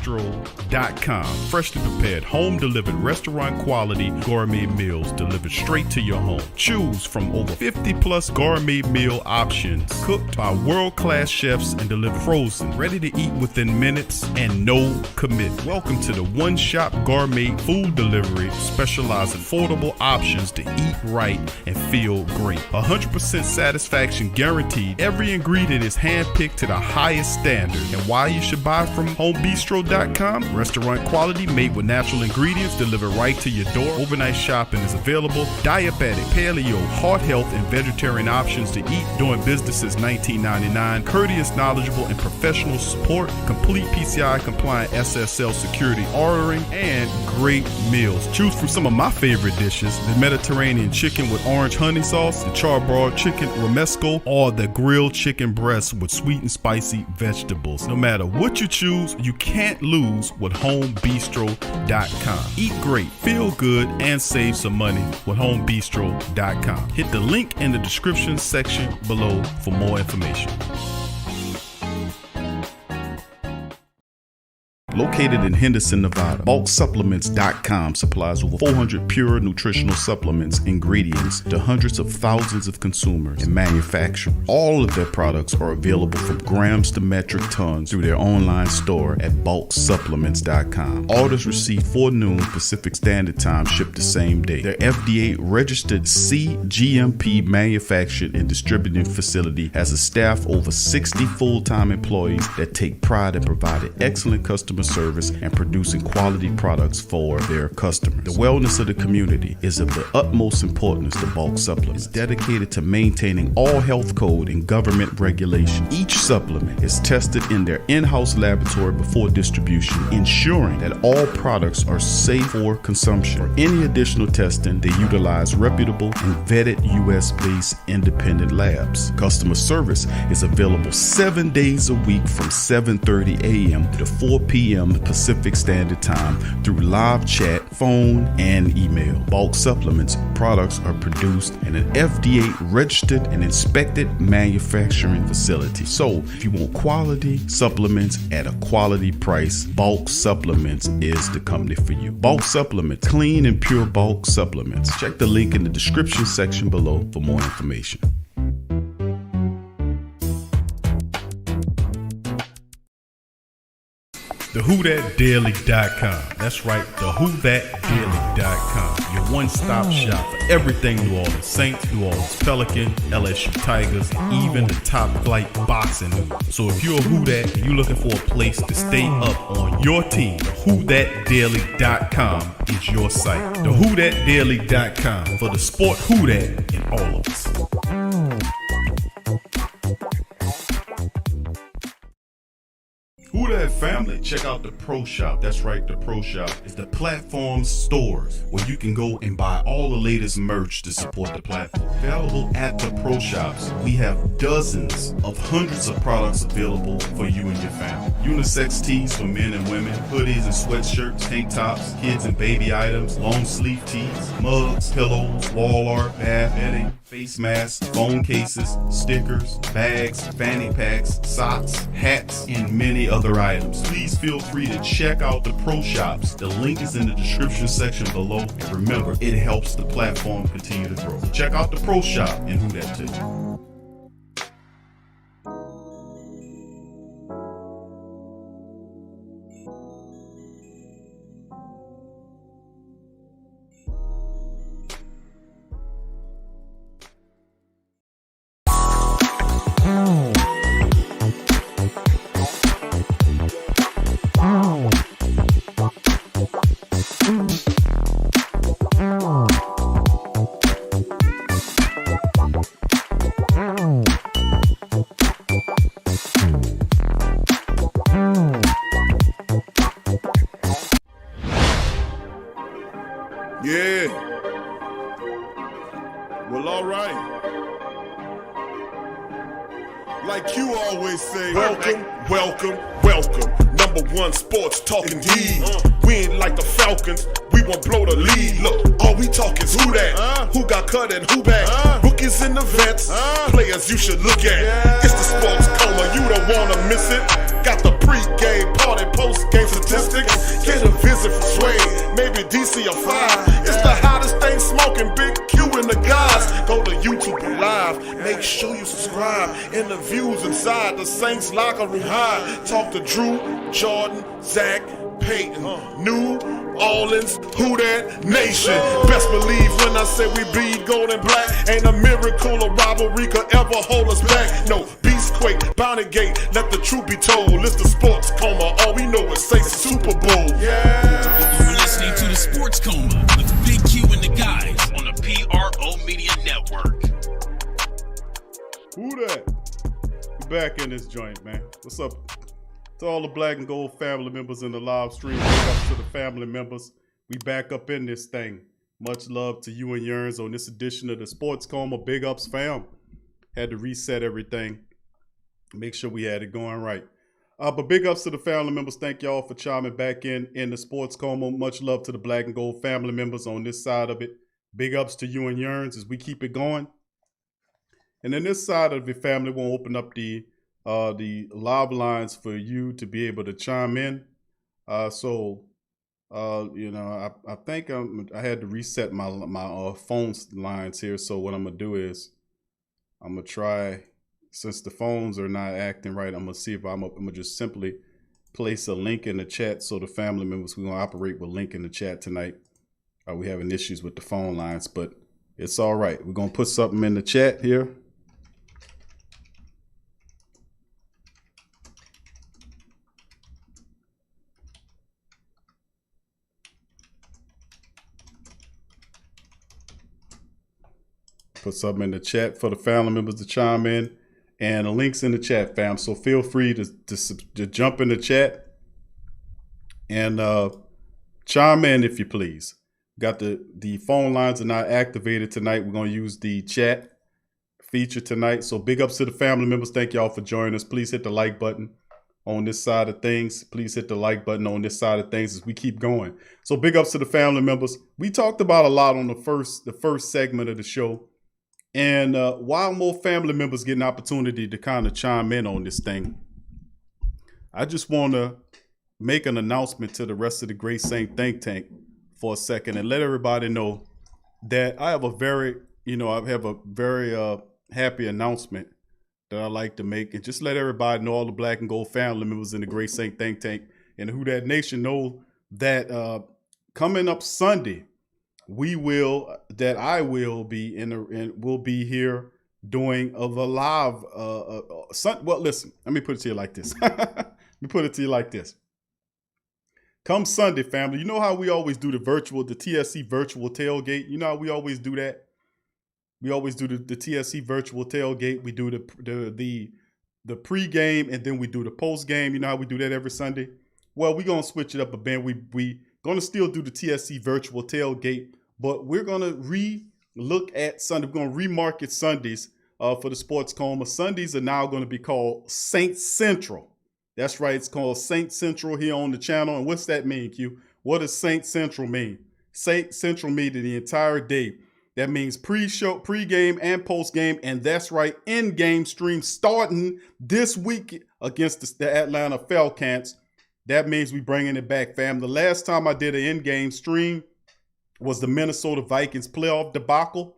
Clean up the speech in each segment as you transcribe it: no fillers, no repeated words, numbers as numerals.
homebistro.com. Freshly prepared, home-delivered, restaurant-quality gourmet meals delivered straight to your home. Choose from over 50-plus gourmet meal options cooked by world-class chefs and delivered frozen, ready to eat within minutes and no commitment. Welcome to the one-shop gourmet food delivery, specializing in affordable options to eat right and feel great. 100% satisfaction guaranteed. Every ingredient is handpicked to the highest standard. And why you should buy from homebistro.com? Restaurant quality, made with natural ingredients, delivered right to your door. Overnight shopping is available. Diabetic, paleo, heart health, and vegetarian options to eat. Doing business since 1999. Courteous, knowledgeable, and professional support. Complete PCI compliant SSL security ordering, and great meals. Choose from some of my favorite dishes: the Mediterranean chicken with orange honey sauce, the charbroiled chicken romesco, or the grilled chicken breast with sweet and spicy vegetables. No matter what you choose, you can't lose with homebistro.com. Eat great, feel good, and save some money with homebistro.com. Hit the link in the description section below for more information. Located in Henderson, Nevada, bulksupplements.com supplies over 400 pure nutritional supplements, ingredients to hundreds of thousands of consumers and manufacturers. All of their products are available from grams to metric tons through their online store at bulksupplements.com. Orders received 4 noon Pacific Standard Time shipped the same day. Their FDA registered CGMP manufactured and distributing facility has a staff over 60 full-time employees that take pride in providing excellent customer service and producing quality products for their customers. The wellness of the community is of the utmost importance to Bulk Supplements. It's dedicated to maintaining all health code and government regulation. Each supplement is tested in their in-house laboratory before distribution, ensuring that all products are safe for consumption. For any additional testing, they utilize reputable and vetted US-based independent labs. Customer service is available 7 days a week from 7:30 a.m. to 4 p.m. Pacific Standard Time through live chat, phone, and email. Bulk Supplements products are produced in an FDA registered and inspected manufacturing facility. So if you want quality supplements at a quality price, Bulk Supplements is the company for you. Bulk Supplements, clean and pure bulk supplements. Check the link in the description section below for more information. TheWhoThatDaily.com. That's right, TheWhoThatDaily.com. Your one-stop shop for everything New Orleans Saints, New Orleans Pelicans, LSU Tigers, and even the top flight boxing news. So if you're a Who That and you're looking for a place to stay up on your team, TheWhoThatDaily.com is your site. TheWhoThatDaily.com for the sport Who That in all of us. Who That family, check out the Pro Shop. That's right, the Pro Shop is the platform stores where you can go and buy all the latest merch to support the platform. Available at the Pro Shops, we have dozens of hundreds of products available for you and your family. Unisex tees for men and women, hoodies and sweatshirts, tank tops, kids and baby items, long sleeve tees, mugs, pillows, wall art, bath bedding, face masks, phone cases, stickers, bags, fanny packs, socks, hats, and many other items. Please feel free to check out the Pro Shops. The link is in the description section below. And remember, it helps the platform continue to grow. So check out the Pro Shop and Who That too. Yeah. Well, all right. Like you always say, welcome, welcome, welcome. #1 sports talking D. We ain't like the Falcons, we won't blow the lead. Look, all we talk is who that, who got cut and who back. Rookies and the vets, players you should look at. It's the sports coma, you don't wanna miss it. Got the pre-game party, post-game statistics. Get a visit from Sway, maybe DC or 5. It's the hottest thing smoking, Big Q and the guys. Go to YouTube Live, make sure you subscribe. Interviews inside the Saints locker room high. Talk to Drew, Jordan, Zach, Peyton, New Orleans, who that nation? Best believe when I say we bleed gold and black. Ain't a miracle or rivalry could ever hold us back. No, Beastquake, Bounty Gate, let the truth be told. It's the sports coma, all we know is say Super Bowl. Yeah. You're listening to the Sports Coma with Big Q and the guys on the PRO Media Network. Who that? We back in this joint, man. What's up? To all the Black and Gold family members in the live stream, up to the family members, we back up in this thing. Much love to you and yours on this edition of the Sports Coma. Big ups, fam. Had to reset everything, make sure we had it going right. But big ups to the family members. Thank y'all for chiming back in the Sports Coma. Much love to the Black and Gold family members on this side of it. Big ups to you and yours as we keep it going. And then this side of the family, we'll open up the live lines for you to be able to chime in. I think I had to reset my phone lines here. So what I'm gonna do is I'm gonna try, since the phones are not acting right, I'm gonna see if I'm gonna just simply place a link in the chat. So the family members, we're gonna operate with link in the chat tonight. We're having issues with the phone lines, but it's all right. We're gonna put something in the chat here. Put something in the chat for the family members to chime in, and the link's in the chat, fam. So feel free to jump in the chat and chime in if you please. Got the phone lines are not activated tonight. We're gonna use the chat feature tonight. So big ups to the family members. Thank y'all for joining us. Please hit the like button on this side of things. Please hit the like button on this side of things as we keep going. So big ups to the family members. We talked about a lot on the first segment of the show. And while more family members get an opportunity to kind of chime in on this thing, I just want to make an announcement to the rest of the Great Saint Think Tank for a second and let everybody know that I have a very happy announcement that I like to make, and just let everybody know, all the Black and Gold family members in the Great Saint Think Tank and Who Dat Nation, know that coming up Sunday, I will be here doing the live. Well, listen, let me put it to you like this. Come Sunday, family, you know how we always do the TSC virtual tailgate. You know how we always do that. We always do the TSC virtual tailgate. We do the pregame, and then we do the postgame. You know how we do that every Sunday. Well, we're gonna switch it up a bit. We gonna still do the TSC virtual tailgate, but we're gonna re-look at Sunday. We're gonna remarket Sundays for the Sports Coma. Sundays are now gonna be called Saint Central. That's right, it's called Saint Central here on the channel. And what's that mean, Q? What does Saint Central mean? Saint Central means the entire day. That means pre-show, pre-game, and post-game, and that's right, in-game stream starting this week against the Atlanta Falcons. That means we bringing it back, fam. The last time I did an in-game stream was the Minnesota Vikings playoff debacle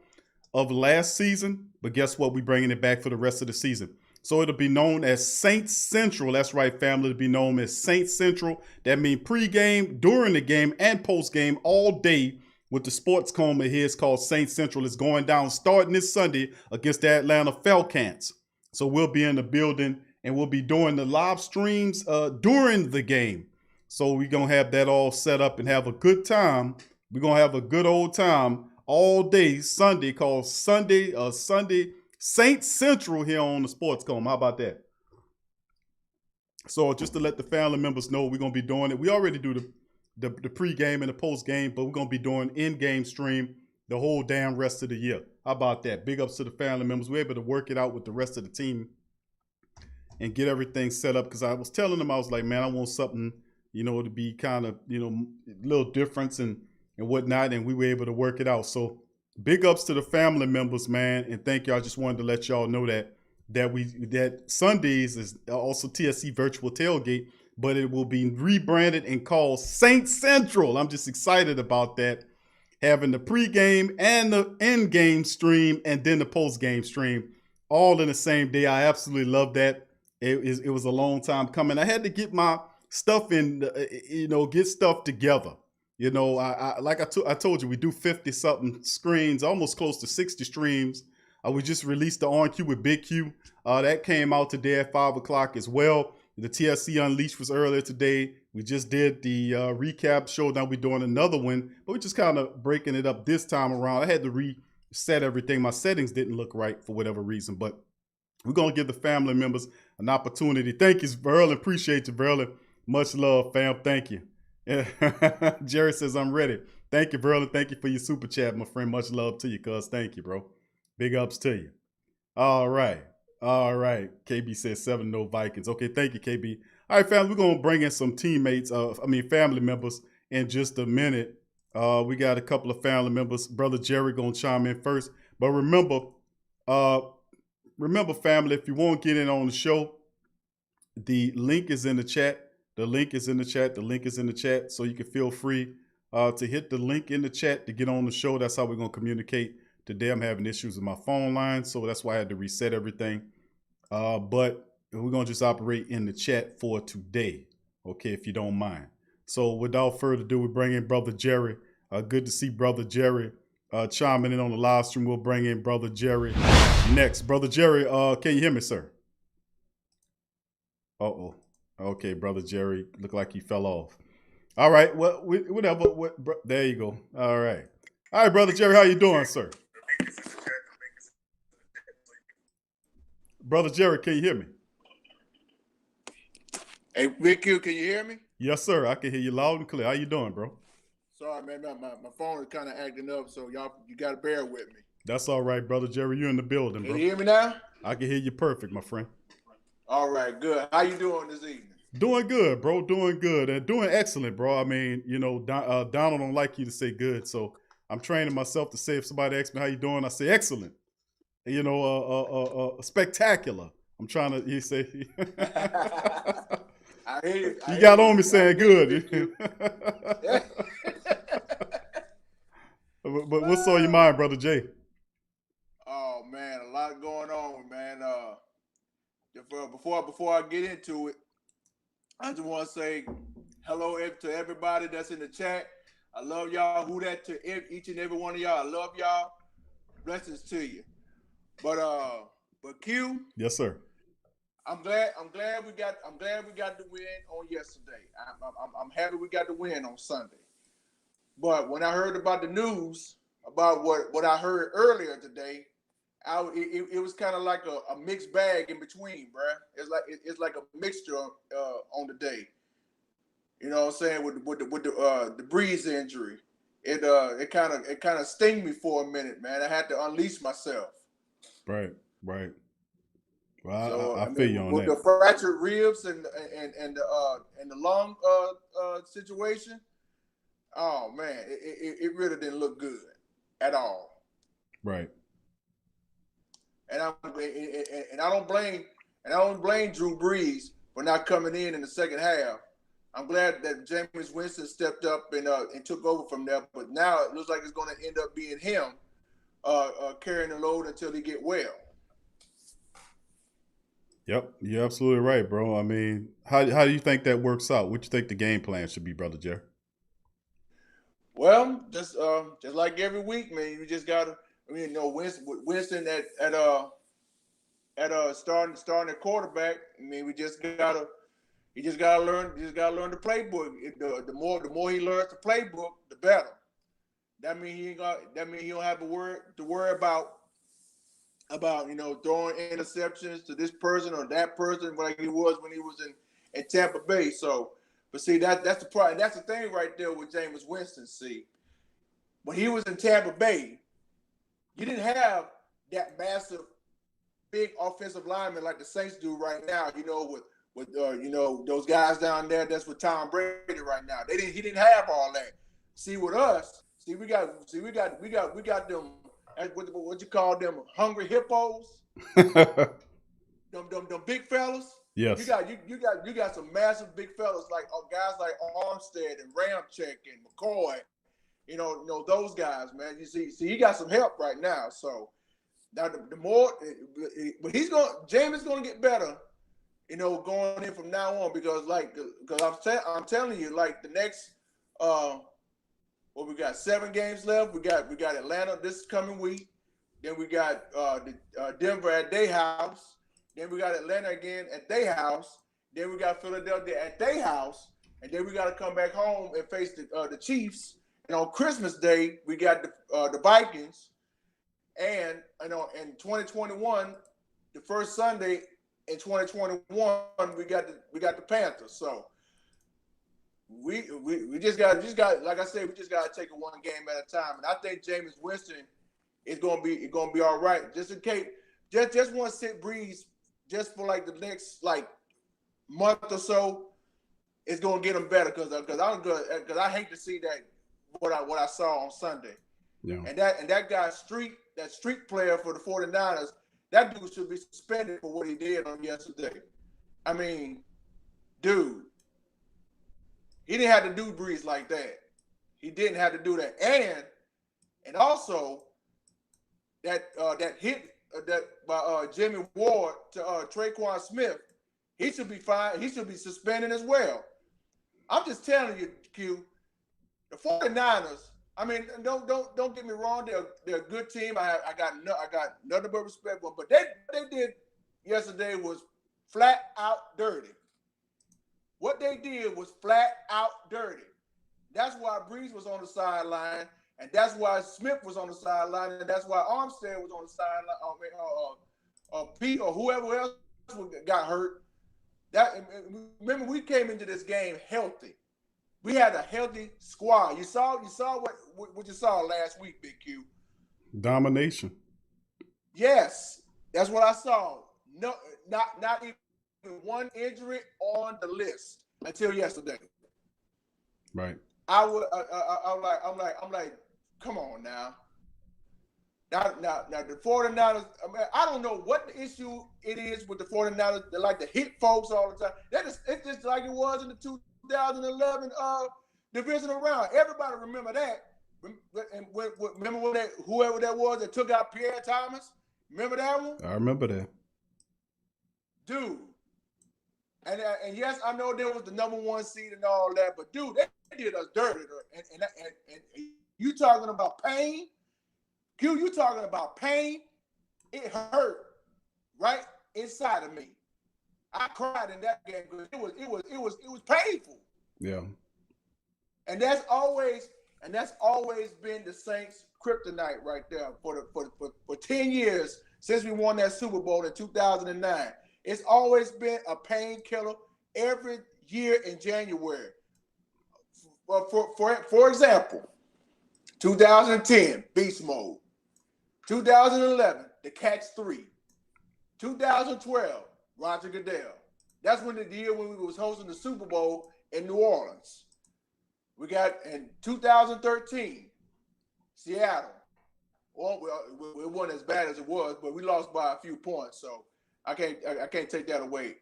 of last season. But guess what? We bringing it back for the rest of the season. So it'll be known as Saint Central. That's right, family. It'll be known as Saint Central. That means pre-game, during the game, and post-game all day with the Sports Coma here. It's called Saint Central. It's going down starting this Sunday against the Atlanta Falcons. So we'll be in the building, and we'll be doing the live streams during the game. So we're going to have that all set up and have a good time. We're going to have a good old time all day Sunday, called Sunday Saint Central here on the Sports Coma. How about that? So just to let the family members know, we're going to be doing it. We already do the pregame and the postgame, but we're going to be doing in-game stream the whole damn rest of the year. How about that? Big ups to the family members. We're able to work it out with the rest of the team and get everything set up, because I was telling them, I was like, man, I want something, to be kind of, a little difference and whatnot, and we were able to work it out. So big ups to the family members, man, and thank you. I just wanted to let y'all know that that Sundays is also TSC Virtual Tailgate, but it will be rebranded and called Saint Central. I'm just excited about that. Having the pregame and the end game stream and then the post game stream all in the same day. I absolutely love that. It was a long time coming. I had to get my stuff in, get stuff together. I told you, we do 50 something screens, almost close to 60 streams. We just released the On Q with Big Q. That came out today at 5 o'clock as well. The TSC Unleashed was earlier today. We just did the recap show. Now we're doing another one, but we're just kind of breaking it up this time around. I had to reset everything. My settings didn't look right for whatever reason, but we're going to give the family members an opportunity. Thank you, Verlin. Appreciate you, Verlin. Much love, fam. Thank you. Jerry says, I'm ready. Thank you, Verlin. Thank you for your super chat, my friend. Much love to you, cuz. Thank you, bro. Big ups to you. All right. KB says 7-0 Vikings. Okay, thank you, KB. All right, family, we're going to bring in some family members in just a minute. We got a couple of family members. Brother Jerry going to chime in first. But remember, family, if you want to get in on the show, the link is in the chat. The link is in the chat. So you can feel free to hit the link in the chat to get on the show. That's how we're going to communicate. Today I'm having issues with my phone line, so that's why I had to reset everything. But we're going to just operate in the chat for today, okay, if you don't mind. So without further ado, we bring in Brother Jerry. Good to see Brother Jerry chiming in on the live stream. We'll bring in Brother Jerry next. Brother Jerry, can you hear me, sir? Uh-oh. Okay, Brother Jerry, look like he fell off. All right, well, whatever. There you go. All right, Brother Jerry, how you doing, sir? Brother Jerry, can you hear me? Hey, Big Q, can you hear me? Yes, sir. I can hear you loud and clear. How you doing, bro? Sorry, man. My phone is kind of acting up, so you got to bear with me. That's all right, Brother Jerry. You're in the building, bro. Can you hear me now? I can hear you perfect, my friend. All right, good. How you doing this evening? Doing good, bro. Doing good. And doing excellent, bro. I mean, Donald don't like you to say good, so I'm training myself to say if somebody asks me how you doing, I say excellent. Spectacular. I'm trying to, you say. I hear you. You got on me saying good. But what's on your mind, Brother Jay? Oh, man, a lot going on, man. Before I get into it, I just want to say hello to everybody that's in the chat. I love y'all. Who that to each and every one of y'all. I love y'all. Blessings to you. But Q. Yes, sir. I'm glad we got the win on yesterday. I'm happy we got the win on Sunday. But when I heard about the news about what I heard earlier today, it was kind of like a mixed bag in between, bruh. It's like a mixture on the day. You know what I'm saying? With the Brees injury, it kind of sting me for a minute, man. I had to unleash myself. Right. Well, So, I feel you on with that. the fractured ribs and the lung situation, oh man, it really didn't look good at all. Right. And I don't blame Drew Brees for not coming in the second half. I'm glad that Jameis Winston stepped up and took over from there. But now it looks like it's going to end up being him carrying the load until he get well. Yep, you're absolutely right, bro. I mean, how do you think that works out? What do you think the game plan should be, Brother Jerry? Well, just like every week, man, you just gotta. Winston at starting at quarterback. I mean, he just gotta learn the playbook. The more he learns the playbook, the better. That means he don't have to worry about throwing interceptions to this person or that person like he was when he was in Tampa Bay. So, but see that's the problem. That's the thing right there with Jameis Winston. See, when he was in Tampa Bay, you didn't have that massive, big offensive lineman like the Saints do right now. With those guys down there. That's with Tom Brady right now. He didn't have all that. See, with us, we got them. What you call them? Hungry hippos. big fellas. Yes. You got some massive big fellas like guys like Armstead and Ramchick and McCoy. You know those guys, man. You see, he got some help right now. So now the more, but James is gonna get better. You know, going in from now on because I'm telling you, like the next we got 7 games left. We got Atlanta this coming week. Then we got Denver at their house. Then we got Atlanta again at their house. Then we got Philadelphia at their house. And then we got to come back home and face the Chiefs. And on Christmas Day, we got the Vikings. And in 2021, the first Sunday in 2021, we got the Panthers. So we just got like I said, we just got to take it one game at a time. And I think Jameis Winston is gonna be all right. Just in case, just want to sit Brees just for like the next like month or so. It's gonna get him better because I hate to see that what I saw on Sunday. Yeah. And that guy street player for the 49ers, that dude should be suspended for what he did on yesterday. I mean, dude, he didn't have to do Brees like that. He didn't have to do that. And also that hit by Jimmy Ward to Traquan Smith, he should be fined. He should be suspended as well. I'm just telling you, Q, the 49ers. I mean, don't get me wrong. They're a good team. I got nothing but respect for them. But they did yesterday was flat out dirty. What they did was flat out dirty. That's why Brees was on the sideline, and that's why Smith was on the sideline, and that's why Armstead was on the sideline. Pete or whoever else got hurt. Remember, we came into this game healthy. We had a healthy squad. You saw what you saw last week, Big Q. Domination. Yes, that's what I saw. No, not even one injury on the list until yesterday. Right. I'm like, come on now. Now the 49ers, I don't know what the issue it is with the 49ers. They like to hit folks all the time. It's just like it was in the 2011 divisional round. Everybody remember that. And remember whoever that was that took out Pierre Thomas? Remember that one? I remember that. Dude. And yes, I know there was the number 1 seed and all that, but dude, they did us dirty. And you talking about pain? Q, you talking about pain? It hurt right inside of me. I cried in that game because it was painful. Yeah. And that's always been the Saints' kryptonite right there for 10 years since we won that Super Bowl in 2009. It's always been a painkiller every year in January. For example, 2010, Beast Mode. 2011, the Catch 3. 2012, Roger Goodell. That's when the year when we was hosting the Super Bowl in New Orleans. We got in 2013, Seattle. Well, it wasn't as bad as it was, but we lost by a few points, so I can't take that away.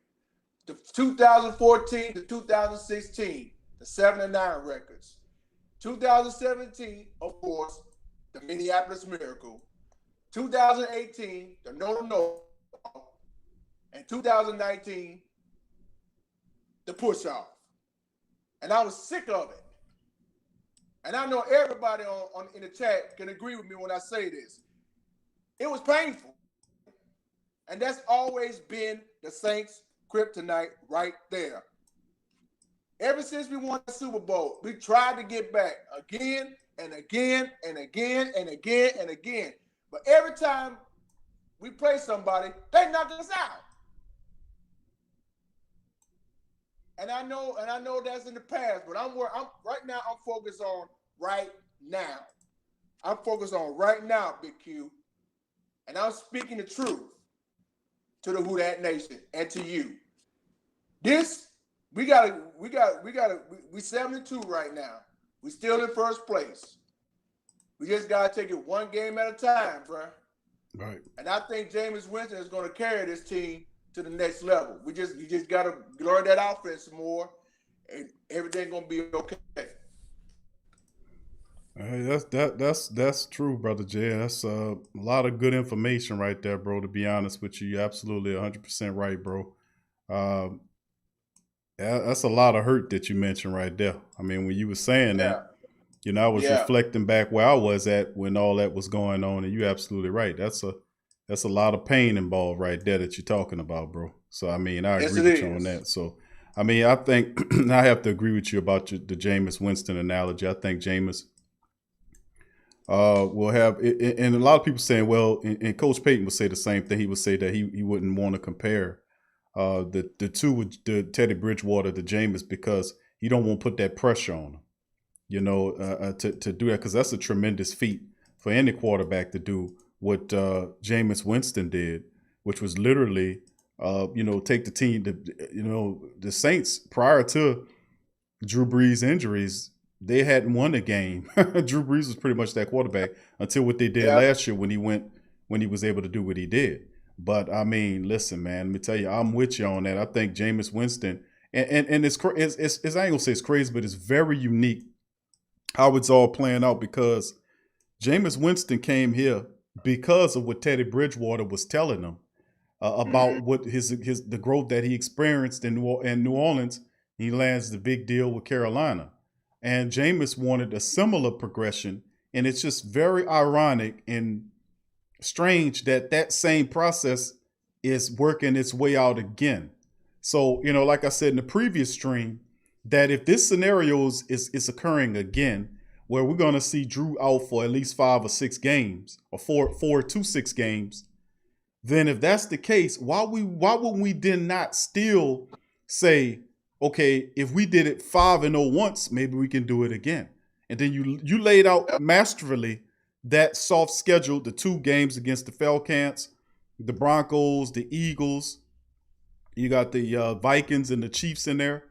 The 2014 to 2016, the 7-9 records. 2017, of course, the Minneapolis Miracle. 2018, the No. And 2019, the push-off. And I was sick of it. And I know everybody in the chat can agree with me when I say this. It was painful. And that's always been the Saints' kryptonite right there. Ever since we won the Super Bowl, we tried to get back again and again and again and again and again. But every time we play somebody, they knock us out. And I know that's in the past, but I'm right now. I'm focused on right now. I'm focused on right now, Big Q, and I'm speaking the truth to the Who Dat Nation and to you. We 72 right now. We still in first place. We just gotta take it one game at a time, bro. Right. And I think Jameis Winston is going to carry this team to the next level. You just gotta learn that offense more, and everything gonna be okay. That's true, brother Jay. That's a lot of good information right there, bro. To be honest with you, you're absolutely 100% right, bro. Um, that's a lot of hurt that you mentioned right there. I mean, when you were saying Yeah, that, I was yeah, reflecting back where I was at when all that was going on, and you're absolutely right. That's a lot of pain involved right there that you're talking about, bro. So I mean, I yes agree it with you on is. that. So I mean, I think I have to agree with you about the Jameis Winston analogy. I think Jameis will have, and a lot of people saying, well, and Coach Payton would say the same thing. He would say that he wouldn't want to compare the two with the Teddy Bridgewater to Jameis because he don't want to put that pressure on him, to do that because that's a tremendous feat for any quarterback to do what Jameis Winston did, which was literally, take the team to, the Saints prior to Drew Brees injuries, they hadn't won a game. Drew Brees was pretty much that quarterback until what they did Yeah, last year when he was able to do what he did. But I mean, listen, man, let me tell you, I'm with you on that. I think Jameis Winston, and it's I ain't gonna say it's crazy, but it's very unique how it's all playing out because Jameis Winston came here because of what Teddy Bridgewater was telling him mhm, about what the growth that he experienced in New Orleans. He lands the big deal with Carolina, and Jameis wanted a similar progression. And it's just very ironic and strange that that same process is working its way out again. So, like I said in the previous stream, that if this scenario is occurring again, where we're going to see Drew out for at least 5 or 6 games, or 4 to 6 games, then if that's the case, why would we then not still say, okay, if we did it 5-0 once, maybe we can do it again? And then you laid out masterfully that soft schedule, the 2 games against the Falcons, the Broncos, the Eagles. You got the Vikings and the Chiefs in there.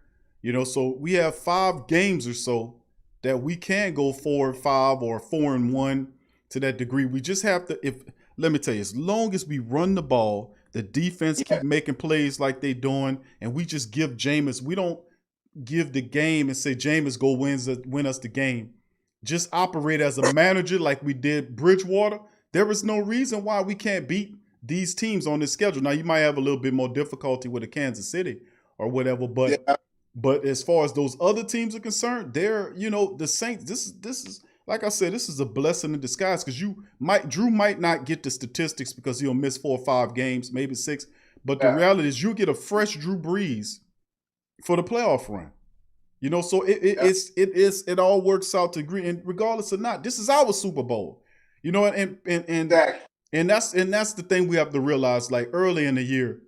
So we have 5 games or so that we can go 4-5 or 4-1 to that degree. We just have to, if let me tell you, as long as we run the ball, the defense yeah, keep making plays like they doing, and we just give Jameis, we don't give the game and say Jameis go win us the game. Just operate as a manager like we did Bridgewater. There is no reason why we can't beat these teams on this schedule. Now you might have a little bit more difficulty with a Kansas City or whatever, but yeah, as far as those other teams are concerned, they're the Saints. This is like I said, this is a blessing in disguise because Drew might not get the statistics because he'll miss 4 or 5 games, maybe 6. But the yeah, reality is you'll get a fresh Drew Brees for the playoff run. So yeah, it all works out to agree. And regardless or not, this is our Super Bowl. And exactly. that's the thing we have to realize. Like early in the year,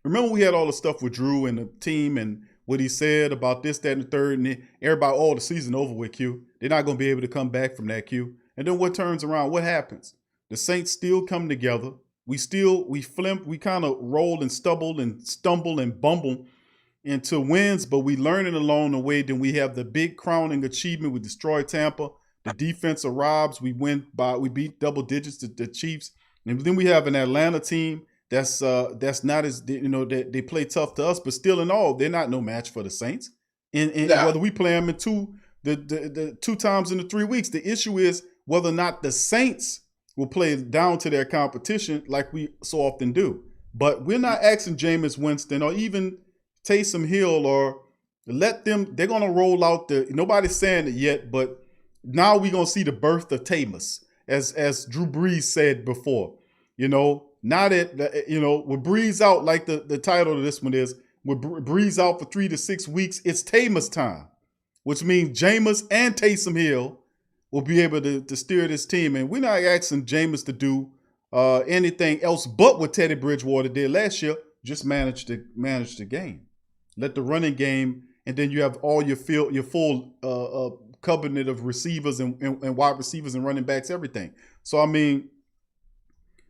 remember we had all the stuff with Drew and the team and what he said about this, that, and the third, and everybody, the season over with, Q. They're not going to be able to come back from that, Q. And then what turns around? What happens? The Saints still come together. We kind of roll and stumble and bumble into wins, but we learn it along the way. Then we have the big crowning achievement. We destroy Tampa. The defense arrives. We beat double digits to the Chiefs. And then we have an Atlanta team that's not as they play tough to us, but still in all, they're not no match for the Saints. And Yeah, whether we play them in the 2 times in the 3 weeks, the issue is whether or not the Saints will play down to their competition like we so often do. But we're not asking Jameis Winston or even Taysom Hill or let them. They're gonna roll out nobody's saying it yet, but now we're gonna see the birth of TAYMUS, as Drew Brees said before. Now that with Brees out, like the title of this one is, with Brees out for 3 to 6 weeks, it's TAYMUS time, which means Jameis and Taysom Hill will be able to steer this team. And we're not asking Jameis to do anything else but what Teddy Bridgewater did last year. Just manage the game, let the running game, and then you have all your full cabinet of receivers and wide receivers and running backs, everything. So I mean,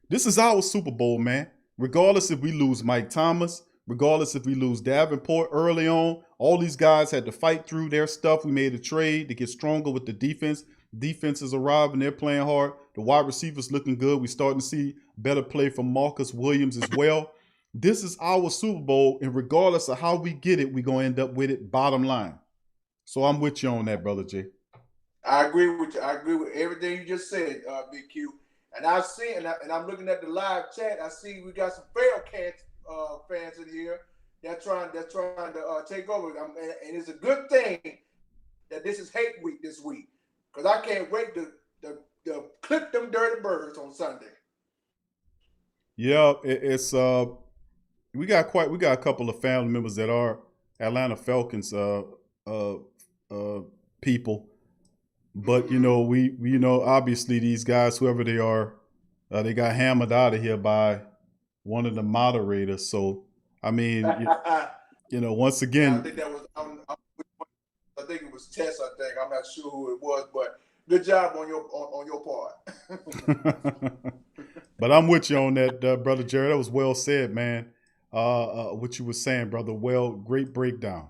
this is our Super Bowl, man. Regardless if we lose Mike Thomas, regardless if we lose Davenport early on, all these guys had to fight through their stuff. We made a trade to get stronger with the defense. Defense is arriving. They're playing hard. The wide receivers looking good. We're starting to see better play from Marcus Williams as well. This is our Super Bowl, and regardless of how we get it, we're gonna end up with it. Bottom line. So I'm with you on that, brother J. I agree with you. I agree with everything you just said, Big Q. And I've seen, and I'm looking at the live chat. I see we got some fans in here that's trying to take over. And it's a good thing that this is hate week this week, because I can't wait to clip them dirty birds on Sunday. Yeah, it's we got a couple of family members that are Atlanta Falcons people, but we obviously these guys, whoever they are, they got hammered out of here by one of the moderators. So I mean, once again, I think that was I think it was Tess. I think I'm not sure who it was, but good job on your part. But I'm with you on that, brother Jerry. That was well said, man. What you were saying, brother. Well, great breakdown.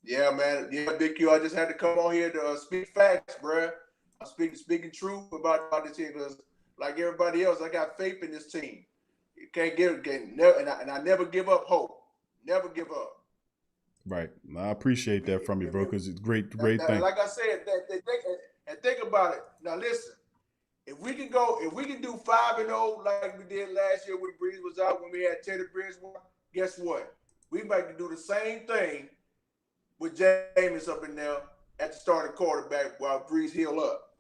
Yeah, man. Yeah, Big Q. I just had to come on here to speak facts, bro. I'm speaking truth about this team, because like everybody else, I got faith in this team. You can't never, and I never give up hope. Never give up. Right. I appreciate that from you, bro, because it's great thing. Like I said, think about it. Now listen, if we can do 5-0 like we did last year when Brees was out, when we had Teddy Bridgewater, guess what? We might do the same thing with Jameis up in there at the starting quarterback while Brees heal up.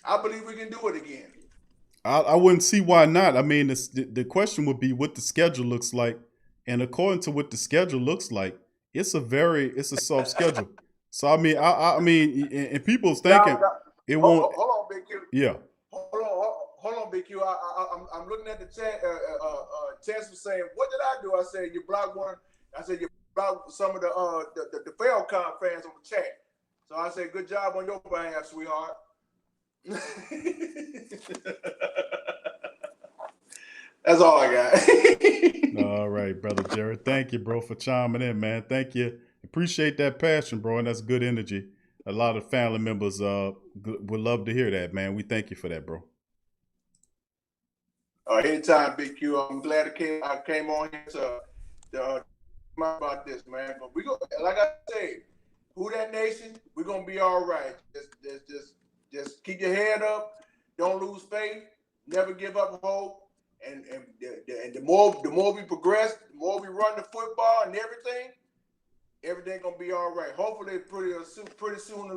I believe we can do it again. I wouldn't see why not. I mean, the question would be what the schedule looks like. And according to what the schedule looks like, it's a soft schedule. So I mean, and people's thinking it won't. Hold on, Big Q. Yeah. Hold on, Big Q. I'm looking at the chat. Tess was saying, "What did I do?" I said, "You blocked one." I said, "You blocked some of the Falcon fans on the chat." So I said, "Good job on your behalf, sweetheart." That's all I got. All right, brother Jared. Thank you, bro, for chiming in, man. Thank you. Appreciate that passion, bro, and that's good energy. A lot of family members would love to hear that, man. We thank you for that, bro. Anytime, Big Q. I'm glad I came on here to talk about this, man. But we go, like I said, who that nation? We're gonna be all right. Just keep your head up. Don't lose faith. Never give up hope. And the more we progress, the more we run the football and everything gonna be all right. Hopefully, pretty sooner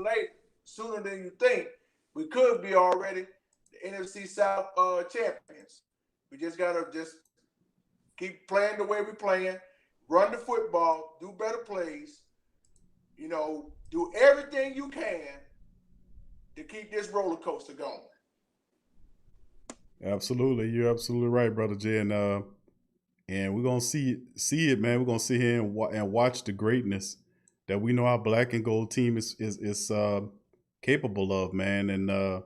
than you think, we could be already the NFC South champions. We just gotta keep playing the way we're playing, run the football, do better plays. Do everything you can to keep this roller coaster going. Absolutely, you're absolutely right, brother Jay, and we're gonna see it, man. We're gonna sit here and watch the greatness that we know our black and gold team is capable of, man. And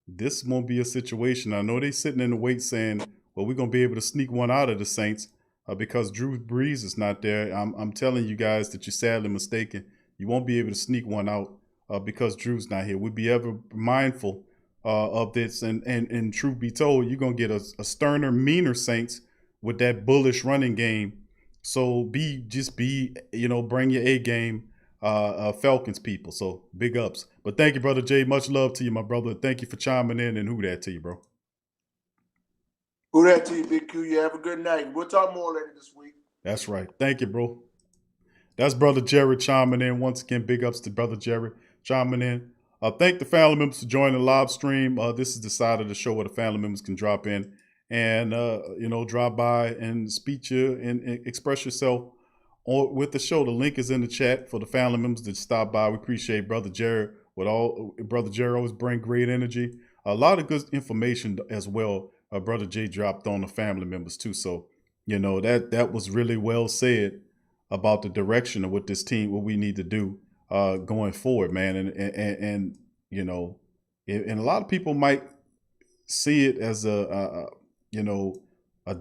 this won't be a situation. I know they're sitting in the wait saying, "Well, we're gonna be able to sneak one out of the Saints because Drew Brees is not there." I'm telling you guys that you're sadly mistaken. You won't be able to sneak one out because Drew's not here. We'll be ever mindful of this, and truth be told, you're gonna get a sterner, meaner Saints with that bullish running game. So bring your A game, Falcons people. So big ups. But thank you, brother Jay. Much love to you, my brother. Thank you for chiming in, and who that to you, bro. Who that to you, Big Q? You have a good night. We'll talk more later this week. That's right. Thank you, bro. That's brother Jerry chiming in. Once again, big ups to brother Jerry chiming in. Thank the family members for joining the live stream. This is the side of the show where the family members can drop in and drop by and speak you and express yourself with the show. The link is in the chat for the family members to stop by. We appreciate brother Jerry. Brother Jerry always bring great energy. A lot of good information as well. Brother Jay dropped on the family members too. So that was really well said about the direction of what this team, what we need to do going forward, man. And a lot of people might see it as a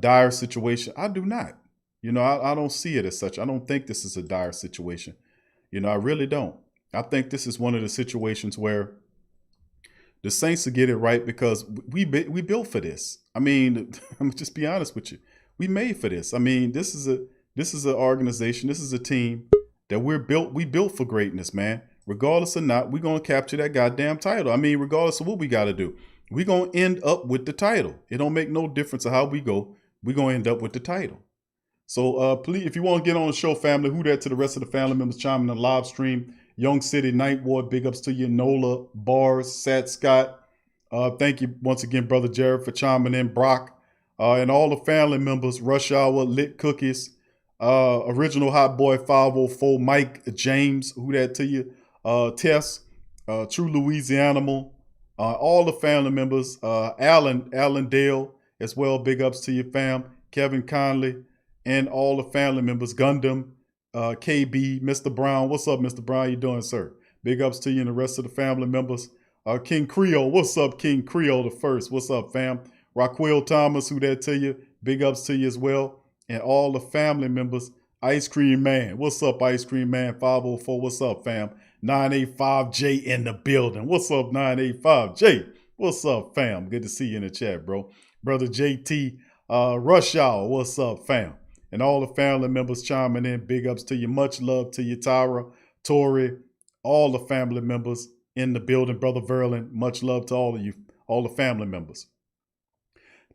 dire situation. I do not. I don't see it as such. I don't think this is a dire situation. I really don't. I think this is one of the situations where The Saints will get it right because we built for this. I mean, I'm just be honest with you. We made for this. I mean, this is an organization. This is a team that we built for greatness, man. Regardless or not, we're gonna capture that goddamn title. I mean, regardless of what we gotta do, we're gonna end up with the title. It don't make no difference of how we go. We're gonna end up with the title. So please, if you want to get on the show, family, who that to the rest of the family members chiming in the live stream. Young City, Night Ward, big ups to you. Nola, Bars, Sat Scott. Thank you once again, Brother Jared, for chiming in. Brock, and all the family members. Rush Hour, Lit Cookies, Original Hot Boy 504, Mike, James, who that to you. Tess, True Louisianimal, all the family members. Alan Dale as well. Big ups to you, fam. Kevin Conley, and all the family members. Gundam, KB, Mr. Brown. What's up, Mr. Brown? How you doing, sir? Big ups to you and the rest of the family members. King Creole. What's up, King Creole the first? What's up, fam? Raquel Thomas, who that to you? Big ups to you as well. And all the family members. Ice Cream Man. What's up, Ice Cream Man? 504. What's up, fam? 985J in the building. What's up, 985J? What's up, fam? Good to see you in the chat, bro. Brother JT, Rush Hour. What's up, fam? And all the family members chiming in. Big ups to you. Much love to you, Tyra, Tori, all the family members in the building. Brother Verlin, much love to all of you, all the family members.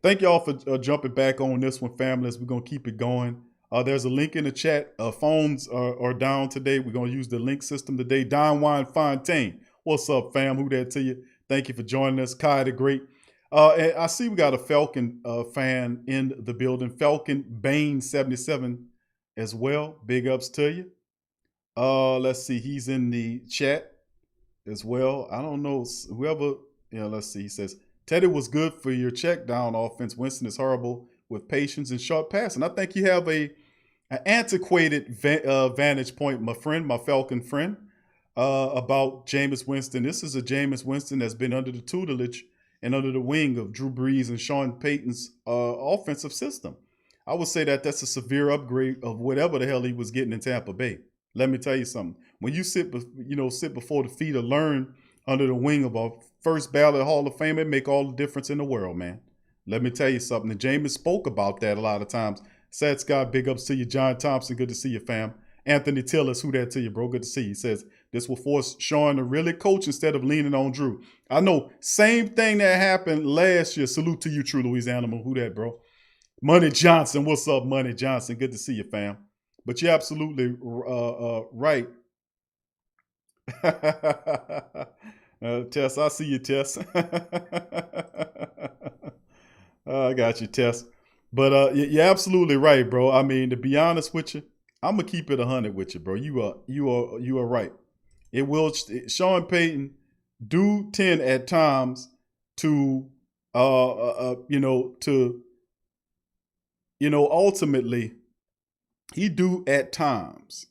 Thank y'all for jumping back on this one, families. We're going to keep it going. There's a link in the chat. Phones are down today. We're going to use the link system today. Don Juan Fontaine. What's up, fam? Who that to you? Thank you for joining us. Kai the Great. And I see we got a Falcon fan in the building. Falcon Bane 77 as well. Big ups to you. Let's see. He's in the chat as well. I don't know. Whoever, let's see. He says, Teddy was good for your check down offense. Winston is horrible with patience and short passing. I think you have an antiquated vantage point, my friend, my Falcon friend, about Jameis Winston. This is a Jameis Winston that's been under the tutelage and under the wing of Drew Brees and Sean Payton's offensive system. I would say that that's a severe upgrade of whatever the hell he was getting in Tampa Bay. Let me tell you something. When you sit before the feet or learn under the wing of a first ballot Hall of Fame, it make all the difference in the world, man. Let me tell you something. And Jameis spoke about that a lot of times. Sad Scott, big ups to you. John Thompson, good to see you, fam. Anthony Tillis, who that to you, bro? Good to see you. He says, this will force Sean to really coach instead of leaning on Drew. I know, same thing that happened last year. Salute to you, True Louisianimal. Who that, bro? Money Johnson. What's up, Money Johnson? Good to see you, fam. But you're absolutely right. Tess, I see you, Tess. I got you, Tess. But you're absolutely right, bro. I mean, to be honest with you, I'm gonna keep it 100 with you, bro. You are right. It will. Sean Payton do tend at times to, ultimately, he do at times,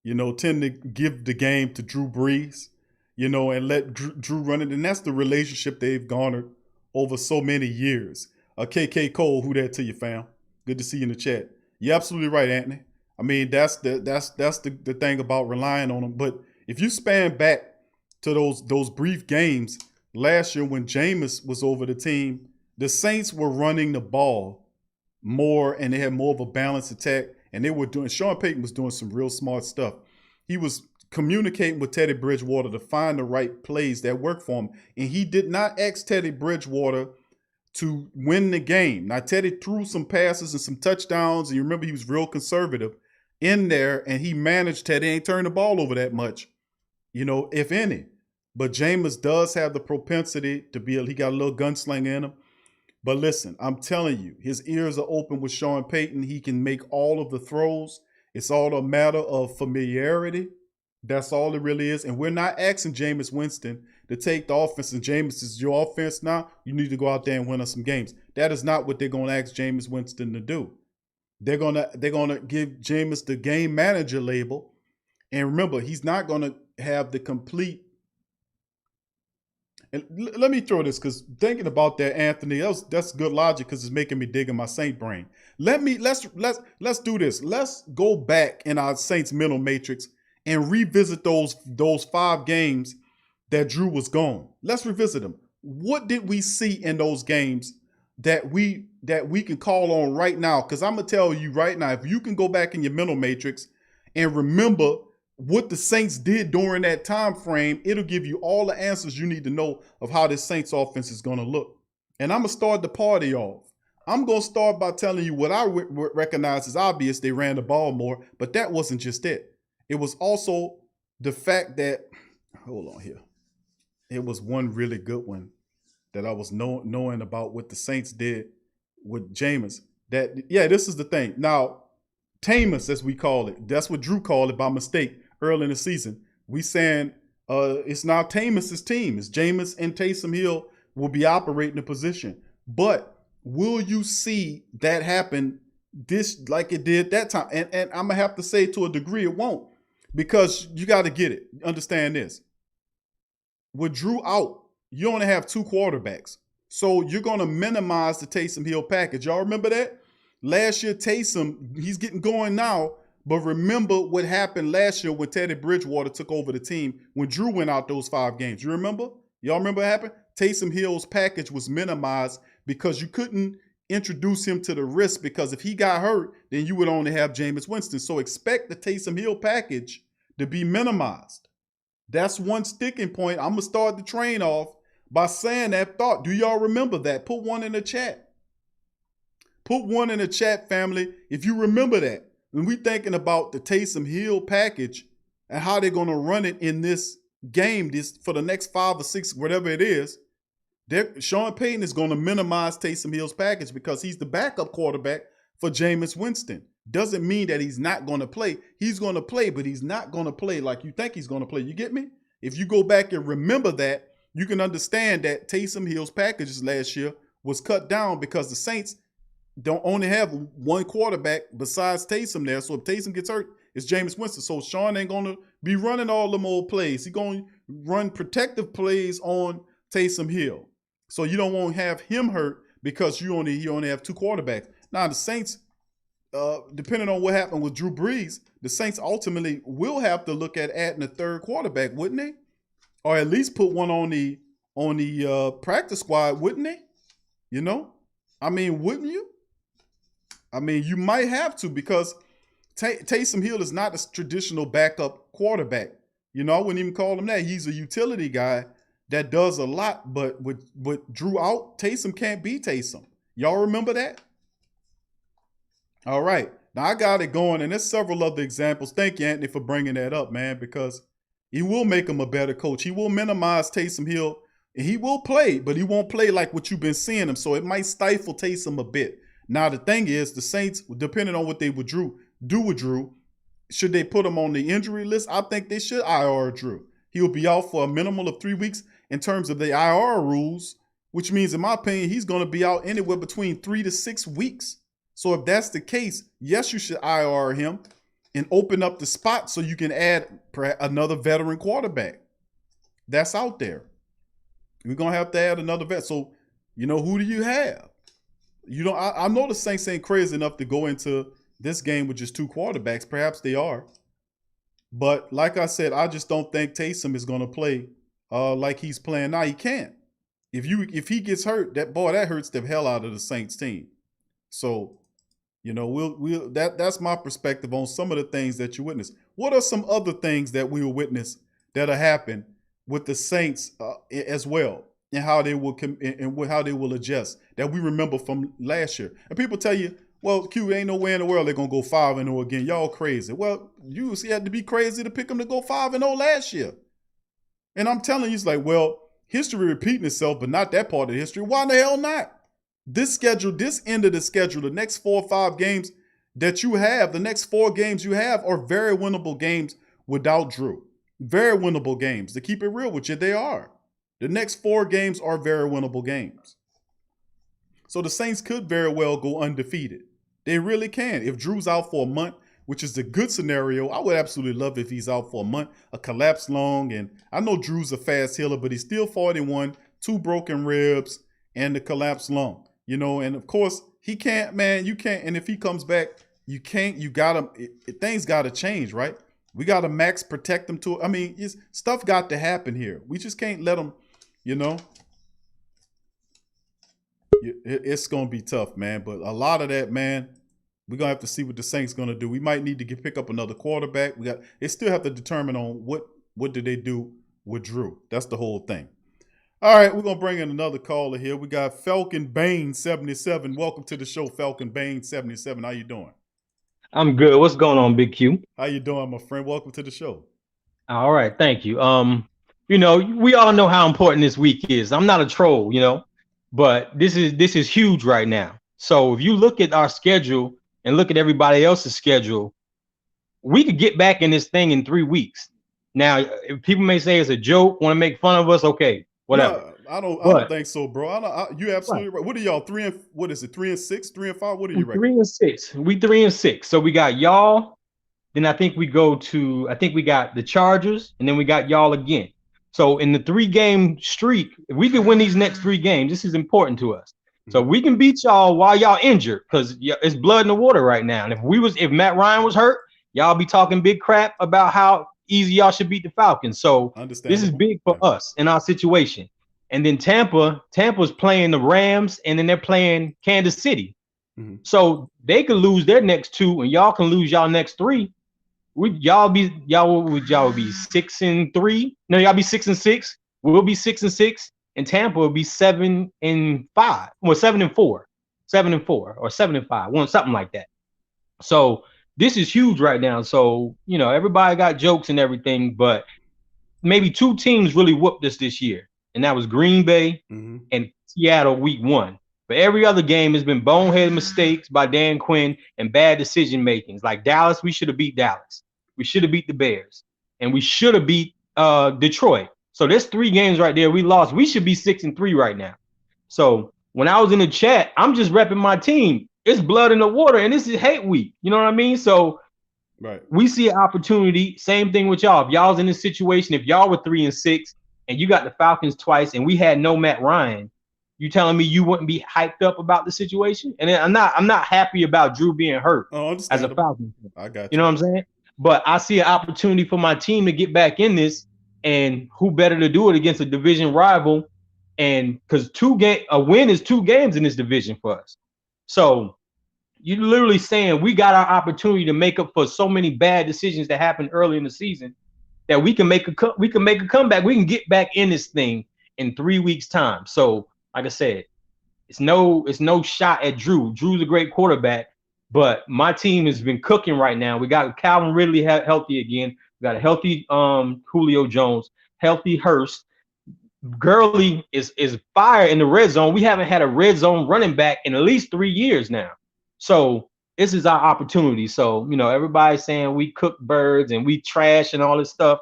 tend to give the game to Drew Brees, and let Drew run it. And that's the relationship they've garnered over so many years. KK Cole, who that to you, fam? Good to see you in the chat. You're absolutely right, Anthony. I mean, that's the thing about relying on them. But if you span back to those brief games last year when Jameis was over the team, the Saints were running the ball more and they had more of a balanced attack. And Sean Payton was doing some real smart stuff. He was communicating with Teddy Bridgewater to find the right plays that work for him. And he did not ask Teddy Bridgewater to win the game. Now, Teddy threw some passes and some touchdowns. And you remember he was real conservative in there. And he managed Teddy ain't turned the ball over that much, if any. But Jameis does have the propensity to he got a little gunslinger in him. But listen, I'm telling you, his ears are open with Sean Payton. He can make all of the throws. It's all a matter of familiarity. That's all it really is. And we're not asking Jameis Winston to take the offense. And Jameis is your offense now. You need to go out there and win us some games. That is not what they're going to ask Jameis Winston to do. They're gonna give Jameis the game manager label. And remember, he's not going to have the complete. And let me throw this, because thinking about that, Anthony, that's good logic, because it's making me dig in my Saint brain. Let's do this. Let's go back in our Saints mental matrix and revisit those 5 games that Drew was gone. Let's revisit them. What did we see in those games that we can call on right now? Because I'm gonna tell you right now, if you can go back in your mental matrix and remember what the Saints did during that time frame, it'll give you all the answers you need to know of how this Saints offense is gonna look. And I'm gonna start the party off. I'm gonna start by telling you what I recognize as obvious. They ran the ball more, but that wasn't just it. It was also the fact that, hold on here. It was one really good one that I was knowing about what the Saints did with Jameis. That, yeah, this is the thing. Now, TAYMUS, as we call it, that's what Drew called it by mistake early in the season. We saying it's now TAYMUS's team. It's Jameis and Taysom Hill will be operating the position. But will you see that happen this like it did that time? And I'm going to have to say to a degree it won't, because you got to get it. Understand this. With Drew out, you only have 2 quarterbacks. So you're going to minimize the Taysom Hill package. Y'all remember that? Last year, Taysom, he's getting going now. But remember what happened last year when Teddy Bridgewater took over the team when Drew went out those 5 games. You remember? Y'all remember what happened? Taysom Hill's package was minimized because you couldn't introduce him to the risk, because if he got hurt, then you would only have Jameis Winston. So expect the Taysom Hill package to be minimized. That's one sticking point. I'm going to start the train off by saying that thought. Do y'all remember that? Put one in the chat. Put one in the chat, family, if you remember that. When we thinking about the Taysom Hill package and how they're going to run it in this game for the next 5 or 6, whatever it is, Sean Payton is going to minimize Taysom Hill's package because he's the backup quarterback for Jameis Winston. Doesn't mean that he's not going to play. He's going to play, but he's not going to play like you think he's going to play. You get me? If you go back and remember that, you can understand that Taysom Hill's packages last year was cut down because the Saints don't only have one quarterback besides Taysom there. So if Taysom gets hurt, it's Jameis Winston. So Sean ain't going to be running all them old plays. He's going to run protective plays on Taysom Hill. So you don't want to have him hurt because you only have 2 quarterbacks. Now the Saints, depending on what happened with Drew Brees, the Saints ultimately will have to look at adding a 3rd quarterback, wouldn't they? Or at least put one on the practice squad, wouldn't they? You know, I mean, wouldn't you? I mean, you might have to, because Taysom Hill is not a traditional backup quarterback. You know, I wouldn't even call him that. He's a utility guy that does a lot. But with Drew out, Taysom can't be Taysom. Y'all remember that? All right. Now, I got it going, and there's several other examples. Thank you, Anthony, for bringing that up, man, because he will make him a better coach. He will minimize Taysom Hill, and he will play, but he won't play like what you've been seeing him. So it might stifle Taysom a bit. Now, the thing is, the Saints, depending on what they would do with Drew, should they put him on the injury list? I think they should IR Drew. He'll be out for a minimum of 3 weeks in terms of the IR rules, which means, in my opinion, he's going to be out anywhere between 3 to 6 weeks. So if that's the case, yes, you should IR him and open up the spot so you can add another veteran quarterback. That's out there. We're going to have to add another vet. So, you know, who do you have? You know, I know the Saints ain't crazy enough to go into this game with just 2 quarterbacks. Perhaps they are. But like I said, I just don't think Taysom is going to play like he's playing now. He can't. If he gets hurt, that hurts the hell out of the Saints team. So, you know, that's my perspective on some of the things that you witnessed. What are some other things that we will witness that'll happen with the Saints as well, and how they will adjust that we remember from last year? And people tell you, well, Q, ain't no way in the world they're gonna go 5-0 again. Y'all crazy. Well, you had to be crazy to pick them to go 5-0 last year. And I'm telling you, it's like, well, history repeating itself, but not that part of history. Why the hell not? This end of the schedule, the next 4 or 5 games that you have, the next 4 games you have are very winnable games without Drew. Very winnable games. To keep it real with you, they are. The next 4 games are very winnable games. So the Saints could very well go undefeated. They really can. If Drew's out for a month, which is the good scenario, I would absolutely love if he's out for a month, a collapsed lung. And I know Drew's a fast healer, but he's still 41, 2 broken ribs, and the collapsed lung. You know, and of course, he can't, man, you can't. And if he comes back, you can't, you got him. Things got to change, right? We got to max protect them to. I mean, stuff got to happen here. We just can't let them. You know, it's gonna be tough, man. But a lot of that, man, we're gonna have to see what the Saints gonna do. We might need to pick up another quarterback. They still have to determine on what did they do with Drew. That's the whole thing. All right, we're gonna bring in another caller here. We got Falcon Bane 77. Welcome to the show, Falcon Bane 77. How you doing? I'm good. What's going on, Big Q? How you doing, my friend? Welcome to the show. All right, thank you. We all know how important this week is. I'm not a troll, but this is huge right now. So if you look at our schedule and look at everybody else's schedule, we could get back in this thing in 3 weeks. Now, if people may say it's a joke, want to make fun of us, okay, whatever. No, I don't think so, bro. You absolutely right. What are y'all 3-6, 3-5? What are you? 3-6. We 3-6. So we got y'all. Then I think we got the Chargers, and then we got y'all again. So in the 3-game streak, if we could win these next 3 games, this is important to us. So we can beat y'all while y'all injured, because it's blood in the water right now. And if Matt Ryan was hurt, y'all be talking big crap about how easy y'all should beat the Falcons. So this is big for us in our situation. And then Tampa's playing the Rams, and then they're playing Kansas City. Mm-hmm. So they could lose their next 2, and y'all can lose y'all next 3. Y'all be 6-3? No, y'all be 6-6. We'll be 6-6, and Tampa will be 7-5. Well, 7-4, or 7-5, something like that. So this is huge right now. So everybody got jokes and everything, but maybe 2 teams really whooped us this year, and that was Green Bay and Seattle week 1. But every other game has been boneheaded mistakes by Dan Quinn and bad decision makings. Like Dallas, we should have beat Dallas. We should have beat the Bears. And we should have beat Detroit. So there's 3 games right there we lost. We should be 6-3 right now. So when I was in the chat, I'm just repping my team. It's blood in the water, and this is hate week. You know what I mean? So we see an opportunity. Same thing with y'all. If y'all's in this situation, if y'all were 3-6 and you got the Falcons twice and we had no Matt Ryan, you telling me you wouldn't be hyped up about the situation? And I'm not happy about Drew being hurt as a Falcon. I got you. You know what I'm saying? But I see an opportunity for my team to get back in this, and who better to do it against a division rival? And because a win is 2 games in this division for us. So you're literally saying we got our opportunity to make up for so many bad decisions that happened early in the season that we can make a comeback. We can get back in this thing in 3 weeks' time. So like I said, it's no shot at Drew. Drew's a great quarterback, but my team has been cooking right now. We got Calvin Ridley healthy again. We got a healthy Julio Jones, healthy Hurst. Gurley is fire in the red zone. We haven't had a red zone running back in at least 3 years now. So this is our opportunity. So, everybody's saying we cook birds and we trash and all this stuff.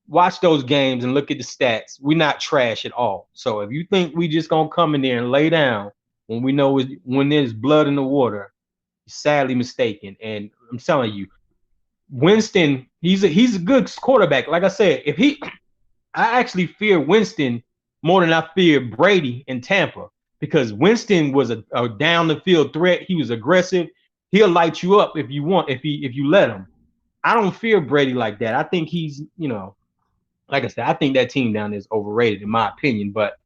Watch those games and look at the stats. We're not trash at all. So if you think we just gonna come in there and lay down when we know when there's blood in the water, you're sadly mistaken. And I'm telling you, Winston, he's a good quarterback. Like I said, I actually fear Winston more than I fear Brady in Tampa, because Winston was a down the field threat. He was aggressive. He'll light you up if you let him. I don't fear Brady like that. I think he's, like I said, I think that team down there is overrated in my opinion, but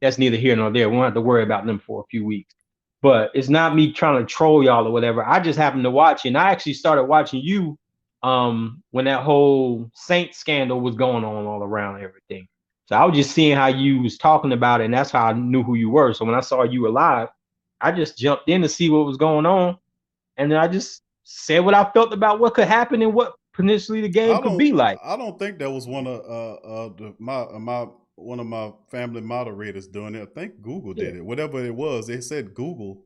that's neither here nor there. We won't have to worry about them for a few weeks. But it's not me trying to troll y'all or whatever. I just happened to watch it, and I actually started watching you when that whole Saints scandal was going on all around everything. So I was just seeing how you was talking about it, and that's how I knew who you were. So when I saw you were live, I just jumped in to see what was going on, and then I just said what I felt about what could happen and what potentially the game could be like. I don't think that was one of one of my family moderators doing it. I think Google did it. Whatever it was, they said Google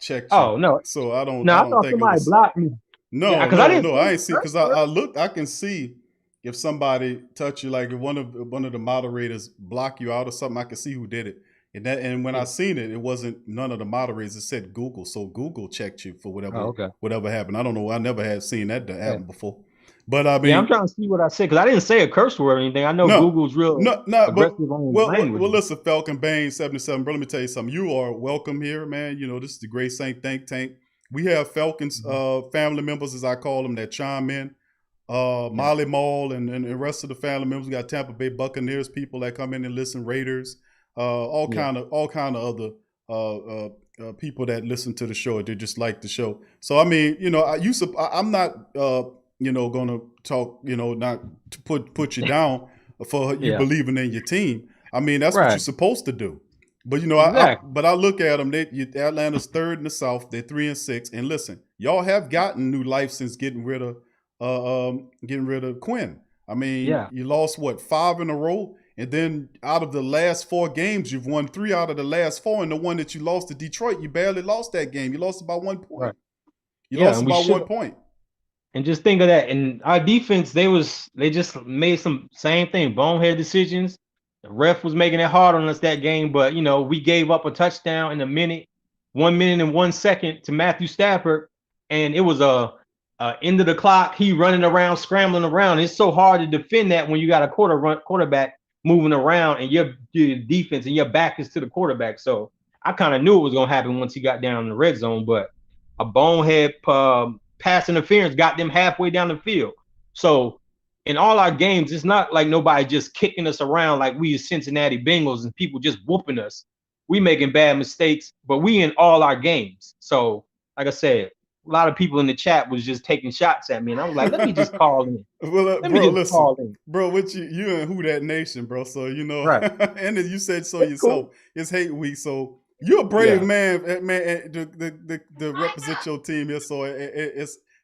checked you. Oh no! So I don't. No, I I don't thought think somebody blocked me. No, I ain't see, because I looked. I can see if somebody touch you, like if one of the moderators block you out or something. I can see who did it. And when I seen it, it wasn't none of the moderators. It said Google. So Google checked you for whatever happened. I don't know. I never had seen that happen before. But I mean, I'm trying to see what I said, because I didn't say a curse word or anything. I know Google's real aggressive on language. Well, listen, Falcon Bane 77, bro, let me tell you something. You are welcome here, man. This is the Great Saint Think Tank. We have Falcons family members, as I call them, that chime in Molly Mall and the rest of the family members. We got Tampa Bay Buccaneers people that come in and listen, Raiders, all kind of other people that listen to the show. They just like the show. So I mean, I'm not gonna talk, not to put you down for you believing in your team. I mean, that's what you're supposed to do. But I look at them. Atlanta's third in the South. They're 3-6. And listen, y'all have gotten new life since getting rid of Quinn. I mean, you lost 5 in a row, and then out of the last 4 games, you've won 3 out of the last 4. And the one that you lost to Detroit, you barely lost that game. You lost by 1 point. Right. You lost about 1 point. And just think of that. And our defense, they just made some same thing, bonehead decisions. The ref was making it hard on us that game, but we gave up a touchdown in 1 minute and 1 second to Matthew Stafford, and it was a end of the clock. He running around, scrambling around. It's so hard to defend that when you got a quarterback moving around and your defense and your back is to the quarterback. So I kind of knew it was gonna happen once he got down in the red zone, but a bonehead pass interference got them halfway down the field. So in all our games, it's not like nobody just kicking us around like we Cincinnati Bengals and people just whooping us. We making bad mistakes, but we in all our games. So, like I said, a lot of people in the chat was just taking shots at me, and I was like, let me just call in. Well, bro, with you and Who That Nation, bro. So right. And you said so yourself. Cool. It's hate week, so you're a brave man to represent your team here. So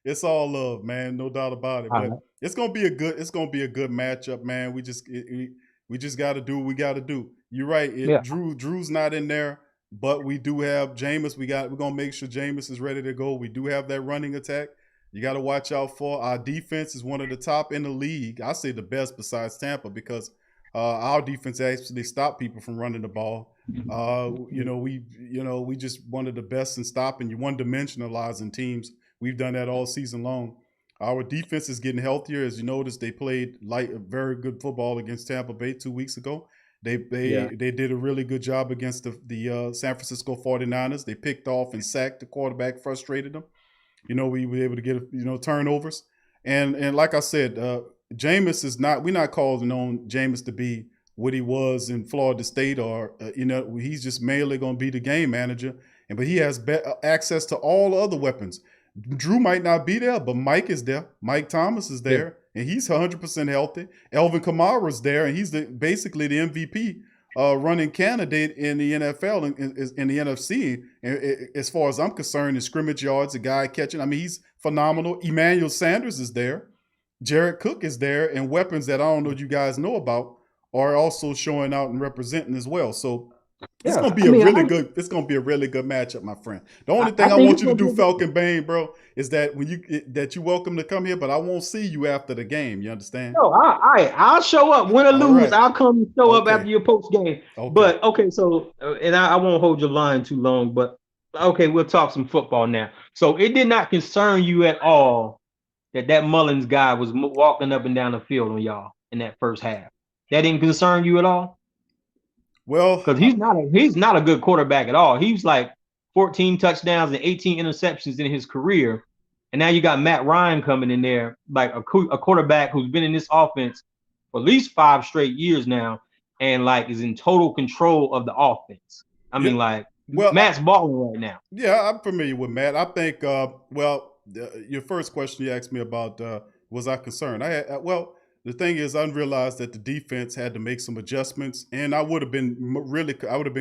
it's all love, man, no doubt about it. But it's gonna be a good matchup, man. We just got to do what we got to do. You're right. Drew's not in there, but we do have Jameis. We're gonna make sure Jameis is ready to go. We do have that running attack. You got to watch out for. Our defense is one of the top in the league. I say the best besides Tampa, because our defense actually stopped people from running the ball. We just one of the best in stopping you, one-dimensionalizing teams. We've done that all season long. Our defense is getting healthier. As you noticed, they played very good football against Tampa Bay 2 weeks ago. They did a really good job against the San Francisco 49ers. They picked off and sacked the quarterback, frustrated them. We were able to get turnovers. And like I said, Jameis is not. We're not calling on Jameis to be what he was in Florida State, or he's just mainly going to be the game manager. But he has access to all other weapons. Drew might not be there, but Mike is there. Mike Thomas is there, and he's 100% healthy. Alvin Kamara is there, and he's basically the MVP running candidate in the NFL and in the NFC. And as far as I'm concerned, in scrimmage yards, a guy catching. I mean, he's phenomenal. Emmanuel Sanders is there. Jared Cook is there, and weapons that I don't know you guys know about are also showing out and representing as well. So it's gonna be It's gonna be a really good matchup, my friend. The only thing I want you to do, Falcon Bane, bro, is that you're welcome to come here, but I won't see you after the game. You understand? No, I'll show up, win or lose. Right. I'll come and show up after your post game. Okay. But so and I won't hold your line too long. But we'll talk some football now. So it did not concern you at all that Mullins guy was walking up and down the field on y'all in that first half. That didn't concern you at all? Well, because he's not a good quarterback at all. He's like 14 touchdowns and 18 interceptions in his career, and now you got Matt Ryan coming in there, like a quarterback who's been in this offense for at least 5 straight years now, and is in total control of the offense. I mean, Matt's balling right now. Yeah, I'm familiar with Matt. I think. Your first question you asked me about was I concerned? The thing is, I realized that the defense had to make some adjustments, and I would have been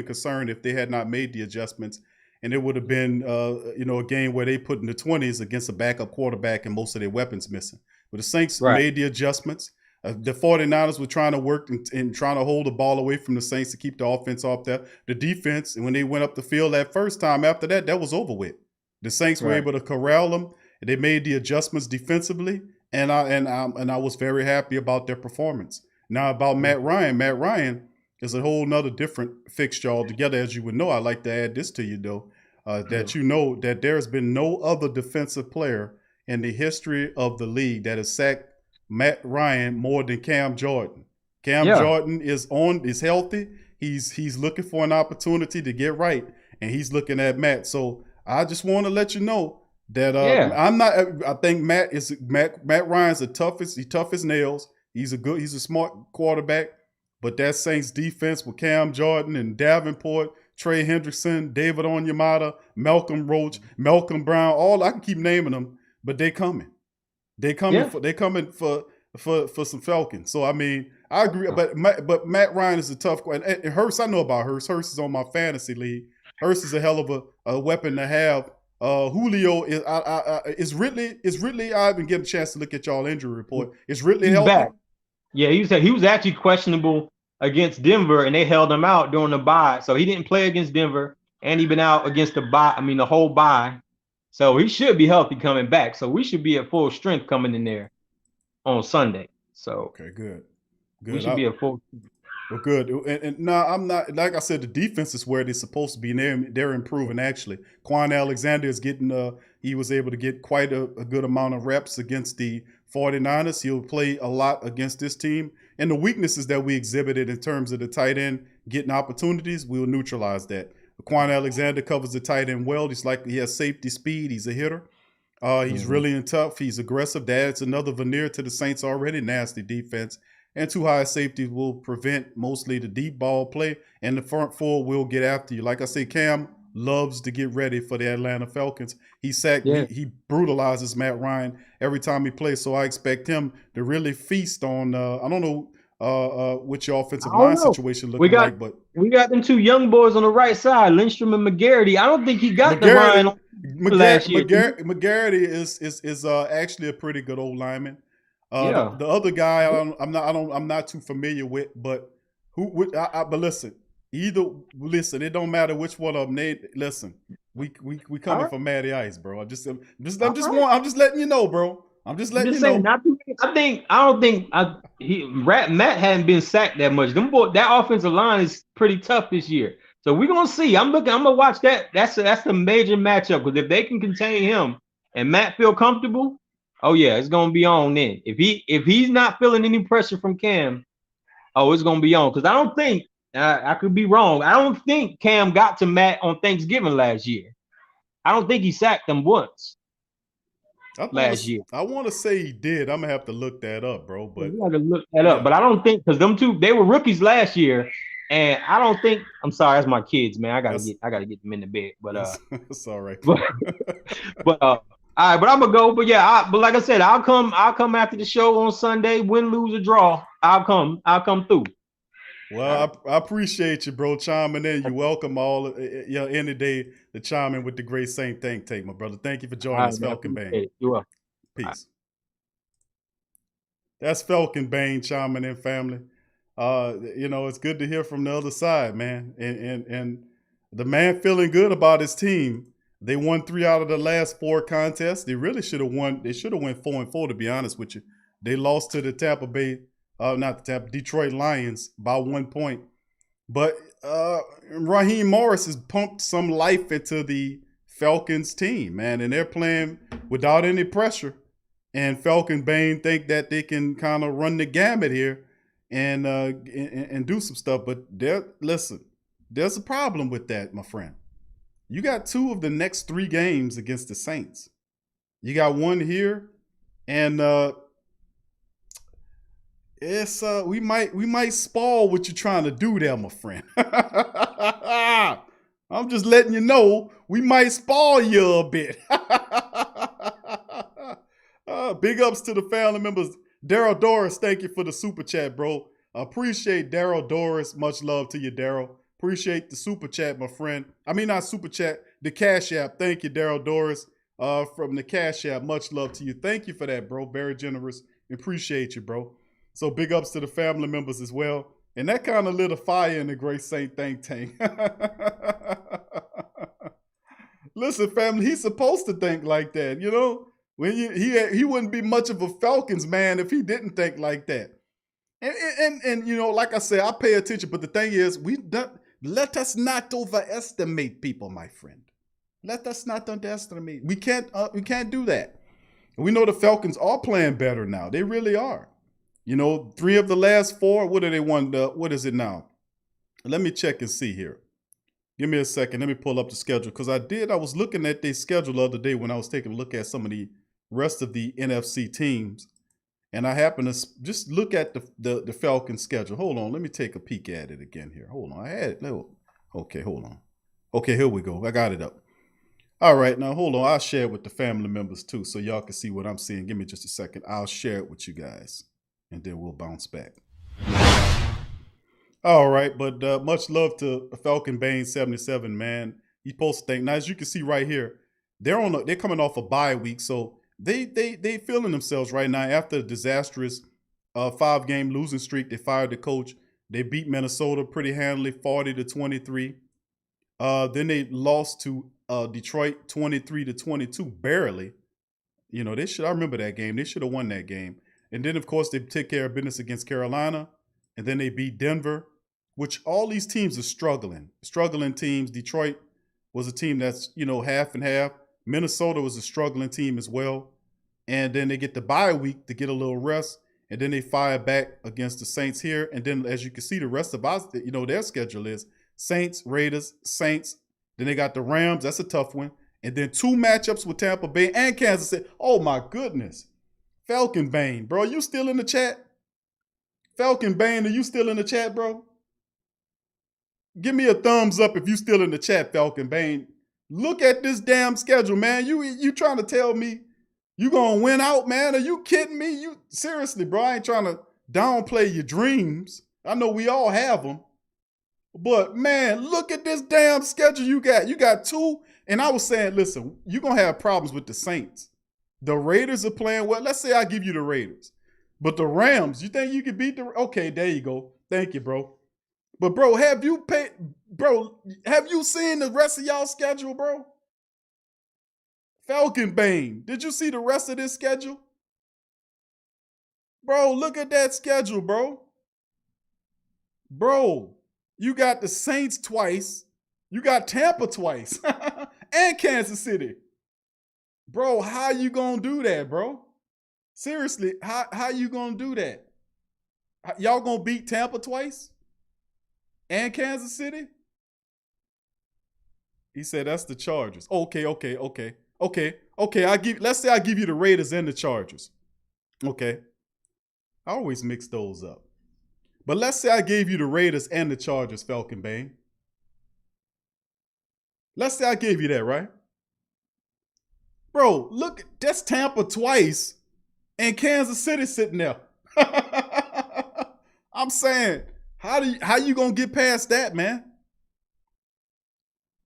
concerned if they had not made the adjustments, and it would have been, a game where they put in the 20s against a backup quarterback and most of their weapons missing. But the Saints made the adjustments. The 49ers were trying to work and trying to hold the ball away from the Saints to keep the offense off there. The defense, and when they went up the field that first time, after that was over with. The Saints were able to corral them. They made the adjustments defensively. And I was very happy about their performance. Now about Matt Ryan is a whole nother different fixture altogether. As you would know, I'd like to add this to you though, that there has been no other defensive player in the history of the league that has sacked Matt Ryan more than Cam Jordan. Jordan is healthy. He's looking for an opportunity to get right, and he's looking at Matt. So I just want to let you know That Yeah. I'm not. I think Matt Ryan's the toughest. He's tough as nails. He's a smart quarterback. But that Saints defense with Cam Jordan and Davenport, Trey Hendrickson, David Onyemata, Malcolm Roach, Malcolm Brown, all I can keep naming them, but they coming. They coming Yeah. for some Falcons. So I mean, I agree. But Matt Ryan is a tough one. And Hurst, I know about Hurst. Hurst is on my fantasy league. Hurst is a hell of a weapon to have. Julio is Ridley. I haven't get a chance to look at y'all injury report. Is Ridley healthy? Back. Yeah, he was actually questionable against Denver, and they held him out during the bye. So he didn't play against Denver, and he been out against the whole bye. So he should be healthy coming back. So we should be at full strength coming in there on Sunday. So okay, good. We should be at full. Well, good. And no, I'm not. Like I said, the defense is where they're supposed to be. And they're improving, actually. Quan Alexander is getting, he was able to get quite a good amount of reps against the 49ers. He'll play a lot against this team. And the weaknesses that we exhibited in terms of the tight end getting opportunities, we'll neutralize that. Quan Alexander covers the tight end well. He has safety speed. He's a hitter. He's really tough. He's aggressive. That's another veneer to the Saints' already nasty defense. And two high safeties will prevent mostly the deep ball play, and the front four will get after you. Like I say, Cam loves to get ready for the Atlanta Falcons. He brutalizes Matt Ryan every time he plays, so I expect him to really feast on. I don't know what your offensive line situation looking like, but we got them two young boys on the right side, Lindstrom and McGarity. I don't think he got the Ryan last year. McGarity is actually a pretty good old lineman. The other guy I'm not too familiar with, but but listen, it don't matter which one of them. Listen, we coming for Matty Ice, bro. I'm just letting you know, bro. I'm just letting you know. Matt hadn't been sacked that much. That offensive line is pretty tough this year. So we're gonna see. I'm gonna watch that. That's a major matchup, because if they can contain him and Matt feel comfortable, oh yeah, it's gonna be on then. If he's not feeling any pressure from Cam, it's gonna be on. Because I don't think I could be wrong. I don't think Cam got to Matt on Thanksgiving last year. I don't think he sacked him once last year. I want to say he did. I'm gonna have to look that up, bro. But you got to look that up. But I don't think, because them two, they were rookies last year, and I don't think. I'm sorry, that's my kids, man. I gotta get them in the bed. But it's all right. But all right, but I'm gonna go. But yeah, but like I said, I'll come after the show on Sunday. Win, lose, or draw, I'll come through. Well, I appreciate you, bro, chiming in. You're welcome any day to chime in with the great Saint Think Tank, my brother. Thank you for joining us, Falcon Bane. You're welcome. Peace. That's Falcon Bane chiming in, family. It's good to hear from the other side, man. And the man feeling good about his team. They won 3 out of the last 4 contests. They really should have won. They should have went 4-4, to be honest with you. They lost to the Detroit Lions by 1 point. But Raheem Morris has pumped some life into the Falcons team, man. And they're playing without any pressure. And Falcon Bane think that they can kind of run the gamut here and do some stuff. But there's a problem with that, my friend. You got 2 of the next 3 games against the Saints. You got one here, and we might spoil what you're trying to do there, my friend. I'm just letting you know we might spoil you a bit. Big ups to the family members. Daryl Doris, thank you for the super chat, bro. Appreciate Daryl Doris. Much love to you, Daryl. Appreciate the super chat, my friend. I mean, not super chat, the Cash App. Thank you, Daryl Doris, from the Cash App. Much love to you. Thank you for that, bro. Very generous. Appreciate you, bro. So big ups to the family members as well. And that kind of lit a fire in the Great Saint Think Tank. Listen, family, he's supposed to think like that, you know? When he wouldn't be much of a Falcons man if he didn't think like that. And you know, like I said, I pay attention, but the thing is, let us not overestimate people, my friend. Let us not underestimate. We can't do that. We know the Falcons are playing better now. They really are. You know, 3 of the last 4. What do they won? What is it now? Let me check and see here. Give me a second. Let me pull up the schedule because I was looking at their schedule the other day when I was taking a look at some of the rest of the NFC teams, and I happened to just look at the Falcons schedule. Hold on, let me take a peek at it again here. Hold on, I had it. Okay, hold on. Okay, here we go. I got it up. All right, now hold on. I'll share it with the family members too, so y'all can see what I'm seeing. Give me just a second. I'll share it with you guys, and then we'll bounce back. All right, but much love to Falcon Bane 77, man. He posts things. Now, as you can see right here, they're coming off a bye week, so they feeling themselves right now after a disastrous 5-game losing streak. They fired the coach. They beat Minnesota pretty handily, 40-23. Then they lost to Detroit 23-22, barely. You know, I remember that game. They should have won that game. And then, of course, they took care of business against Carolina. And then they beat Denver, which all these teams are struggling teams. Detroit was a team that's, half and half. Minnesota was a struggling team as well. And then they get the bye week to get a little rest. And then they fire back against the Saints here. And then, as you can see, the rest of us, their schedule is Saints, Raiders, Saints. Then they got the Rams. That's a tough one. And then 2 matchups with Tampa Bay and Kansas City. Oh, my goodness. Falcon Bane, bro, you still in the chat? Falcon Bane, are you still in the chat, bro? Give me a thumbs up if you still in the chat, Falcon Bane. Look at this damn schedule, man. You trying to tell me you gonna win out, man? Are you kidding me? Seriously, bro, I ain't trying to downplay your dreams. I know we all have them. But, man, look at this damn schedule you got. You got 2, and I was saying, listen, you're going to have problems with the Saints. The Raiders are playing well. Let's say I give you the Raiders. But the Rams, you think you could beat the... Okay, there you go. Thank you, bro. But, bro, have you seen the rest of y'all's schedule, bro? Falcon Bane, did you see the rest of this schedule? Bro, look at that schedule, bro. Bro, you got the Saints twice. You got Tampa twice. And Kansas City. Bro, how you gonna do that, bro? Seriously, how you gonna do that? Y'all gonna beat Tampa twice? And Kansas City? He said that's the Chargers. Okay. Let's say I give you the Raiders and the Chargers. Okay. I always mix those up. But let's say I gave you the Raiders and the Chargers, Falcon Bane. Let's say I gave you that, right? Bro, look, that's Tampa twice and Kansas City sitting there. I'm saying, how you gonna get past that, man?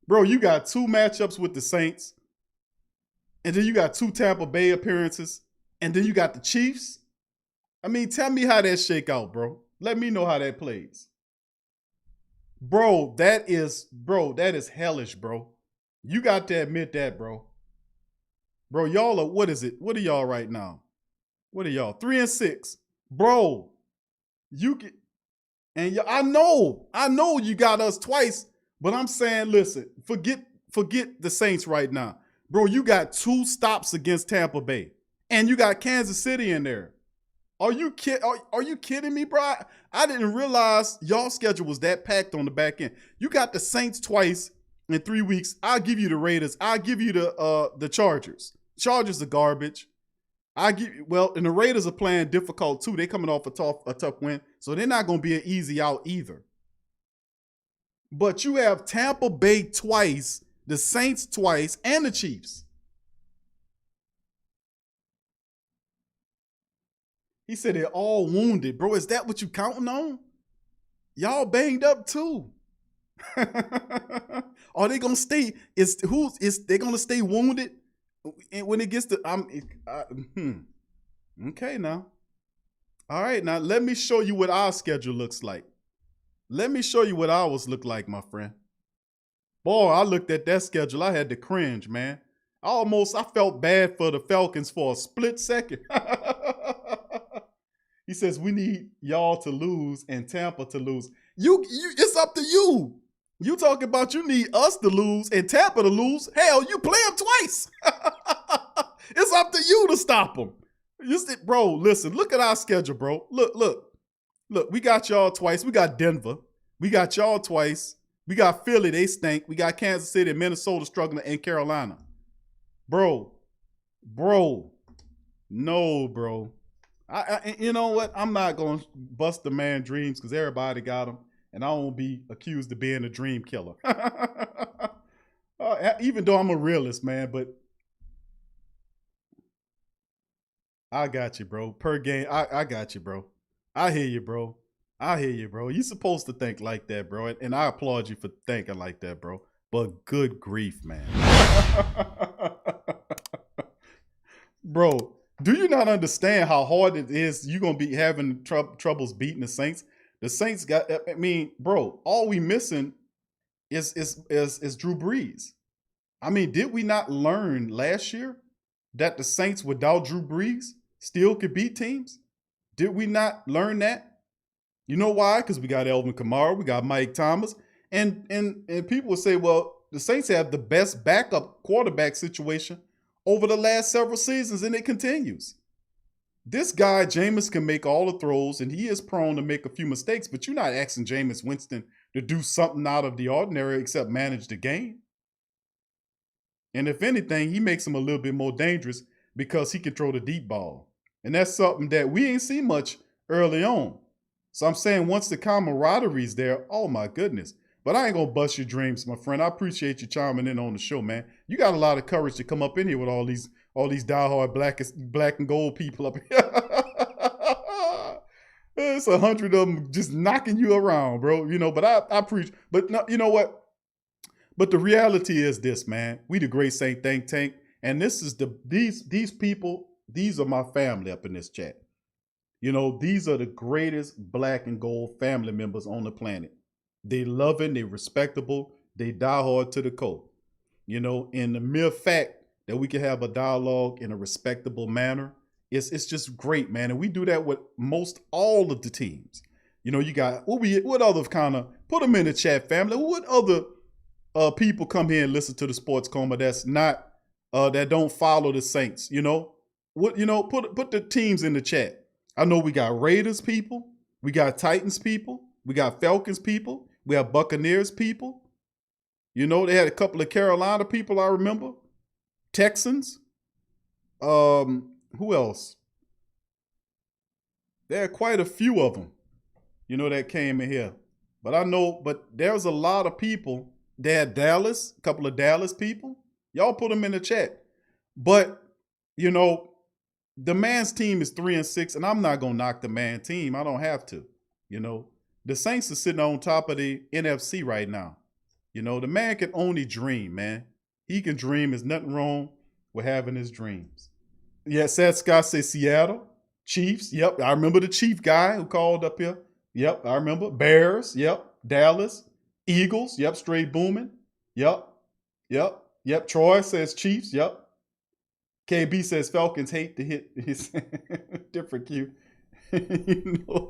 Bro, you got 2 matchups with the Saints, and then you got 2 Tampa Bay appearances, and then you got the Chiefs. I mean, tell me how that shake out, bro. Let me know how that plays. Bro, that is hellish, bro. You got to admit that, bro. Bro, y'all are, what is it? What are y'all right now? What are y'all? 3-6. Bro, you can, and I know you got us twice, but I'm saying, listen, forget the Saints right now. Bro, you got 2 stops against Tampa Bay, and you got Kansas City in there. Are you kidding me, bro? I didn't realize y'all schedule was that packed on the back end. You got the Saints twice in 3 weeks. I'll give you the Raiders. I'll give you the Chargers. Chargers are garbage. And the Raiders are playing difficult too. They coming off a tough win, so they're not going to be an easy out either. But you have Tampa Bay twice, the Saints twice, and the Chiefs. He said they're all wounded. Bro, is that what you counting on? Y'all banged up too. Are they gonna stay? They gonna stay wounded when it gets to Okay now. All right, now let me show you what our schedule looks like. Let me show you what ours look like, my friend. Boy, I looked at that schedule. I had to cringe, man. I felt bad for the Falcons for a split second. He says, we need y'all to lose and Tampa to lose. It's up to you. You talking about you need us to lose and Tampa to lose. Hell, you play them twice. It's up to you to stop them. Bro, listen, look at our schedule, bro. Look, we got y'all twice. We got Denver. We got y'all twice. We got Philly, they stink. We got Kansas City, Minnesota struggling, and Carolina. Bro. No, bro. You know what? I'm not going to bust the man dreams because everybody got them. And I won't be accused of being a dream killer. Even though I'm a realist, man. But I got you, bro. Per game, I got you, bro. I hear you, bro. You're supposed to think like that, bro. And I applaud you for thinking like that, bro. But good grief, man. Bro, do you not understand how hard it is you're going to be having troubles beating the Saints? The Saints got, I mean, bro, all we missing is Drew Brees. I mean, did we not learn last year that the Saints without Drew Brees still could beat teams? Did we not learn that? You know why? Because we got Alvin Kamara, we got Mike Thomas, and people will say, well, the Saints have the best backup quarterback situation over the last several seasons, and it continues. This guy, Jameis, can make all the throws, and he is prone to make a few mistakes, but you're not asking Jameis Winston to do something out of the ordinary except manage the game. And if anything, he makes him a little bit more dangerous because he can throw the deep ball. And that's something that we ain't seen much early on. So I'm saying once the camaraderie's there, oh my goodness. But I ain't going to bust your dreams, my friend. I appreciate you chiming in on the show, man. You got a lot of courage to come up in here with all these diehard black and gold people up here. It's 100 of them just knocking you around, bro. You know, but I preach. But no, you know what? But the reality is this, man. We the Great Saint Think Tank. And this is these people, these are my family up in this chat. You know, these are the greatest black and gold family members on the planet. They loving, they respectable, they die hard to the core. You know, and the mere fact that we can have a dialogue in a respectable manner, it's just great, man. And we do that with most all of the teams. You know, you got, what other kind of, put them in the chat, family. What other people come here and listen to the Sports Coma that's not, that don't follow the Saints, you know? What, you know, put the teams in the chat. I know we got Raiders people, we got Titans people, we got Falcons people, we have Buccaneers people. You know, they had a couple of Carolina people, I remember. Texans. Who else? There are quite a few of them, you know, that came in here. But I know, but there's a lot of people. They had Dallas, a couple of Dallas people. Y'all put them in the chat. But, you know, the man's team is 3-6, and I'm not going to knock the man team. I don't have to. You know, the Saints are sitting on top of the NFC right now. You know, the man can only dream, man. He can dream. There's nothing wrong with having his dreams. Yeah, Sad Scott says Seattle. Chiefs. Yep, I remember the Chief guy who called up here. Yep, I remember. Bears. Yep. Dallas. Eagles. Yep, straight booming. Yep. Troy says Chiefs. Yep. KB says Falcons hate to hit his different cue. You know.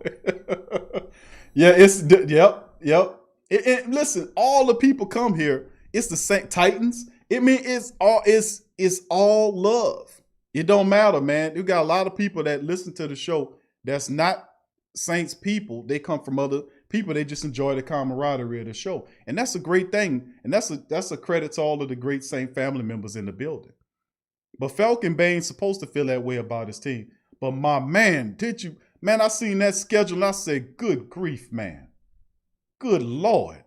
Yeah, it's yep. Listen, all the people come here. It's the Saint Titans. I mean, it's all love. It don't matter, man. You got a lot of people that listen to the show that's not Saints people. They come from other people. They just enjoy the camaraderie of the show, and that's a great thing. And that's a credit to all of the great Saint family members in the building. But Falcon Bane's supposed to feel that way about his team. But my man, I seen that schedule and I said, good grief, man. Good Lord.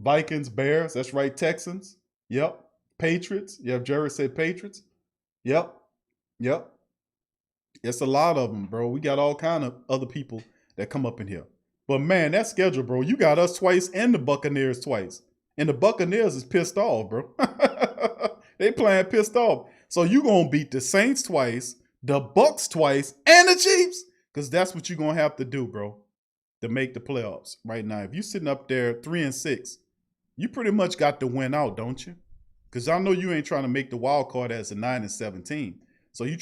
Vikings, Bears, that's right, Texans. Yep. Patriots. Yep, Jerry said Patriots. Yep. It's a lot of them, bro. We got all kind of other people that come up in here. But man, that schedule, bro, you got us twice and the Buccaneers twice. And the Buccaneers is pissed off, bro. They playing pissed off. So you going to beat the Saints twice, the Bucks twice, and the Chiefs? Because that's what you're going to have to do, bro, to make the playoffs right now. If you're sitting up there 3-6, you pretty much got to win out, don't you? Because I know you ain't trying to make the wild card as a 9-17. So you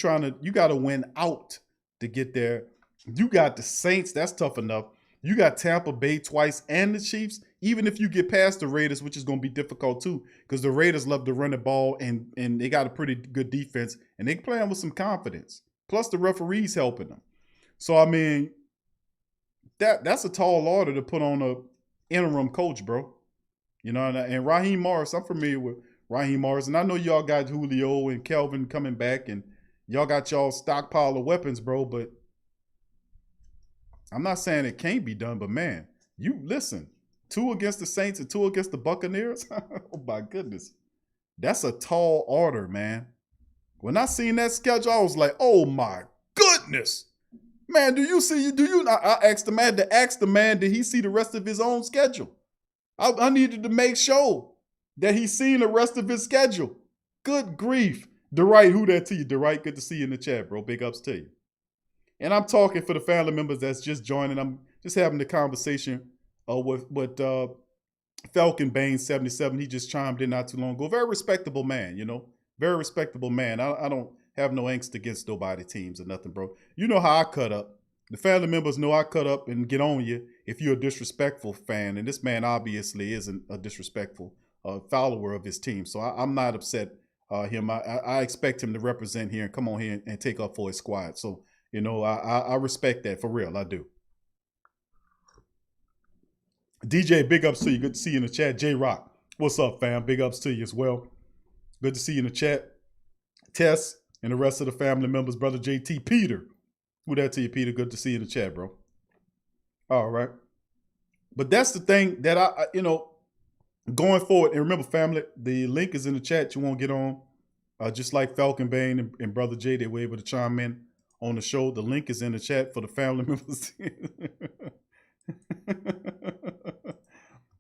got to win out to get there. You got the Saints. That's tough enough. You got Tampa Bay twice and the Chiefs. Even if you get past the Raiders, which is going to be difficult too, because the Raiders love to run the ball and they got a pretty good defense and they playing with some confidence. Plus the referees helping them. So I mean, that's a tall order to put on a interim coach, bro. You know, and Raheem Morris, I'm familiar with Raheem Morris, and I know y'all got Julio and Kelvin coming back, and y'all got y'all stockpile of weapons, bro, but I'm not saying it can't be done, but man, you listen, 2 against the Saints and 2 against the Buccaneers. Oh my goodness. That's a tall order, man. When I seen that schedule, I was like, oh my goodness. Man, I asked the man, did he see the rest of his own schedule? I needed to make sure that he's seen the rest of his schedule. Good grief. DeWright, who that to you? DeWright, good to see you in the chat, bro. Big ups to you. And I'm talking for the family members that's just joining. I'm just having the conversation with Falcon Bane 77. He just chimed in not too long ago. Very respectable man, you know. Very respectable man. I don't have no angst against nobody teams or nothing, bro. You know how I cut up. The family members know I cut up and get on you if you're a disrespectful fan. And this man obviously isn't a disrespectful follower of his team. So I'm not upset him. I expect him to represent here and come on here and take up for his squad. So, you know, I respect that for real. I do. DJ, big ups to you. Good to see you in the chat. J-Rock, what's up, fam? Big ups to you as well. Good to see you in the chat. Tess and the rest of the family members. Brother JT, Peter. Who that to you, Peter? Good to see you in the chat, bro. All right. But that's the thing that I going forward. And remember, family, the link is in the chat. You won't get on. Just like Falcon Bane and Brother Jay, they were able to chime in on the show. The link is in the chat for the family members.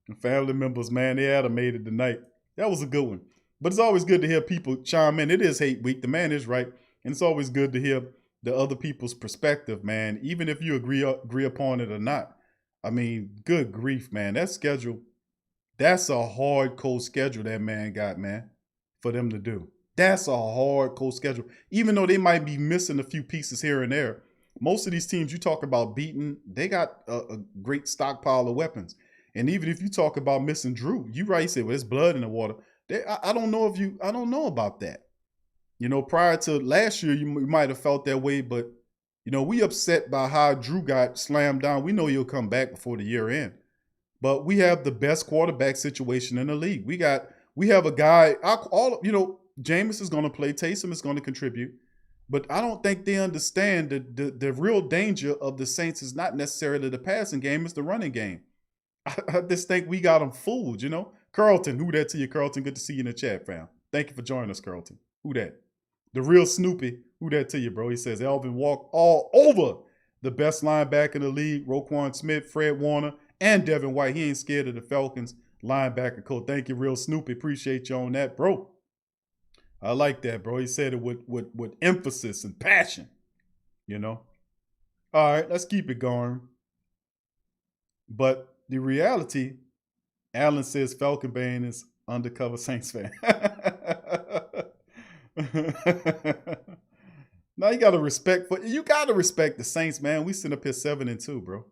The family members, man, they had made it tonight. That was a good one. But it's always good to hear people chime in. It is hate week. The man is right. And it's always good to hear the other people's perspective, man, even if you agree upon it or not. I mean, good grief, man. That schedule, that's a hard cold schedule that man got, man, for them to do. That's a hard cold schedule. Even though they might be missing a few pieces here and there, most of these teams you talk about beating, they got a great stockpile of weapons. And even if you talk about missing Drew, you right, say, well, there's blood in the water. I don't know about that. You know, prior to last year, you might have felt that way, but, you know, we upset by how Drew got slammed down. We know he'll come back before the year end. But we have the best quarterback situation in the league. We have a guy, Jameis is going to play, Taysom is going to contribute, but I don't think they understand the real danger of the Saints is not necessarily the passing game, it's the running game. I just think we got them fooled, you know. Carlton, who that to you, Carlton? Good to see you in the chat, fam. Thank you for joining us, Carlton. Who that? The real Snoopy, who that to you, bro? He says, Alvin walked all over the best linebacker in the league, Roquan Smith, Fred Warner, and Devin White. He ain't scared of the Falcons linebacker coach. Thank you, real Snoopy. Appreciate you on that, bro. I like that, bro. He said it with emphasis and passion, you know. All right, let's keep it going. But the reality, Alan says Falcon Bane is undercover Saints fan. Now you gotta respect the Saints, man. We sitting up here 7-2, bro.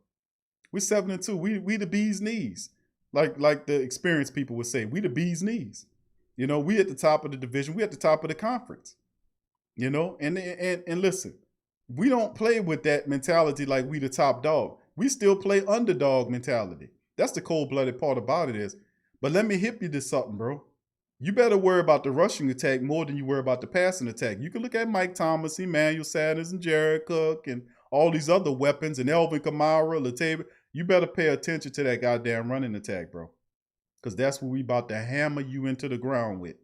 We 7-2. We the bee's knees. Like the experienced people would say, we the bee's knees. You know, we at the top of the division, we at the top of the conference. You know, and listen, we don't play with that mentality like we the top dog. We still play underdog mentality. That's the cold-blooded part about it is. But let me hip you to something, bro. You better worry about the rushing attack more than you worry about the passing attack. You can look at Mike Thomas, Emmanuel Sanders, and Jared Cook, and all these other weapons, and Elvin Kamara, Latavius. You better pay attention to that goddamn running attack, bro. Because that's what we about to hammer you into the ground with.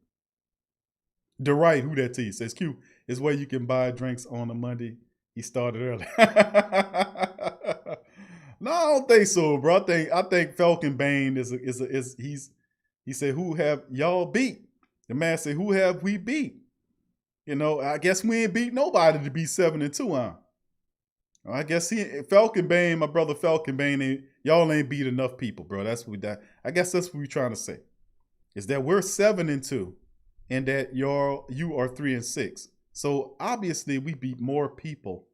DeWright, who that to you? Says Q, is where you can buy drinks on a Monday. He started early. No, I don't think so, bro. I think Falcon Bane he said, who have y'all beat? The man said, who have we beat? You know, I guess we ain't beat nobody to be 7-2, huh? I guess Falcon Bane, my brother Falcon Bane, y'all ain't beat enough people, bro. I guess that's what we're trying to say. Is that we're 7-2 and that you are 3-6. So obviously we beat more people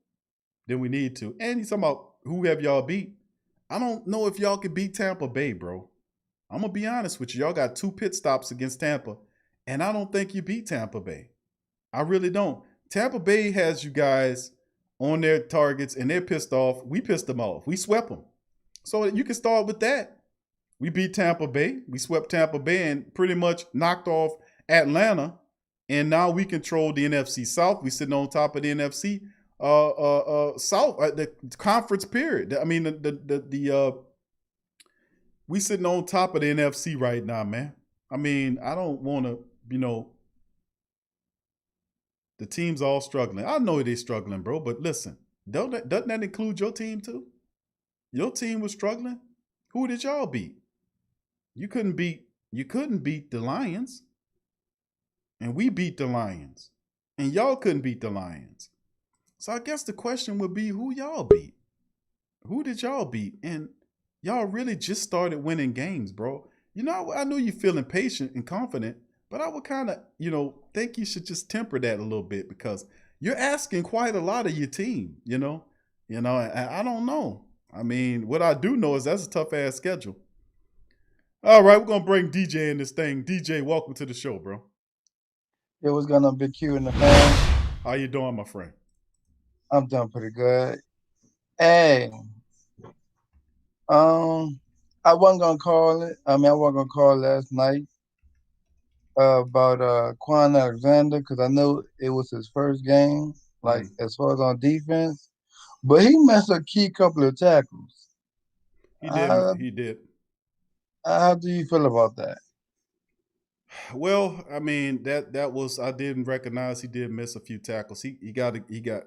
than we need to. And he's talking about who have y'all beat? I don't know if y'all can beat Tampa Bay, bro. I'm going to be honest with you. Y'all got 2 pit stops against Tampa, and I don't think you beat Tampa Bay. I really don't. Tampa Bay has you guys on their targets, and they're pissed off. We pissed them off. We swept them. So you can start with that. We beat Tampa Bay. We swept Tampa Bay and pretty much knocked off Atlanta. And now we control the NFC South. We sitting on top of the NFC South, the conference period. I mean, we sitting on top of the NFC right now, man. I mean, I don't want to, the team's all struggling. I know they're struggling, bro, but listen, doesn't that include your team too? Your team was struggling. Who did y'all beat? You couldn't beat the Lions. And we beat the Lions. And y'all couldn't beat the Lions. So I guess the question would be, who y'all beat? Who did y'all beat? And y'all really just started winning games, bro. I know you're feeling patient and confident, but I would kind of, think you should just temper that a little bit because you're asking quite a lot of your team, and I don't know. I mean, what I do know is that's a tough-ass schedule. All right, we're going to bring DJ in this thing. DJ, welcome to the show, bro. It was gonna be Q in the fan. How you doing, my friend? I'm doing pretty good. Hey, I wasn't gonna call it. I wasn't gonna call last night about Quan Alexander because I know it was his first game, like as far as on defense. But he messed a key couple of tackles. He did. He did. How do you feel about that? Well, I mean that was I didn't recognize he did miss a few tackles. He got.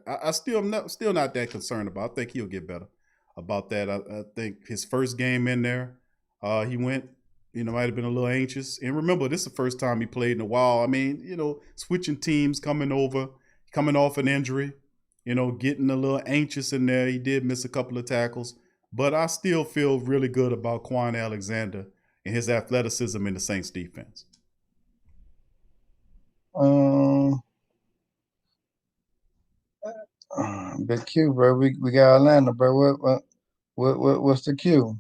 I still not that concerned about. I think he'll get better about that. I think his first game in there, he went. Might have been a little anxious. And remember, this is the first time he played in a while. I mean, switching teams, coming off an injury, getting a little anxious in there. He did miss a couple of tackles, but I still feel really good about Quan Alexander and his athleticism in the Saints defense. Big Q, bro. We got Atlanta, bro. What's the Q?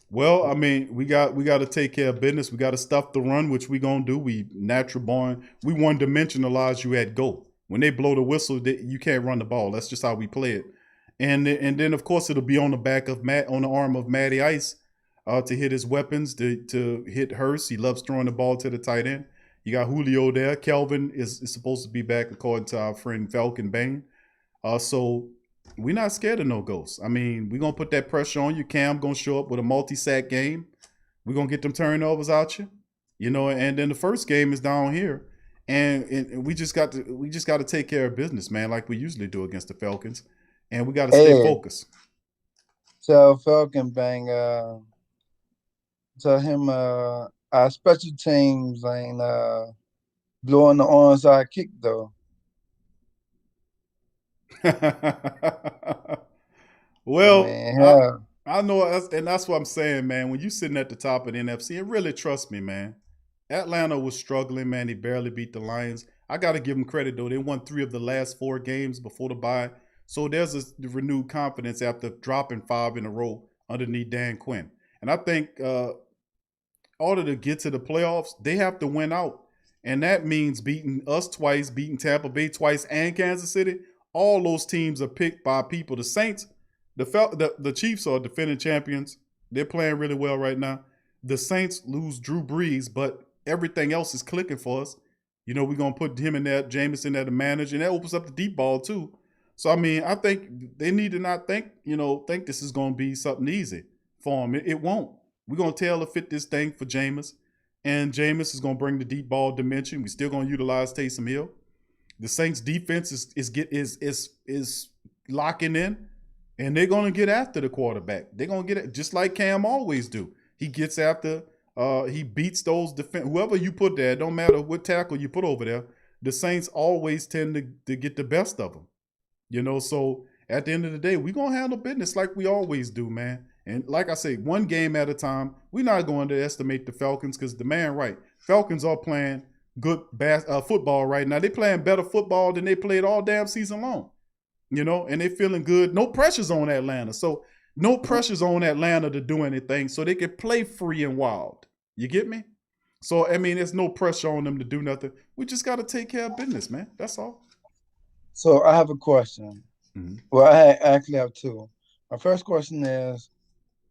Well, I mean, we got to take care of business. We got to stuff the run, which we gonna do. We natural born. We one dimensionalize you at go. When they blow the whistle, you can't run the ball. That's just how we play it. And then of course it'll be on the back of on the arm of Matty Ice to hit his weapons to hit Hurst. He loves throwing the ball to the tight end. You got Julio there. Kelvin is supposed to be back according to our friend Falcon Bain. So we're not scared of no ghosts. I mean, we're going to put that pressure on you. Cam going to show up with a multi-sack game. We're going to get them turnovers out you. And then the first game is down here. And we just got to take care of business, man, like we usually do against the Falcons. And we got to stay focused. So Falcon Bang, tell him our special teams ain't blowing the onside kick though. Well, I know, and that's what I'm saying, man. When you sitting at the top of the NFC, and really trust me, man, Atlanta was struggling, man. They barely beat the Lions. I got to give them credit, though. They won 3 of the last 4 games before the bye. So there's a renewed confidence after dropping 5 in a row underneath Dan Quinn. And I think in order to get to the playoffs, they have to win out. And that means beating us twice, beating Tampa Bay twice, and Kansas City. All those teams are picked by people. The Saints, the Chiefs are defending champions. They're playing really well right now. The Saints lose Drew Brees, but everything else is clicking for us. We're going to put him in there, Jameis in there to manage, and that opens up the deep ball too. So, I mean, I think they need to not think this is going to be something easy for them. It won't. We're going to tailor fit this thing for Jameis, and Jameis is going to bring the deep ball dimension. We're still going to utilize Taysom Hill. The Saints defense is locking in, and they're going to get after the quarterback. They're going to get it just like Cam always do. He gets after, he beats those whoever you put there. It don't matter what tackle you put over there. The Saints always tend to get the best of them. So at the end of the day, we're going to handle business like we always do, man. And like I say, one game at a time. We're not going to estimate the Falcons because the man right. Falcons are playing good football right now. They're playing better football than they played all damn season long. And they're feeling good. No pressures on Atlanta. So no pressures on Atlanta to do anything so they can play free and wild. You get me? So, I mean, there's no pressure on them to do nothing. We just got to take care of business, man. That's all. So I have a question. Mm-hmm. Well, I actually have 2. My first question is,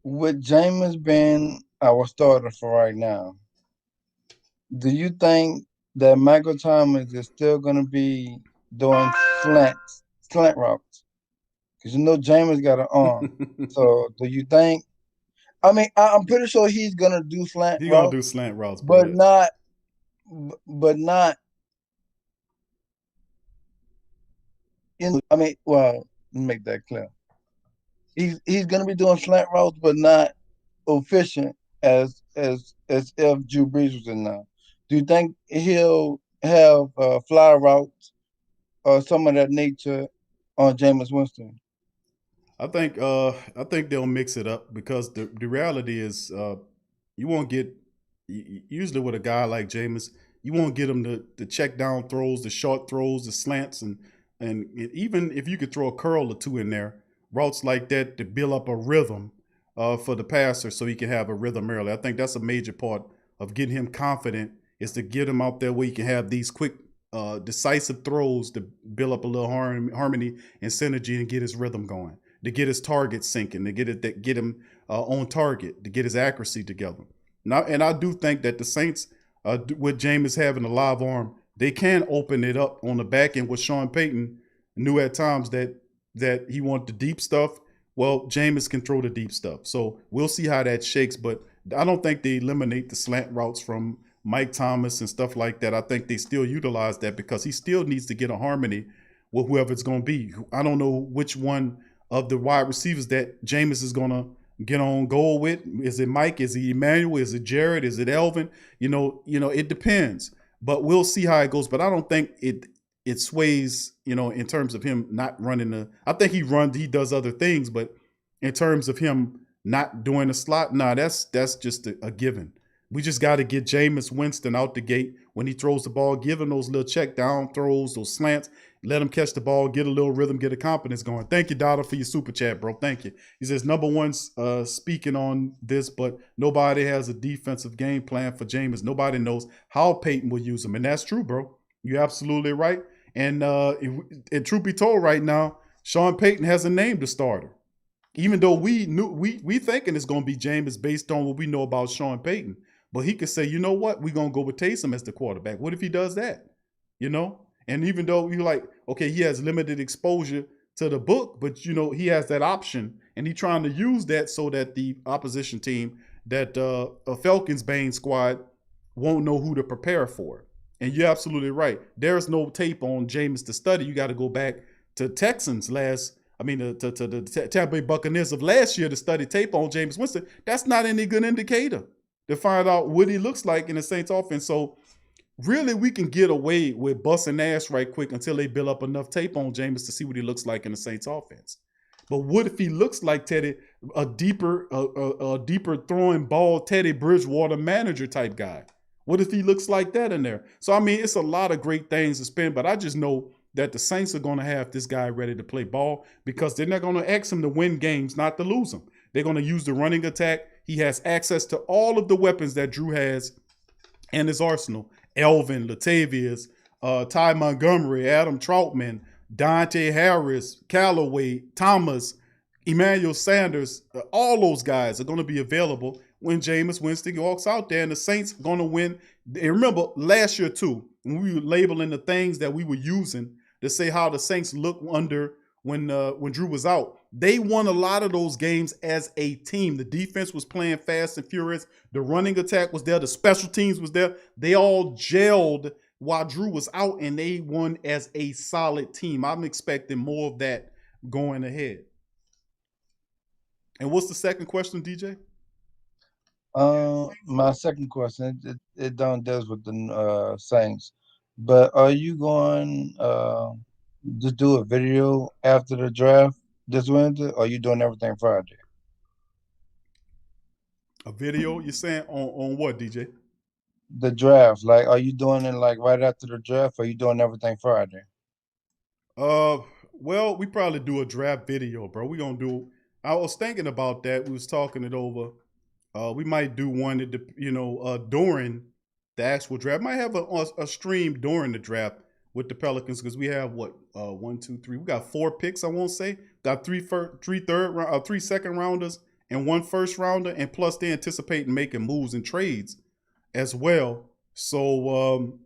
with Jameis being our starter for right now, do you think that Michael Thomas is still going to be doing slant routes? Because you know Jameis got an arm. So do you think? I mean, I'm pretty sure he's going to do slant He gonna routes, do slant routes, but bro. not in. I mean, well, let me make that clear. He's going to be doing slant routes, but not efficient as if Drew Brees was in now. Do you think he'll have fly routes or some of that nature on Jameis Winston? I think they'll mix it up because the reality is you won't get usually with a guy like Jameis, you won't get him the check down throws, the short throws, the slants, and even if you could throw a curl or two in there, routes like that to build up a rhythm for the passer so he can have a rhythm early. I think that's a major part of getting him confident is to get him out there where he can have these quick decisive throws to build up a little harmony and synergy and get his rhythm going, to get his target sinking, to get him on target, to get his accuracy together. Now, and I do think that the Saints, with Jameis having a live arm, they can open it up on the back end. With Sean Payton knew at times that he wanted the deep stuff. Well, Jameis can throw the deep stuff, so we'll see how that shakes. But I don't think they eliminate the slant routes from Mike Thomas and stuff like that. I think they still utilize that because he still needs to get a harmony with whoever it's going to be. I don't know which one of the wide receivers that Jameis is going to get on goal with. Is it Mike? Is it Emmanuel? Is it Jared? Is it Elvin? It depends. But we'll see how it goes. But I don't think it sways, in terms of him not running I think he does other things, but in terms of him not doing the slot, that's just a given. We just got to get Jameis Winston out the gate when he throws the ball, give him those little check down throws, those slants, let him catch the ball, get a little rhythm, get a confidence going. Thank you, Dada, for your super chat, bro. Thank you. He says, number one, speaking on this, but nobody has a defensive game plan for Jameis. Nobody knows how Peyton will use him. And that's true, bro. You're absolutely right. And truth be told, right now, Sean Payton hasn't named the starter. Even though we thinking it's going to be Jameis based on what we know about Sean Payton. But he could say, you know what, we're going to go with Taysom as the quarterback. What if he does that? And even though you're like, okay, he has limited exposure to the book, but, he has that option. And he's trying to use that so that the opposition team, that a Falcons Bane squad won't know who to prepare for. And you're absolutely right. There's no tape on Jameis to study. You got to go back to Texans to the Tampa Bay Buccaneers of last year to study tape on Jameis Winston. That's not any good indicator to find out what he looks like in the Saints offense. So really we can get away with busting ass right quick until they build up enough tape on Jameis to see what he looks like in the Saints offense. But what if he looks like Teddy, a deeper throwing ball Teddy Bridgewater manager type guy? What if he looks like that in there? So, I mean, it's a lot of great things to spin, but I just know that the Saints are going to have this guy ready to play ball because they're not going to ask him to win games, not to lose them. They're going to use the running attack. He has access to all of the weapons that Drew has in his arsenal. Elvin, Latavius, Ty Montgomery, Adam Troutman, Dante Harris, Callaway, Thomas, Emmanuel Sanders, all those guys are going to be available when Jameis Winston walks out there, and the Saints are going to win. And remember, last year, too, when we were labeling the things that we were using to say how the Saints look under when Drew was out, they won a lot of those games as a team. The defense was playing fast and furious. The running attack was there. The special teams was there. They all gelled while Drew was out, and they won as a solid team. I'm expecting more of that going ahead. And what's the second question, DJ? My second question, it don't deals with the Saints, but are you going to do a video after the draft this winter, or are you doing everything Friday? A video? You're saying on what, DJ? The draft, like, are you doing it like right after the draft, or are you doing everything Friday? Well, we probably do a draft video, bro. I was thinking about that. We was talking it over. We might do one during the actual draft. Might have a stream during the draft with the Pelicans because we have 1, 2, 3. We got 4 picks. I won't say got three second rounders and 1 first rounder, and plus they anticipate making moves and trades as well. So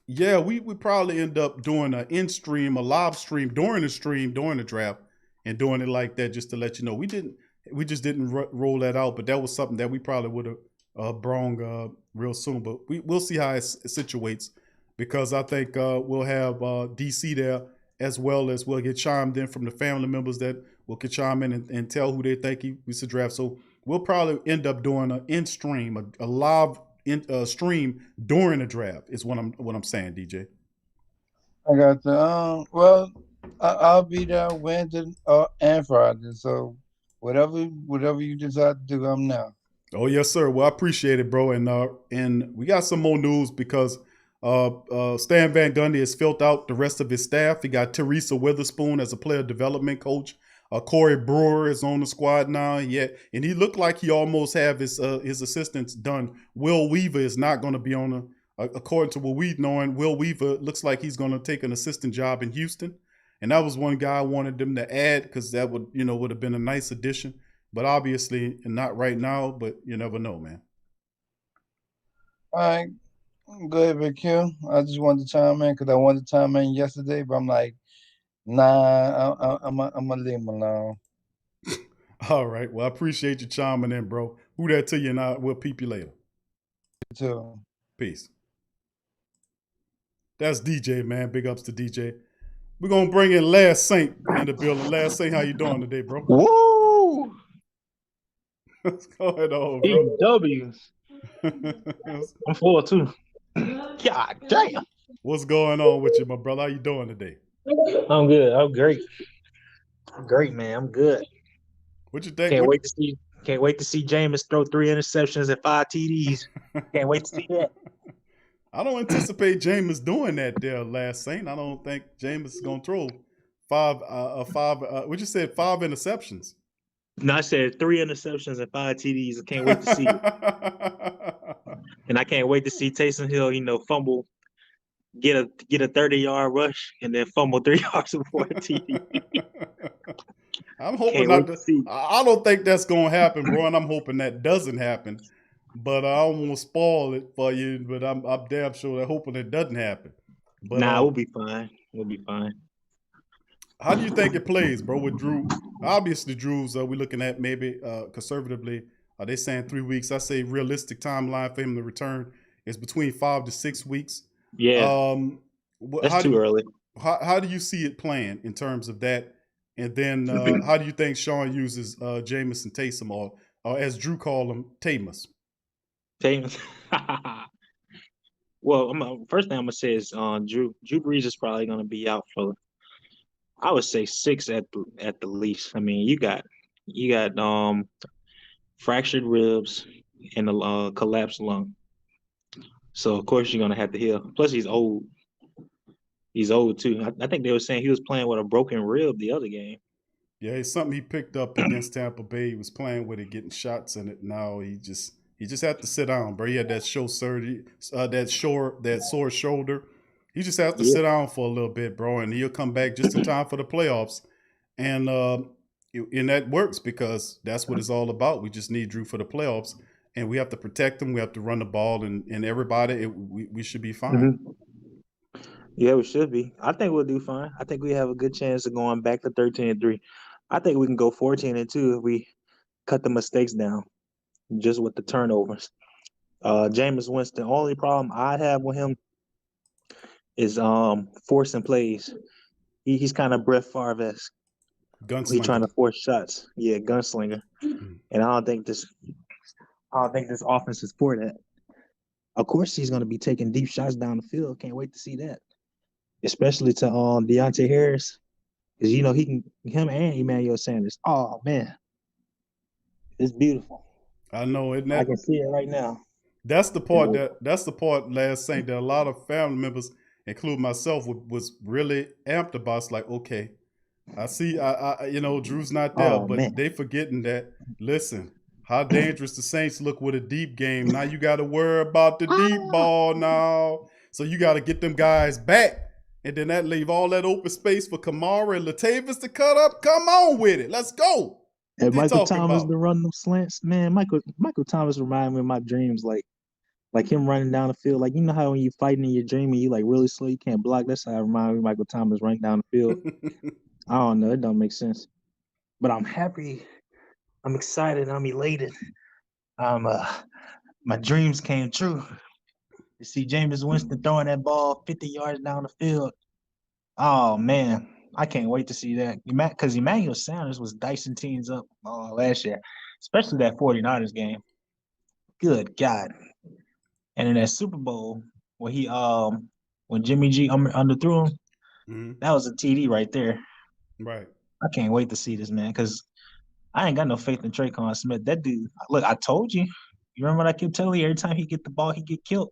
yeah, we would probably end up doing a live stream during the draft, and doing it like that, just to let you know. We just didn't roll that out, but that was something that we probably would have brung real soon. But we'll see how it situates, because I think we'll have DC there, as well as we'll get chimed in from the family members that will get chime in and tell who they think we should draft. So we'll probably end up doing an in-stream, a live stream during the draft is what I'm saying, DJ. I got the well, I'll be there Wednesday and Friday. So whatever you decide to do, I'm now. Oh yes, sir. Well, I appreciate it, bro. And we got some more news, because Stan Van Gundy has filled out the rest of his staff. He got Teresa Witherspoon as a player development coach. Corey Brewer is on the squad now. Yeah, and he looked like he almost have his assistants done. Will Weaver is not going to be on according to what we knowing. Will Weaver looks like he's going to take an assistant job in Houston, and that was one guy I wanted them to add, because that would have been a nice addition. But obviously not right now. But you never know, man. All right, go ahead, Big Q. I just wanted to chime in because I wanted to chime in yesterday, but I'm like, nah, I'm gonna leave him alone. All right. Well, I appreciate you chiming in, bro. Who that to you, and we'll peep you later. You too. Peace. That's DJ, man. Big ups to DJ. We're gonna bring in Last Saint in the building. Last Saint, how you doing today, bro? Woo! What's going on, bro? W's. I'm 4-2. God damn. What's going on with you, my brother? How you doing today? I'm good. I'm great. I'm great, man. I'm good. What you think? Can't wait to see Jameis throw 3 interceptions and 5 TDs. Can't wait to see that. I don't anticipate Jameis doing that there, Last Saint. I don't think Jameis is gonna throw 5 what you said, 5 interceptions. No, I said 3 interceptions and 5 TDs. I can't wait to see it. And I can't wait to see Taysom Hill, fumble, get a 30-yard rush, and then fumble 3 yards before a TD. I'm hoping not to see. I don't think that's gonna happen, bro, and I'm hoping that doesn't happen. But I don't want to spoil it for you. But I'm damn sure I'm hoping it doesn't happen. But we'll be fine. We'll be fine. How do you think it plays, bro, with Drew? Obviously, Drew's we're looking at maybe conservatively. They saying 3 weeks. I say realistic timeline for him to return is between 5 to 6 weeks. Yeah. That's too early. How do you see it playing in terms of that? And then how do you think Sean uses Jameis and Taysom, or as Drew called them, TAYMUS? TAYMUS. Well, first thing I'm gonna say is Drew Brees is probably gonna be out for, I would say, 6 at the least. I mean, you got fractured ribs and a collapsed lung, so of course you're gonna have to heal. Plus, he's old. He's old too. I think they were saying he was playing with a broken rib the other game. Yeah, it's something he picked up against Tampa Bay. He was playing with it, getting shots in it. Now he just had to sit down, bro. He had that surgery, that sore shoulder. He just has to sit down for a little bit, bro, and he'll come back just in time for the playoffs. And that works, because that's what it's all about. We just need Drew for the playoffs, and we have to protect him. We have to run the ball, and everybody. We should be fine. Mm-hmm. Yeah, we should be. I think we'll do fine. I think we have a good chance of going back to 13-3. I think we can go 14-2 if we cut the mistakes down, just with the turnovers. Jameis Winston, the only problem I'd have with him is forcing plays. He's kind of Brett Favre-esque. He's trying to force shots. Yeah, gunslinger. Mm-hmm. And I don't think this offense is for that. Of course, he's going to be taking deep shots down the field. Can't wait to see that, especially to Deontay Harris, because him and Emmanuel Sanders. Oh man, it's beautiful. I know, isn't that? I can see it right now. That's the part Last Saint, that a lot of family members, including myself, was really amped about. It's like, okay, I see, Drew's not there, but they forgetting that. Listen, how dangerous the Saints look with a deep game. Now you got to worry about the deep ball now. So you got to get them guys back. And then that leave all that open space for Kamara and Latavius to cut up. Come on with it. Let's go. And What you Michael talking Thomas about? to run them slants, man. Michael Thomas reminded me of my dreams, like him running down the field. Like you know how when you fighting in your dream and you like really slow, you can't block. That's how I remind me of Michael Thomas running down the field. I don't know, it don't make sense. But I'm happy, I'm excited, I'm elated. I'm my dreams came true. To see Jameis Winston throwing that ball 50 yards down the field. Oh man, I can't wait to see that. Because Emmanuel Sanders was dicing teams up last year, especially that 49ers game. Good God. And in that Super Bowl where when Jimmy G underthrew him, Mhm. that was a TD right there. Right. I can't wait to see this man because I ain't got no faith in Traquan Smith. That dude, look, I told you. You remember what I kept telling you? Every time he get the ball, he get killed.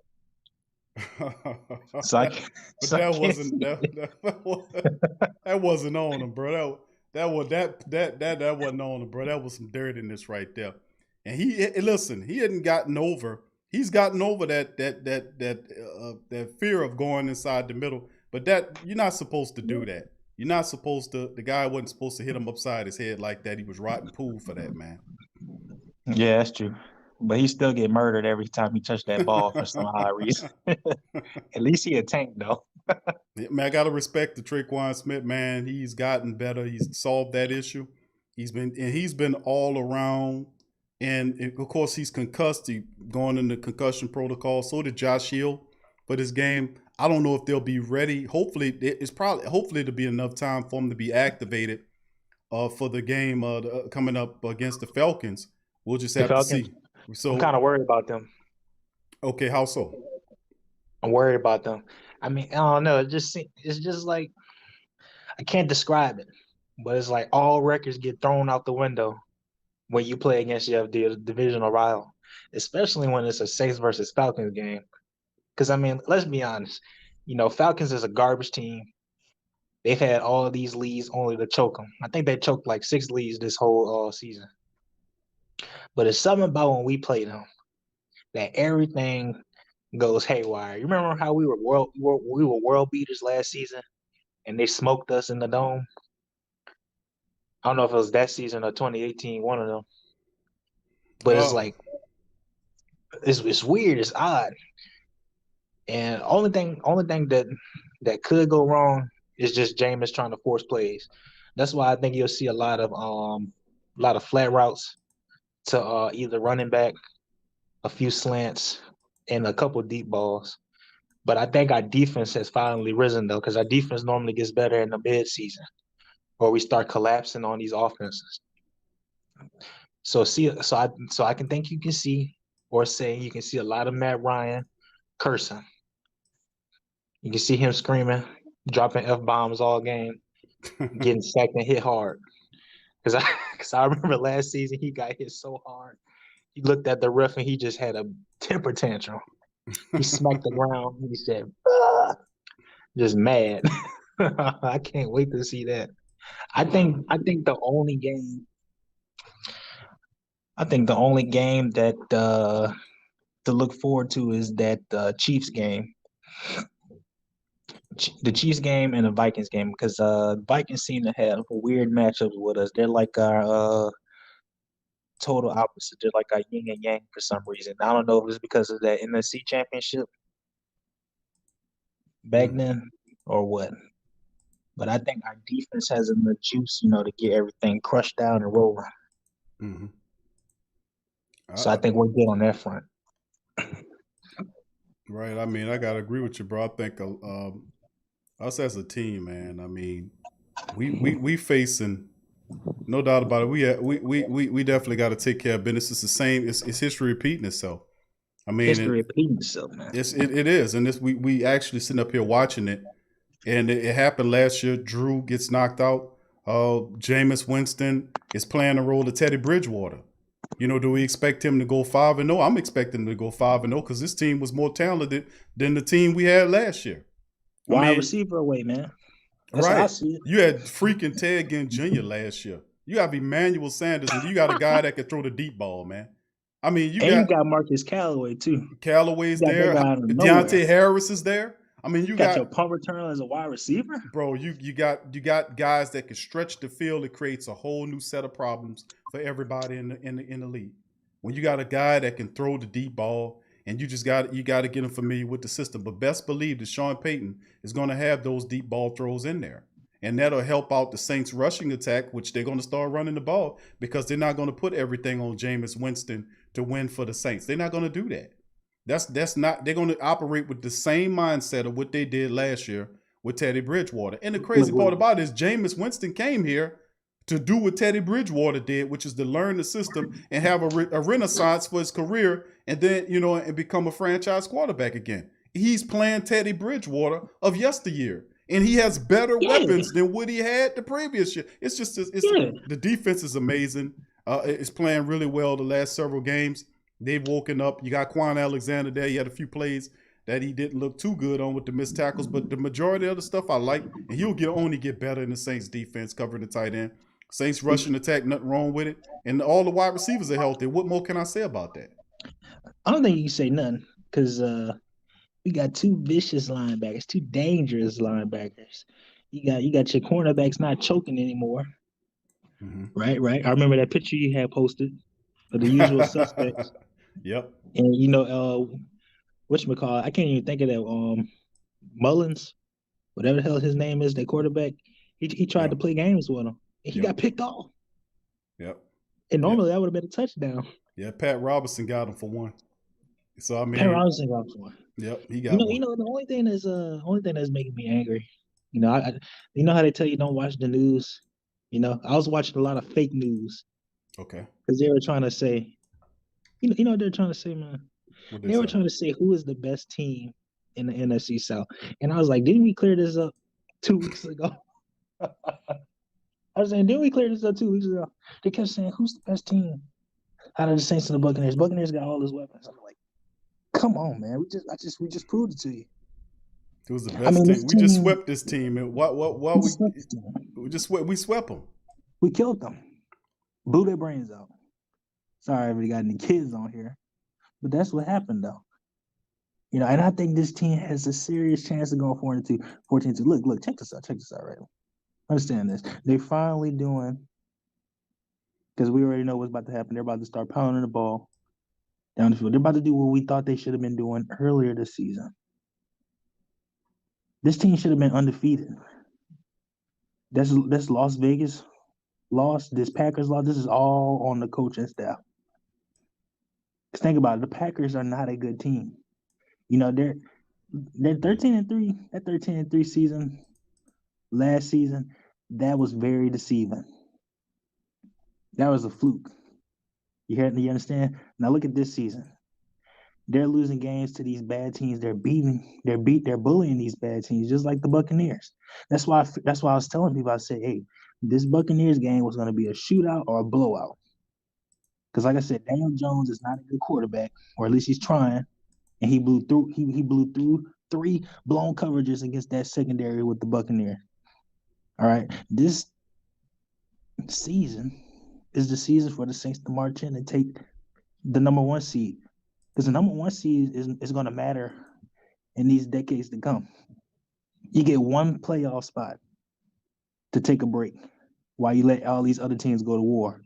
So I can't, But so I that can't wasn't see it. that wasn't on him, bro. That wasn't on him, bro. That was some dirtiness right there. And listen, he hadn't gotten over. He's gotten over that fear of going inside the middle. But that you're not supposed to do that. You're not supposed to. The guy wasn't supposed to hit him upside his head like that. He was rotten pool for that, man. Yeah, that's true. But he still get murdered every time he touched that ball for some odd reason. At least he a tank though. Yeah, man, I gotta respect the Traquan Smith, man. He's gotten better. He's solved that issue. He's been all around. And of course, he's concussed. He going into concussion protocol. So did Josh Hill for this game. I don't know if they'll be ready. Hopefully, it'll be enough time for him to be activated for the game coming up against the Falcons. We'll just The have to Falcons, see. I'm kind So, of worried about them. okay, how so? I'm worried about them. I mean, I don't know. It's just like I can't describe it, but it's like all records get thrown out the window when you play against your divisional rival, especially when it's a Saints versus Falcons game. Because I mean, let's be honest. Falcons is a garbage team. They've had all of these leads only to choke them. I think they choked like 6 leads this whole season. But it's something about when we play them that everything goes haywire. You remember how we were world beaters last season and they smoked us in the dome? I don't know if it was that season or 2018, one of them. But it's Uh, like it's weird, it's odd. And only thing that could go wrong is just Jameis trying to force plays. That's why I think you'll see a lot of flat routes to either running back, a few slants, and a couple deep balls. But I think our defense has finally risen though, because our defense normally gets better in the mid season, or we start collapsing on these offenses. So I can think you can see or say you can see a lot of Matt Ryan cursing. You can see him screaming, dropping F-bombs all game, getting sacked and hit hard. Cause I remember last season he got hit so hard. He looked at the ref and he just had a temper tantrum. He smacked the ground. He said, "Ah," just mad. I can't wait to see that. I think the only game that to look forward to is that Chiefs game. The Chiefs game and the Vikings game because Vikings seem to have weird matchups with us. They're like our total opposite. They're like our yin and yang for some reason. I don't know if it's because of that NFC championship back mm, then or what. But I think our defense has enough juice, to get everything crushed down and rolling. mm-hmm. So I think we're good on that front. Right. I mean, I gotta agree with you, bro. I think us as a team, man. I mean, we facing no doubt about it. We definitely got to take care of business. It's the same. It's history repeating itself. I mean, History repeating itself, man. it is, and this we actually sitting up here watching it, and it happened last year. Drew gets knocked out. Jameis Winston is playing the role of Teddy Bridgewater. Do we expect him to go 5-0? I'm expecting him to go 5-0 because this team was more talented than the team we had last year. I Wide mean, receiver away, man. That's how I right. see it. You had freaking Ted Ginn Jr. last year. You have Emmanuel Sanders, and you got a guy that can throw the deep ball, man. I mean, you And you got got Marcus Callaway too. Callaway's You got that there. guy out of nowhere. Deontay Harris is there. I mean, you Got your got punt returner as a wide receiver. bro, you got guys that can stretch the field. It creates a whole new set of problems for everybody in the league. When you got a guy that can throw the deep ball, and you got to get him familiar with the system. But best believe that Sean Payton is going to have those deep ball throws in there, and that'll help out the Saints' rushing attack, which they're going to start running the ball because they're not going to put everything on Jameis Winston to win for the Saints. They're not going to do that. That's not. They're going to operate with the same mindset of what they did last year with Teddy Bridgewater. And the crazy part about it is Jameis Winston came here to do what Teddy Bridgewater did, which is to learn the system and have a renaissance for his career, and then and become a franchise quarterback again. He's playing Teddy Bridgewater of yesteryear, and he has better weapons than what he had the previous year. It's just the defense is amazing. It's playing really well the last several games. They've woken up. You got Quan Alexander there. He had a few plays that he didn't look too good on with the missed tackles, but the majority of the stuff I like, and he'll only get better in the Saints defense covering the tight end. Saints rushing attack, nothing wrong with it, and all the wide receivers are healthy. What more can I say about that? I don't think you can say nothing because we got two vicious linebackers, two dangerous linebackers. You got your cornerbacks not choking anymore. Mm-hmm. Right. I remember that picture you had posted of the usual suspects. Yep. And whatchamacallit, I can't even think of that. Mullins, whatever the hell his name is, that quarterback. He tried to play games with him, and he got picked off. Yep. And normally that would have been a touchdown. Yeah, Pat Robertson got him for one. So I mean, Pat Robertson got him for one. Yep, he got one. The only thing that's making me angry. I you know how they tell you don't watch the news. I was watching a lot of fake news. Okay. Because they were trying to say, you know what they're trying to say, man. They were trying to say who is the best team in the NFC South, and I was like, didn't we clear this up 2 weeks ago? I was saying, didn't we clear this up 2 weeks ago? They kept saying, who's the best team out of the Saints and the Buccaneers? Buccaneers got all his weapons. I'm like, come on, man. We just proved it to you. It was the best team. We just swept this team. And we swept them. We killed them. Blew their brains out. Sorry if we got any kids on here. But that's what happened, though. And I think this team has a serious chance of going 14-2. Look, check this out, right? Understand this. They're finally doing, because we already know what's about to happen. They're about to start pounding the ball down the field. They're about to do what we thought they should have been doing earlier this season. This team should have been undefeated. That's Las Vegas loss, this Packers loss. This is all on the coaching staff. Because think about it, the Packers are not a good team. They're 13-3. That 13-3 season, last season, that was very deceiving. That was a fluke. You understand? Now look at this season. They're losing games to these bad teams. They're bullying these bad teams, just like the Buccaneers. That's why I was telling people, I said, hey, this Buccaneers game was going to be a shootout or a blowout. Because like I said, Daniel Jones is not a good quarterback, or at least he's trying. And he blew through 3 blown coverages against that secondary with the Buccaneers. All right. This season is the season for the Saints to march in and take the number 1 seed. Because the number 1 seed is going to matter in these decades to come. You get 1 playoff spot to take a break while you let all these other teams go to war.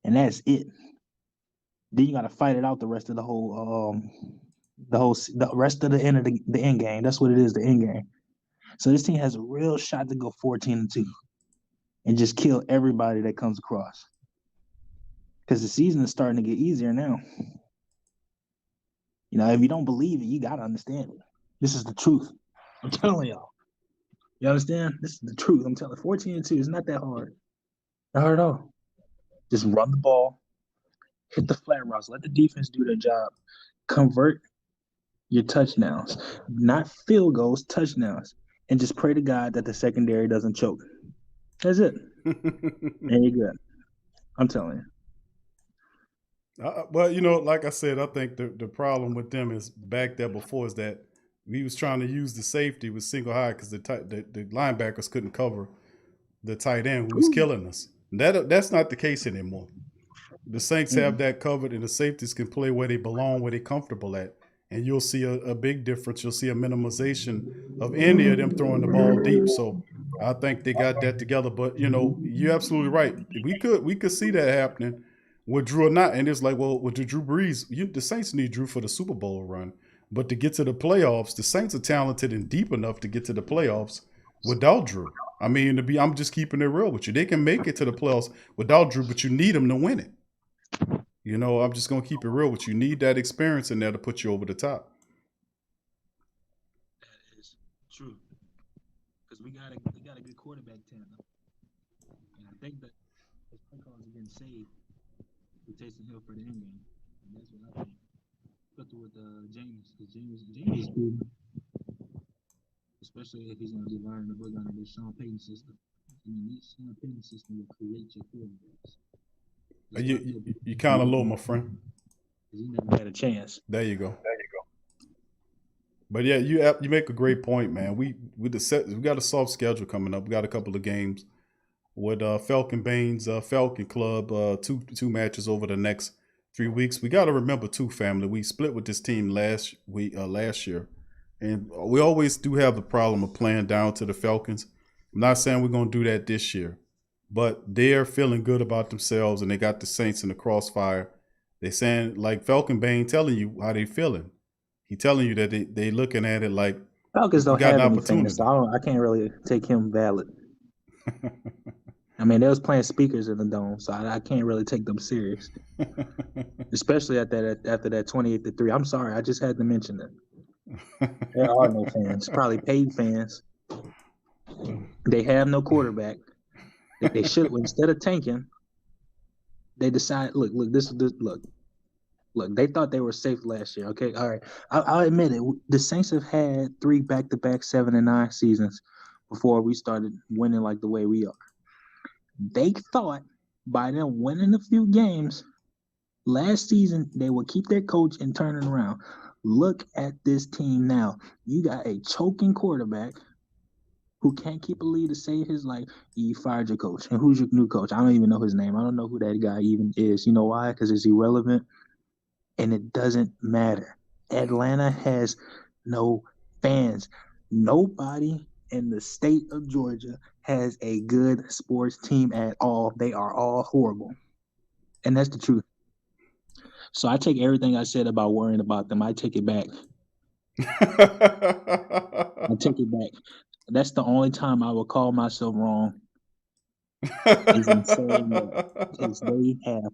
And that's it. Then you got to fight it out the rest of the rest of the end game. That's what it is, the end game. So this team has a real shot to go 14-2 and just kill everybody that comes across. Because the season is starting to get easier now. If you don't believe it, you got to understand it. This is the truth. I'm telling y'all. You understand? This is the truth. I'm telling you, 14-2 is not that hard. Not hard at all. Just run the ball, hit the flat routes, let the defense do their job, convert your touchdowns, not field goals, touchdowns, and just pray to God that the secondary doesn't choke. That's it. And you're good. I'm telling you. Well, like I said, I think the problem with them is back there before is that we was trying to use the safety with single high because the linebackers couldn't cover the tight end who was killing us. That's not the case anymore. The Saints have that covered, and the safeties can play where they belong, where they're comfortable at. and you'll see a big difference. You'll see a minimization of any of them throwing the ball deep. So I think they got that together. But you're absolutely right. We could see that happening with Drew or not. And it's like, well, with the Drew Brees, the Saints need Drew for the Super Bowl run. But to get to the playoffs, the Saints are talented and deep enough to get to the playoffs without Drew. I mean, I'm just keeping it real with you. They can make it to the playoffs without Drew, but you need them to win it. I'm just gonna keep it real with you. You need that experience in there to put you over the top. That is true. Because we got a good quarterback tandem. And I think that his play calls are getting saved for Taysom Hill for the end game. And that's what I think. Especially with James, because James is good. Especially if he's going to be learning the book under the Sean Payton system. I mean, this Sean Payton system will create your quarterbacks. You kind of low, my friend. He never had a chance. There you go. But yeah, you make a great point, man. We got a soft schedule coming up. We got a couple of games with Falcon Bane's Falcon Club. Two matches over the next 3 weeks. We got to remember too, family. We split with this team last year, and we always do have the problem of playing down to the Falcons. I'm not saying we're going to do that this year. But they're feeling good about themselves, and they got the Saints in the crossfire. They saying, like Falcon Bane telling you how they feeling. He telling you that they looking at it like Falcons don't have any fans, so I can't really take him valid. I mean, they was playing speakers in the dome, so I can't really take them serious. Especially after that 28-3. I'm sorry, I just had to mention that. There are no fans, probably paid fans. They have no quarterback. They should, instead of tanking, they decided, look, they thought they were safe last year. Okay, all right. I'll admit it. The Saints have had 3 back-to-back 7-9 seasons before we started winning like the way we are. They thought by them winning a few games last season, they would keep their coach and turn it around. Look at this team now. You got a choking quarterback who can't keep a lead to save his life. You fired your coach. And who's your new coach? I don't even know his name. I don't know who that guy even is. You know why? Because it's irrelevant. And it doesn't matter. Atlanta has no fans. Nobody in the state of Georgia has a good sports team at all. They are all horrible. And that's the truth. So I take everything I said about worrying about them. I take it back. I take it back. That's the only time I will call myself wrong. Is in saying that, because they have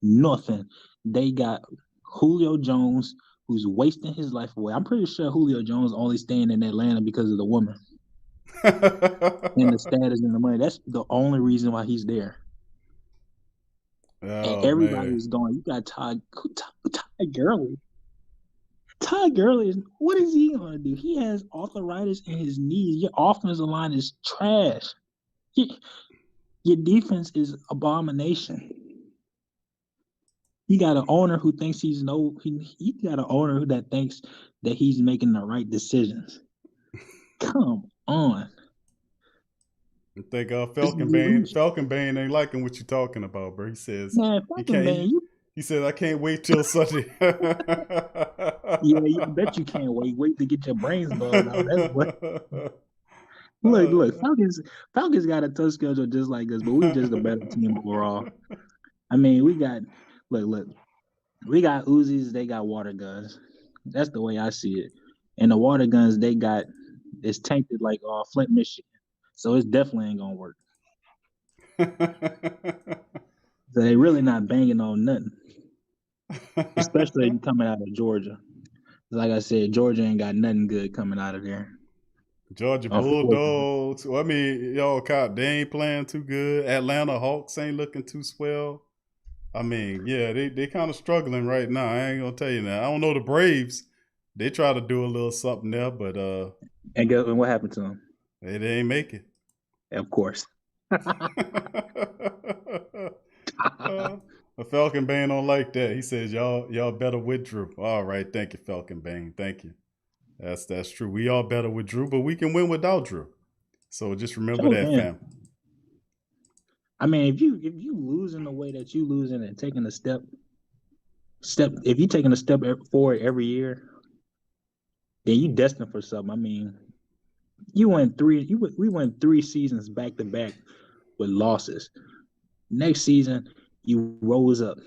nothing. They got Julio Jones, who's wasting his life away. I'm pretty sure Julio Jones only staying in Atlanta because of the woman and the status and the money. That's the only reason why he's there. And everybody is going. You got Todd Gurley. Todd Gurley, what is he going to do? He has arthritis in his knees. Your offensive line is trash. Your defense is abomination. You got an owner who thinks he got an owner that thinks that he's making the right decisions. Come on. I think Falcon Bane ain't liking what you're talking about, bro. He says, man, Falcon Bane, he said, I can't wait till Sunday. Yeah, I bet you can't wait. Wait to get your brains blown out. That's what. Look, Falcons got a tough schedule just like us, but we just a better team overall. I mean, we got Uzis, they got water guns. That's the way I see it. And the water guns they got is tainted like Flint, Michigan. So it definitely ain't gonna work. So they really not banging on nothing. Especially coming out of Georgia. Like I said, Georgia ain't got nothing good coming out of there. Georgia Bulldogs. Well, I mean, they ain't playing too good. Atlanta Hawks ain't looking too swell. I mean, yeah, they kind of struggling right now. I ain't gonna tell you that. I don't know the Braves. They try to do a little something there, but and what happened to them? They ain't make it. Of course. Falcon Bane don't like that. He says y'all better with Drew. All right, thank you, Falcon Bane. Thank you. That's true. We all better with Drew, but we can win without Drew. So just remember that, fam. I mean, if you losing the way that you losing and taking a step, if you taking a step forward every year, then you destined for something. I mean, we went 3 seasons back to back with losses. Next season, you rose up.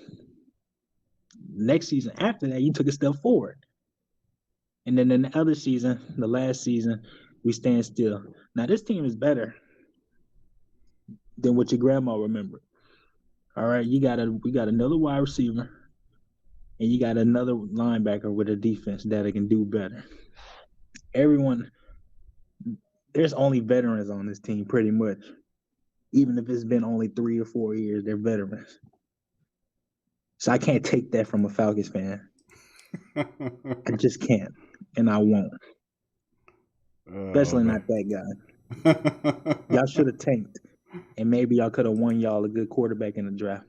Next season after that, you took a step forward. And then in the other season, the last season, we stand still. Now this team is better than what your grandma remembered. All right, we got another wide receiver, and you got another linebacker with a defense that can do better. There's only veterans on this team, pretty much. Even if it's been only 3 or 4 years, they're veterans. So I can't take that from a Falcons fan. I just can't, and I won't. Especially not that guy. Y'all should have tanked, and maybe y'all could have won y'all a good quarterback in the draft.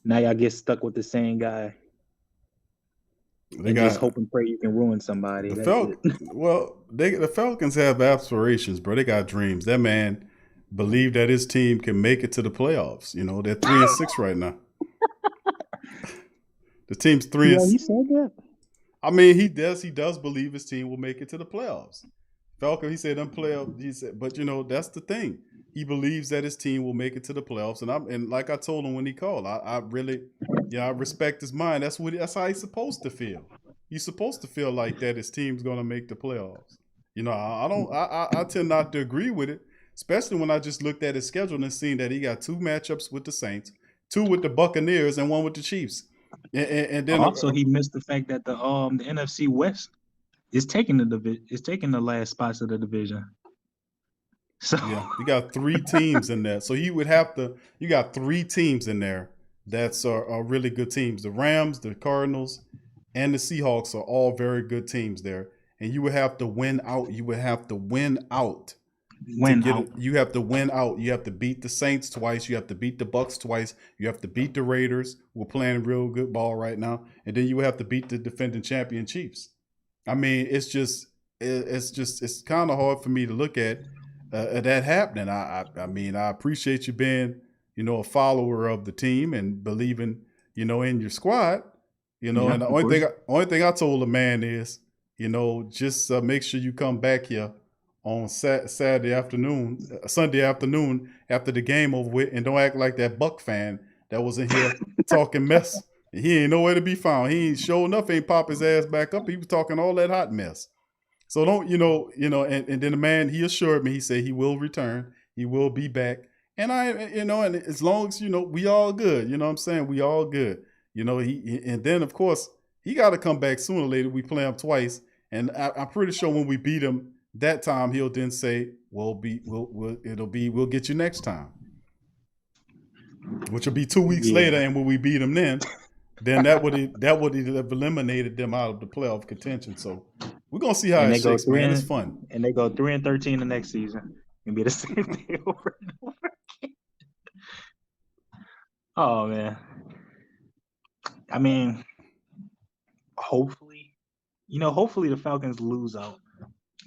Now y'all get stuck with the same guy. Just hope and pray you can ruin somebody. The Falcons have aspirations, bro. They got dreams. That man believed that his team can make it to the playoffs. You know, they're 3-6 right now. The team's 3 and 6. He said that. I mean, he does believe his team will make it to the playoffs. Falcon, he said, but you know, that's the thing. He believes that his team will make it to the playoffs, and like I told him when he called, I really, I respect his mind. That's how he's supposed to feel. He's supposed to feel like that his team's going to make the playoffs. You know, I tend not to agree with it, especially when I just looked at his schedule and seen that he got 2 matchups with the Saints, 2 with the Buccaneers, and 1 with the Chiefs. And then also he missed the fact that the NFC West is taking the last spots of the division. So yeah, you got 3 teams in there. So you got 3 teams in there that's are really good teams. The Rams, the Cardinals, and the Seahawks are all very good teams there. And you would have to win out. You have to beat the Saints twice. You have to beat the Bucks twice. You have to beat the Raiders, who are playing real good ball right now. And then you have to beat the defending champion Chiefs. I mean, it's kind of hard for me to look at that happening. I mean, I appreciate you being, a follower of the team and believing, in your squad, and the only thing I told the man is, just make sure you come back here on Sunday afternoon after the game over with, and don't act like that Buck fan that was in here talking mess. He ain't nowhere to be found. He ain't sure enough ain't pop his ass back up. He was talking all that hot mess. So don't, and then the man, he assured me, he said he will return. He will be back. And and as long as, we all good, you know what I'm saying? We all good. And then of course he got to come back sooner or later. We play him twice. And I'm pretty sure when we beat him that time, he'll then say, we'll get you next time. Which will be 2 weeks later. And when we beat him then that would have eliminated them out of the playoff contention. So we're gonna see how it shakes, man. It's fun. And they go 3-13 the next season and be the same thing over and over again. Oh man. I mean, hopefully the Falcons lose out.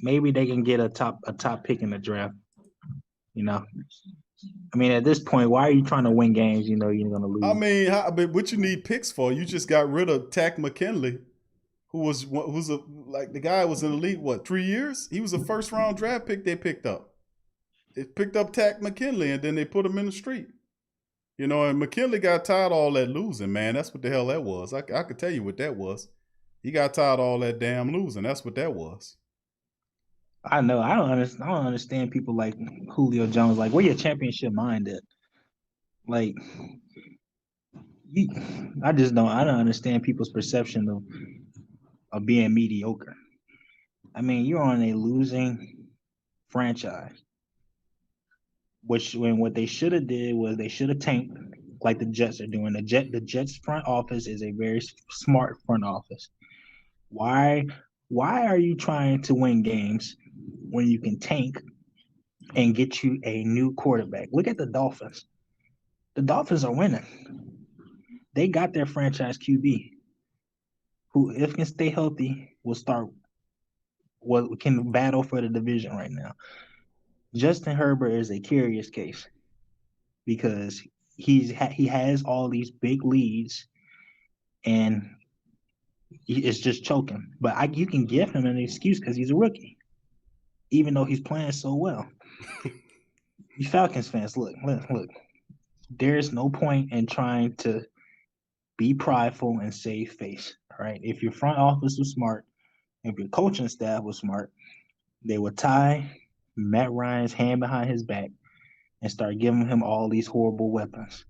Maybe they can get a top pick in the draft. I mean, at this point, why are you trying to win games? You're going to lose. I mean, what you need picks for? You just got rid of Tack McKinley, who's the guy was in the league 3 years? He was a first round draft pick they picked up. They picked up Tack McKinley and then they put him in the street. And McKinley got tired of all that losing, man. That's what the hell that was. I could tell you what that was. He got tired of all that damn losing. That's what that was. I know. I don't understand people like Julio Jones. Like, where your championship mind at? Like, I don't understand people's perception of being mediocre. I mean, you're on a losing franchise. What they should have did was they should have tanked like the Jets are doing. The Jets front office is a very smart front office. Why are you trying to win games when you can tank and get you a new quarterback? Look at the Dolphins. The Dolphins are winning. They got their franchise QB, who, if can stay healthy, can battle for the division right now. Justin Herbert is a curious case because he has all these big leads, and It's just choking. But you can give him an excuse because he's a rookie, even though he's playing so well. You Falcons fans, look. There's no point in trying to be prideful and save face. All right. If your front office was smart, if your coaching staff was smart, they would tie Matt Ryan's hand behind his back and start giving him all these horrible weapons.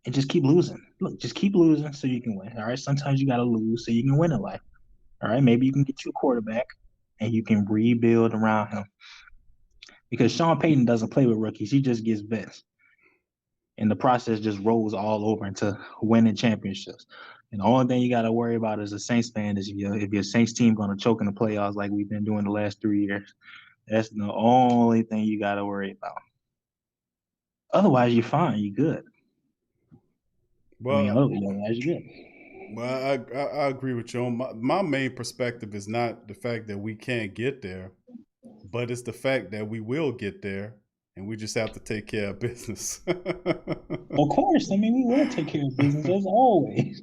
And just keep losing. Look, just keep losing so you can win. All right. Sometimes you gotta lose so you can win in life. All right. Maybe you can get you a quarterback and you can rebuild around him. Because Sean Payton doesn't play with rookies, he just gets vets. And the process just rolls all over into winning championships. And the only thing you got to worry about as a Saints fan is if your Saints team going to choke in the playoffs like we've been doing the last 3 years. That's the only thing you got to worry about. Otherwise, you're fine. You're good. Well, otherwise you're good. Well, I agree with you. My main perspective is not the fact that we can't get there, but it's the fact that we will get there, and we just have to take care of business. Of course. I mean, we will take care of business as always.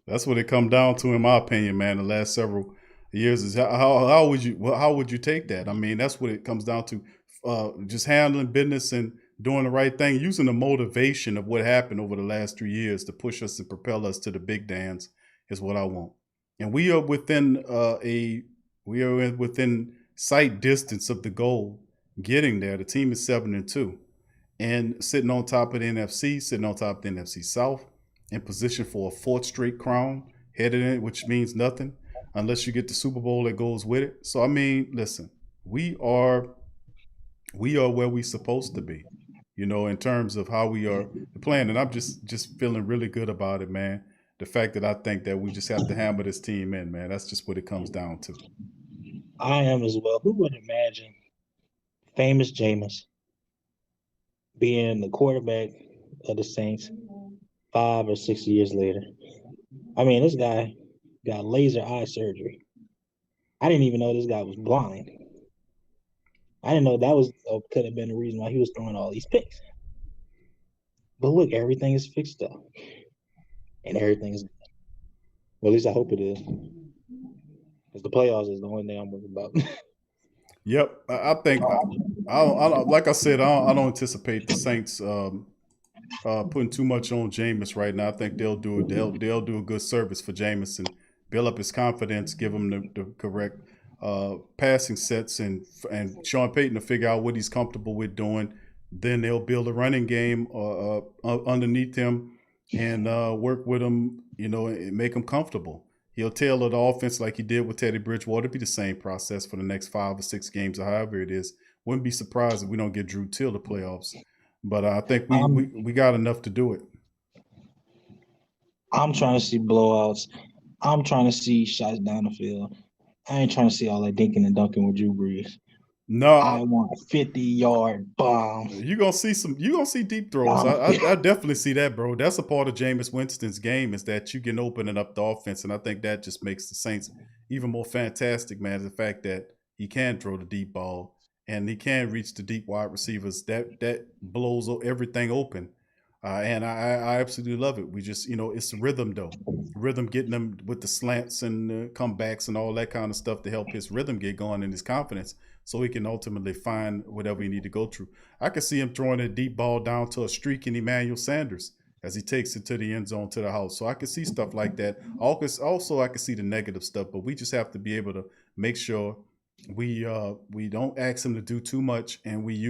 That's what it come down to, in my opinion, man. The last several years is how would you take that? I mean, that's what it comes down to. Just handling business and doing the right thing, using the motivation of what happened over the last 3 years to push us and propel us to the big dance is what I want. And we are within within sight distance of the goal, getting there. The team is 7-2 and sitting on top of the NFC, sitting on top of the NFC South, in position for a fourth straight crown headed in, which means nothing unless you get the Super Bowl that goes with it. So I mean, listen, we are where we're supposed to be, in terms of how we are playing. And I'm just feeling really good about it, man. The fact that I think that we just have to hammer this team in, man. That's just what it comes down to. I am as well. Who would imagine famous Jameis being the quarterback of the Saints 5 or 6 years later? I mean, this guy got laser eye surgery. I didn't even know this guy was blind. I didn't know that could have been the reason why he was throwing all these picks. But look, everything is fixed up. And everything is good. Well, at least I hope it is. Because the playoffs is the only thing I'm worried about. Yep. I think, like I said, I don't anticipate the Saints putting too much on Jameis right now. I think they'll do a good service for Jameis and build up his confidence, give him the correct passing sets, and Sean Payton to figure out what he's comfortable with doing. Then they'll build a running game underneath him and work with him, and make him comfortable. He'll tailor the offense like he did with Teddy Bridgewater. It'll be the same process for the next 5 or 6 games or however it is. Wouldn't be surprised if we don't get Drew till the playoffs. But I think we got enough to do it. I'm trying to see blowouts. I'm trying to see shots down the field. I ain't trying to see all that dinking and dunking with Drew Brees. No, I want a 50-yard bomb. You're gonna see deep throws. I definitely see that, bro. That's a part of Jameis Winston's game, is that you can open it up the offense, and I think that just makes the Saints even more fantastic, man. The fact that he can throw the deep ball and he can reach the deep wide receivers, that blows everything open. And I absolutely love it. We just, it's rhythm though. Rhythm, getting them with the slants and comebacks and all that kind of stuff to help his rhythm get going and his confidence, so he can ultimately find whatever he need to go through. I can see him throwing a deep ball down to a streaking Emmanuel Sanders as he takes it to the end zone, to the house. So I can see stuff like that. Also, I can see the negative stuff, but we just have to be able to make sure we don't ask him to do too much, and we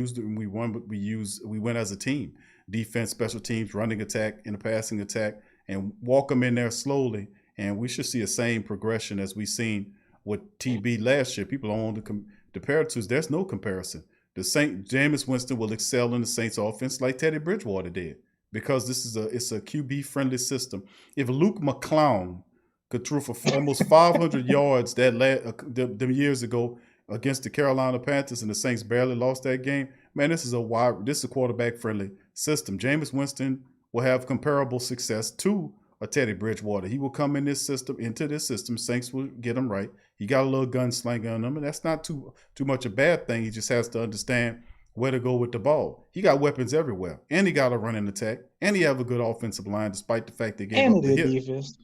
win as a team. Defense, special teams, running attack, and a passing attack, and walk them in there slowly. And we should see the same progression as we seen with TB last year. People don't want to compare to. There's no comparison. Jameis Winston will excel in the Saints offense like Teddy Bridgewater did, because it's a QB friendly system. If Luke McClown could throw for almost 500 yards them years ago against the Carolina Panthers, and the Saints barely lost that game, man, this is a quarterback friendly system. Jameis Winston will have comparable success to a Teddy Bridgewater. He will come into this system. Saints will get him right. He got a little gunslinger on him, and that's not too much a bad thing. He just has to understand where to go with the ball. He got weapons everywhere, and he got a running attack, and he have a good offensive line, despite the fact they gave up the hit. Defense.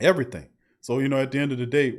Everything. So at the end of the day,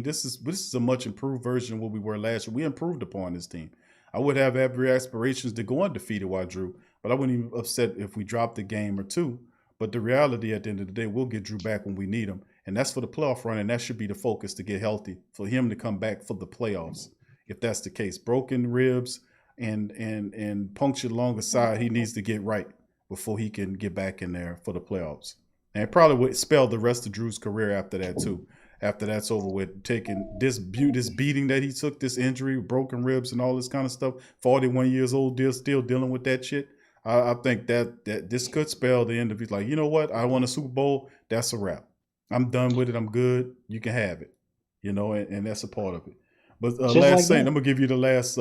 this is a much improved version of what we were last year. We improved upon this team. I would have every aspirations to go undefeated while Drew, but I wouldn't even upset if we dropped a game or two. But the reality at the end of the day, we'll get Drew back when we need him, and that's for the playoff run, and that should be the focus to get healthy for him to come back for the playoffs. If that's the case, broken ribs and punctured along the side, he needs to get right before he can get back in there for the playoffs. And it probably would spell the rest of Drew's career after that too. After that's over with, taking this beating that he took, this injury, broken ribs, and all this kind of stuff. 41 years old, still dealing with that shit. I think that this could spell the end of it. Like, you know what? I won a Super Bowl. That's a wrap. I'm done with it. I'm good. You can have it. And that's a part of it. But last like Saint, that. I'm gonna give you the last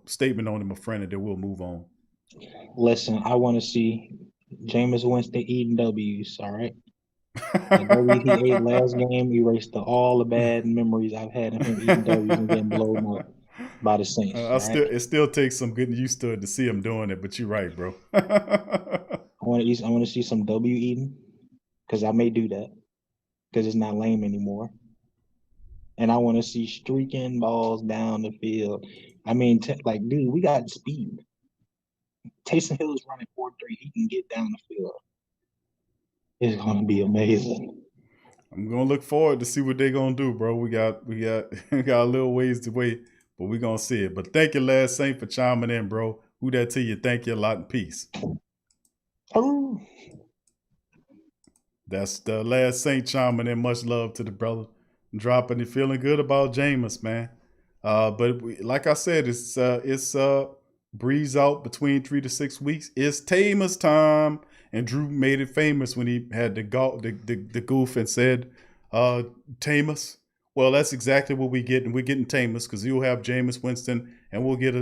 statement on it, my friend, and then we'll move on. Listen, I want to see Jameis Winston eating W's. All right. The W he ate last game erased all the bad memories I've had of him eating W's and getting blown up by the Saints. All right. It still takes some getting used to it to see him doing it, but you're right, bro. I want to see some W eating because I may do that because it's not lame anymore. And I want to see streaking balls down the field. I mean, dude, we got speed. Taysom Hill is running 4.3. He can get down the field. It's going to be amazing. I'm gonna look forward to see what they're gonna do, bro. We got a little ways to wait, but we're gonna see it. But thank you, Last Saint, for chiming in, bro. Who that to you? Thank you a lot and peace. Oh. That's the Last Saint chiming in. Much love to the brother. Dropping it, feeling good about Jameis, man. Like I said, it's Breeze out between 3 to 6 weeks. It's TAYMUS time. And Drew made it famous when he had the goof and said, TAYMUS. Well, that's exactly what we get. And we're getting TAYMUS because you'll have Jameis Winston and we'll get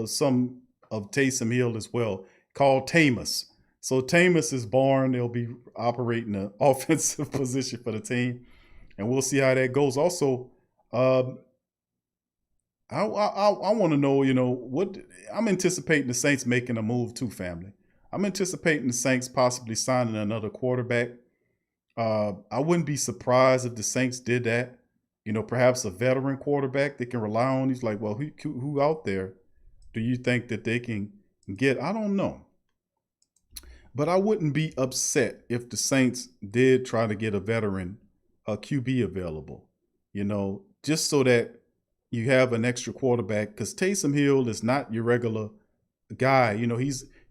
some of Taysom Hill as well, called TAYMUS. So TAYMUS is born. They'll be operating an offensive position for the team. And we'll see how that goes. Also, I want to know, what I'm anticipating the Saints making a move too, family. I'm anticipating the Saints possibly signing another quarterback. I wouldn't be surprised if the Saints did that. Perhaps a veteran quarterback they can rely on. He's like, well, who out there do you think that they can get? I don't know. But I wouldn't be upset if the Saints did try to get a veteran QB available, just so that you have an extra quarterback. Because Taysom Hill is not your regular guy.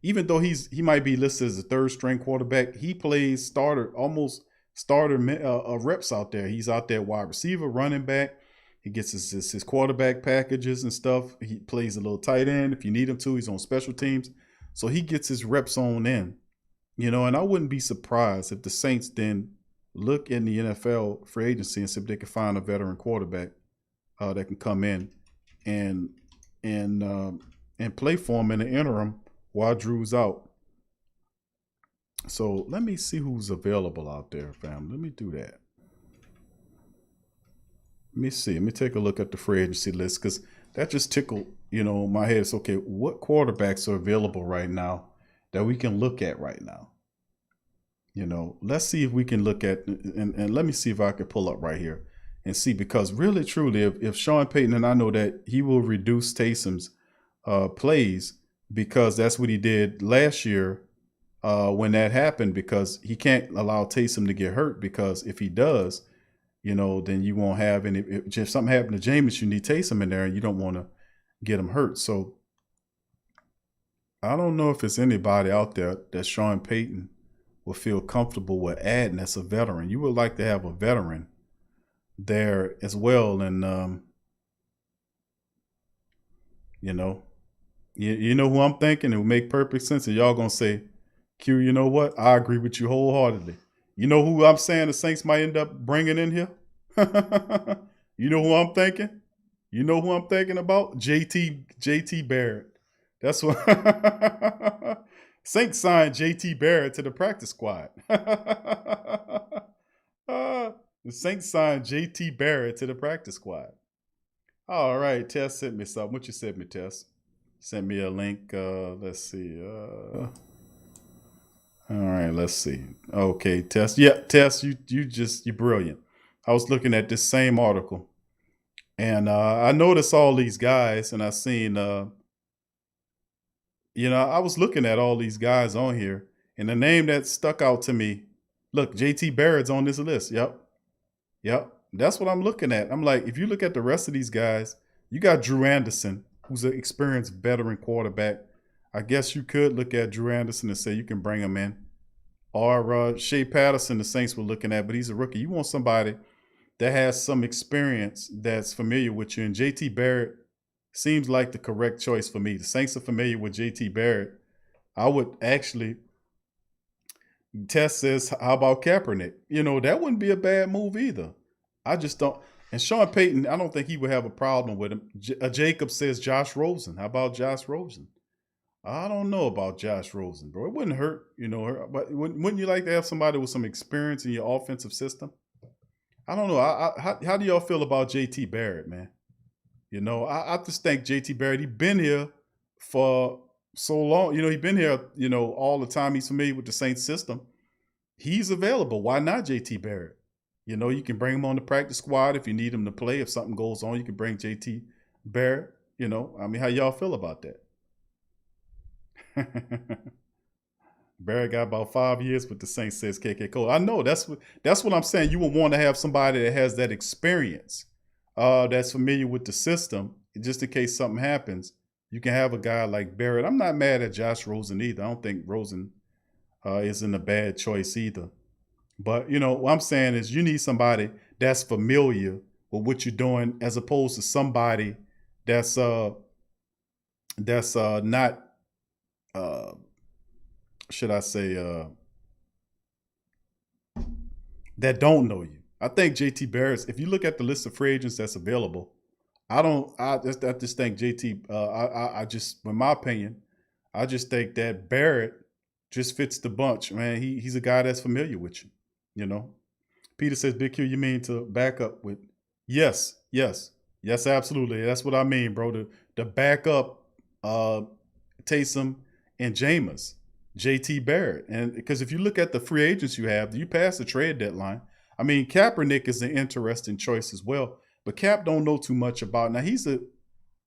Even though he might be listed as a third string quarterback, he plays almost starter reps out there. He's out there wide receiver, running back. He gets his quarterback packages and stuff. He plays a little tight end if you need him to. He's on special teams. So he gets his reps on in, and I wouldn't be surprised if the Saints then look in the NFL free agency and see if they can find a veteran quarterback that can come in and play for him in the interim while Drew's out. So let me see who's available out there, fam. Let me do that. Let me see. Let me take a look at the free agency list because that just tickled, my head. It's okay. What quarterbacks are available right now that we can look at right now? Let's see if we can look at, and let me see if I can pull up right here and see, because really, truly, if Sean Payton, and I know that he will reduce Taysom's plays, because that's what he did last year when that happened, because he can't allow Taysom to get hurt, because if he does, then you won't have any. If something happened to Jameis, you need Taysom in there and you don't want to get him hurt. So I don't know if it's anybody out there that Sean Payton will feel comfortable with adding as a veteran. You would like to have a veteran there as well. And, you know who I'm thinking? It would make perfect sense. And y'all going to say, Q, you know what? I agree with you wholeheartedly. You know who I'm saying the Saints might end up bringing in here? You know who I'm thinking? You know who I'm thinking about? JT Barrett. That's what Saints signed JT Barrett to the practice squad. The Saints signed JT Barrett to the practice squad. All right, Tess sent me something. What you sent me, Tess? Sent me a link. Let's see. All right, let's see. Okay, Tess. Yeah, Tess, you're brilliant. I was looking at this same article, and I noticed all these guys, and I seen I was looking at all these guys on here, and the name that stuck out to me, look, JT Barrett's on this list. Yep. Yep. That's what I'm looking at. I'm like, if you look at the rest of these guys, you got Drew Anderson, who's an experienced veteran quarterback. I guess you could look at Drew Anderson and say you can bring him in. Or Shea Patterson, the Saints were looking at, but he's a rookie. You want somebody that has some experience that's familiar with you. And JT Barrett seems like the correct choice for me. The Saints are familiar with JT Barrett. I would actually, Tess says, how about Kaepernick? That wouldn't be a bad move either. I just don't. And Sean Payton, I don't think he would have a problem with him. Jacob says Josh Rosen. How about Josh Rosen? I don't know about Josh Rosen, bro. It wouldn't hurt, but wouldn't you like to have somebody with some experience in your offensive system? I don't know. How do y'all feel about JT Barrett, man? I just think JT Barrett, he's been here for so long. He's been here, all the time. He's familiar with the Saints system. He's available. Why not JT Barrett? You can bring him on the practice squad if you need him to play. If something goes on, you can bring JT Barrett. How y'all feel about that? Barrett got about 5 years with the Saints, says KK Cole. I know that's what I'm saying. You would want to have somebody that has that experience, that's familiar with the system, just in case something happens. You can have a guy like Barrett. I'm not mad at Josh Rosen either. I don't think Rosen isn't a bad choice either. But what I'm saying is you need somebody that's familiar with what you're doing, as opposed to somebody that's not should I say that don't know you. I think JT Barrett, if you look at the list of free agents that's available, I just think JT, I just, in my opinion, I just think that Barrett just fits the bunch, man. He's a guy that's familiar with you, Peter says, Big Q, you mean to back up with? Yes, absolutely. That's what I mean, bro. The backup Taysom and Jameis, JT Barrett. And because if you look at the free agents you have, you pass the trade deadline. I mean, Kaepernick is an interesting choice as well, but Cap don't know too much about. Now he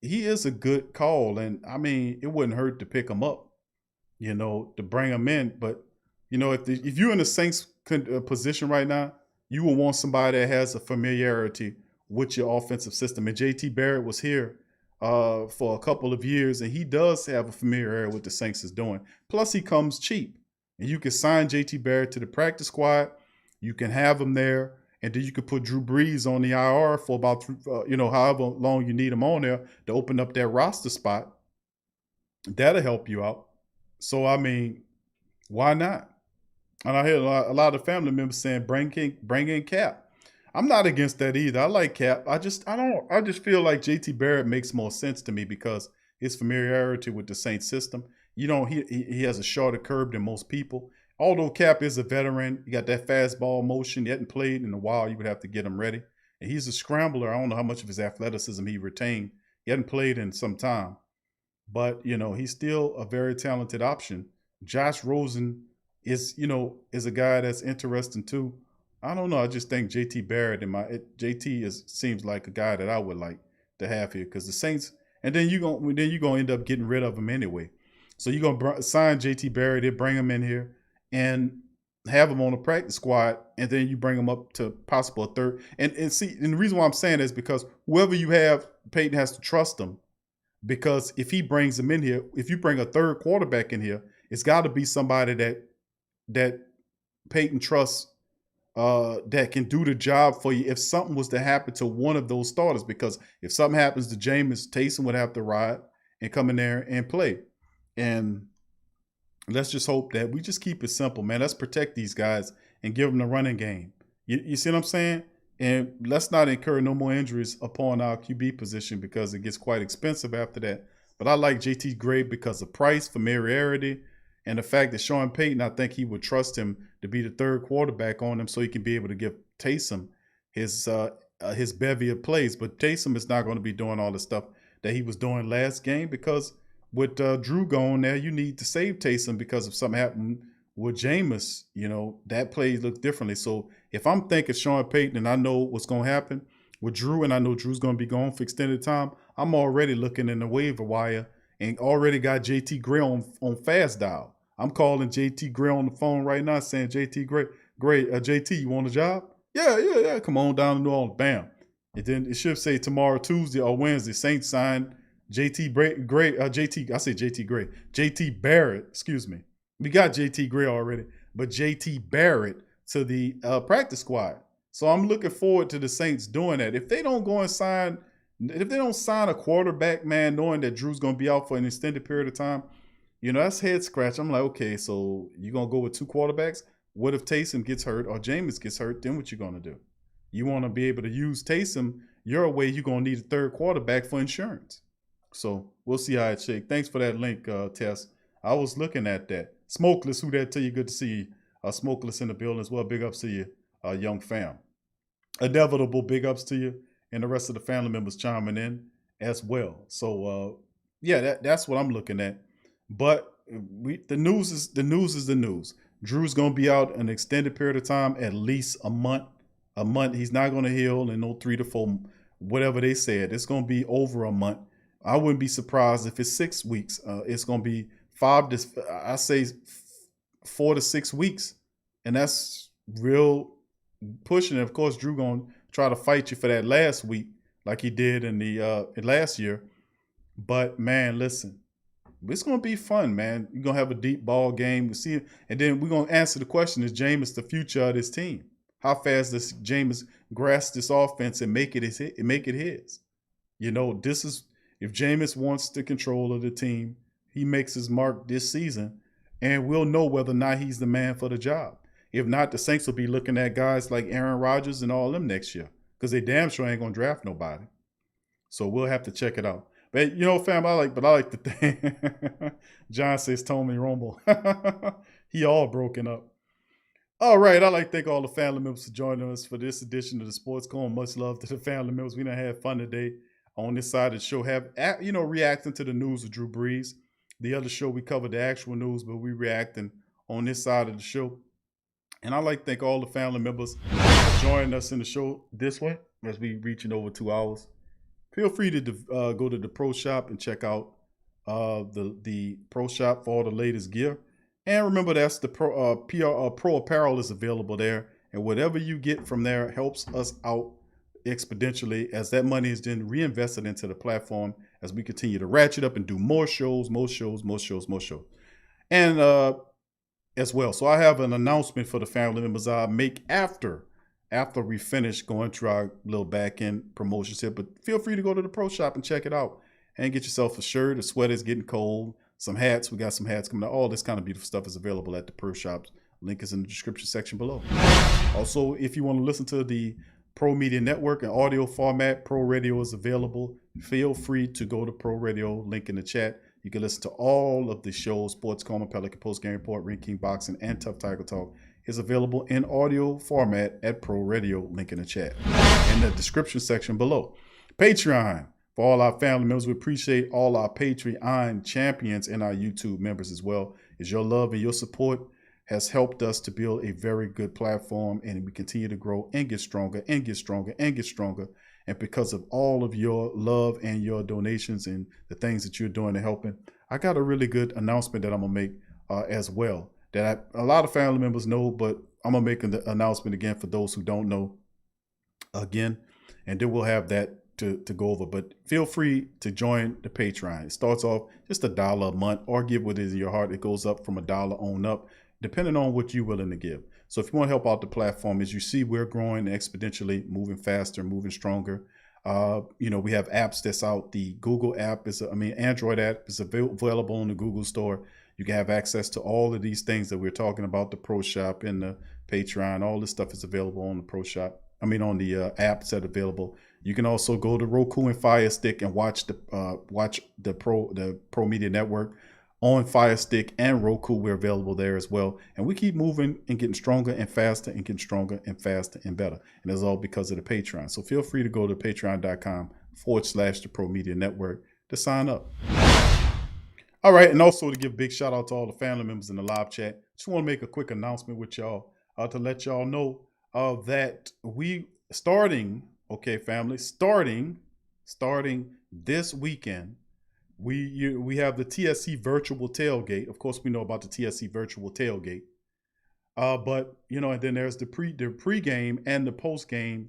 is a good call, and I mean, it wouldn't hurt to pick him up, to bring him in. But if you're in the Saints position right now, you will want somebody that has a familiarity with your offensive system. And JT Barrett was here for a couple of years, and he does have a familiarity with what the Saints is doing. Plus, he comes cheap, and you can sign JT Barrett to the practice squad. You can have him there, and then you could put Drew Brees on the IR for about however long you need him on there to open up that roster spot. That'll help you out. So I mean, why not? And I hear a lot of family members saying bring in Cap. I'm not against that either. I like Cap. I just feel like JT Barrett makes more sense to me because his familiarity with the Saints system. He has a shorter curve than most people. Although Cap is a veteran, he got that fastball motion. He hadn't played in a while. You would have to get him ready. And he's a scrambler. I don't know how much of his athleticism he retained. He hadn't played in some time. But, he's still a very talented option. Josh Rosen is a guy that's interesting too. I don't know. I just think JT Barrett seems like a guy that I would like to have here because the Saints, and then you're gonna end up getting rid of him anyway. So you're gonna sign JT Barrett, they bring him in here and have him on the practice squad, and then you bring him up to possible a third. And see, and the reason why I'm saying is because whoever you have, Peyton has to trust him. Because if he brings him in here, if you bring a third quarterback in here, it's got to be somebody that Peyton trusts, that can do the job for you if something was to happen to one of those starters. Because if something happens to Jameis, Taysom would have to ride and come in there and play. And let's just hope that we just keep it simple, man. Let's protect these guys and give them the running game. You see what I'm saying? And let's not incur no more injuries upon our QB position because it gets quite expensive after that. But I like JT great because of price, familiarity, and the fact that Sean Payton, I think he would trust him to be the third quarterback on him so he can be able to give Taysom his bevy of plays. But Taysom is not going to be doing all the stuff that he was doing last game because with Drew going there, you need to save Taysom because if something happened with Jameis, that plays look differently. So if I'm thinking Sean Payton and I know what's going to happen with Drew, and I know Drew's going to be gone for extended time, I'm already looking in the waiver wire and already got JT Gray on fast dial. I'm calling JT Gray on the phone right now saying, JT Gray, JT, you want a job? Yeah. Come on down to New Orleans. Bam. And then it should say tomorrow, Tuesday or Wednesday, Saints signed JT Barrett, excuse me. We got JT Gray already, but JT Barrett to the practice squad. So I'm looking forward to the Saints doing that. If they don't sign a quarterback, man, knowing that Drew's going to be out for an extended period of time, that's head scratch. I'm like, okay, so you're going to go with two quarterbacks? What if Taysom gets hurt or Jameis gets hurt? Then what you going to do? You want to be able to use Taysom your way. You're going to need a third quarterback for insurance. So we'll see how it shakes. Thanks for that link, Tess. I was looking at that. Smokeless, who that to you? Good to see you. Smokeless in the building as well. Big ups to you, young fam. Inevitable big ups to you and the rest of the family members chiming in as well. So that's what I'm looking at. But the news is the news. Drew's gonna be out an extended period of time, at least a month. He's not gonna heal in no 3 to 4, whatever they said. It's gonna be over a month. I wouldn't be surprised if it's 6 weeks. It's gonna be 4 to 6 weeks, and that's real pushing it. Of course, Drew gonna try to fight you for that last week, like he did in the last year. But man, listen, it's gonna be fun, man. You're gonna have a deep ball game. We see it, and then we're gonna answer the question: is Jameis the future of this team? How fast does Jameis grasp this offense and make it his? This is if Jameis wants the control of the team, he makes his mark this season, and we'll know whether or not he's the man for the job. If not, the Saints will be looking at guys like Aaron Rodgers and all of them next year, because they damn sure ain't gonna draft nobody. So we'll have to check it out. But fam, I like the thing. John says Tommy Romo. He all broken up. All right, I'd like to thank all the family members for joining us for this edition of the Sports Cone. Much love to the family members. We done had fun today on this side of the show. Reacting to the news of Drew Brees. The other show we covered the actual news, but we reacting on this side of the show. And I'd like to thank all the family members for joining us in the show this way as we reaching over 2 hours. Feel free to go to the Pro Shop and check out the Pro Shop for all the latest gear. And remember, that's the Pro Apparel is available there. And whatever you get from there helps us out exponentially, as that money is then reinvested into the platform as we continue to ratchet up and do more shows. And as well. So I have an announcement for the family members I'll make after we finish going through our little back end promotions here. But feel free to go to the Pro Shop and check it out and get yourself a shirt, a sweater. It's getting cold. Some hats. We got some hats coming out. All this kind of beautiful stuff is available at the Pro Shop. Link is in the description section below. Also, if you want to listen to the Pro Media Network in audio format, Pro Radio is available. Feel free to go to Pro Radio, link in the chat. You can listen to all of the shows, Sports Coma, Pelican Post Game Report, Ring King Boxing, and Tough Tiger Talk is available in audio format at Pro Radio, link in the chat. In the description section below. Patreon. For all our family members, we appreciate all our Patreon champions and our YouTube members as well. As your love and your support has helped us to build a very good platform, and we continue to grow and get stronger and get stronger and get stronger. And because of all of your love and your donations and the things that you're doing to helping, I got a really good announcement that I'm going to make as well. That a lot of family members know, but I'm going to make an announcement again for those who don't know again. And then we'll have that to go over. But feel free to join the Patreon. It starts off just $1 a month, or give what is in your heart. It goes up from $1 on up, depending on what you're willing to give. So if you want to help out the platform, as you see, we're growing exponentially, moving faster, moving stronger. We have apps that's out. The Google app Android app is available in the Google store. You can have access to all of these things that we're talking about, the Pro Shop and the Patreon. All this stuff is available on the Pro Shop. On the apps that are available. You can also go to Roku and Fire Stick and watch the Pro Media Network on Fire Stick and Roku. We're available there as well. And we keep moving and getting stronger and faster and getting stronger and faster and better. And it's all because of the Patreon. So feel free to go to patreon.com/the Pro Media Network to sign up. All right. And also to give a big shout out to all the family members in the live chat. just want to make a quick announcement with y'all to let y'all know that we starting this weekend. We have the TSC virtual tailgate. Of course, we know about the TSC virtual tailgate. But and then there's the pregame and the postgame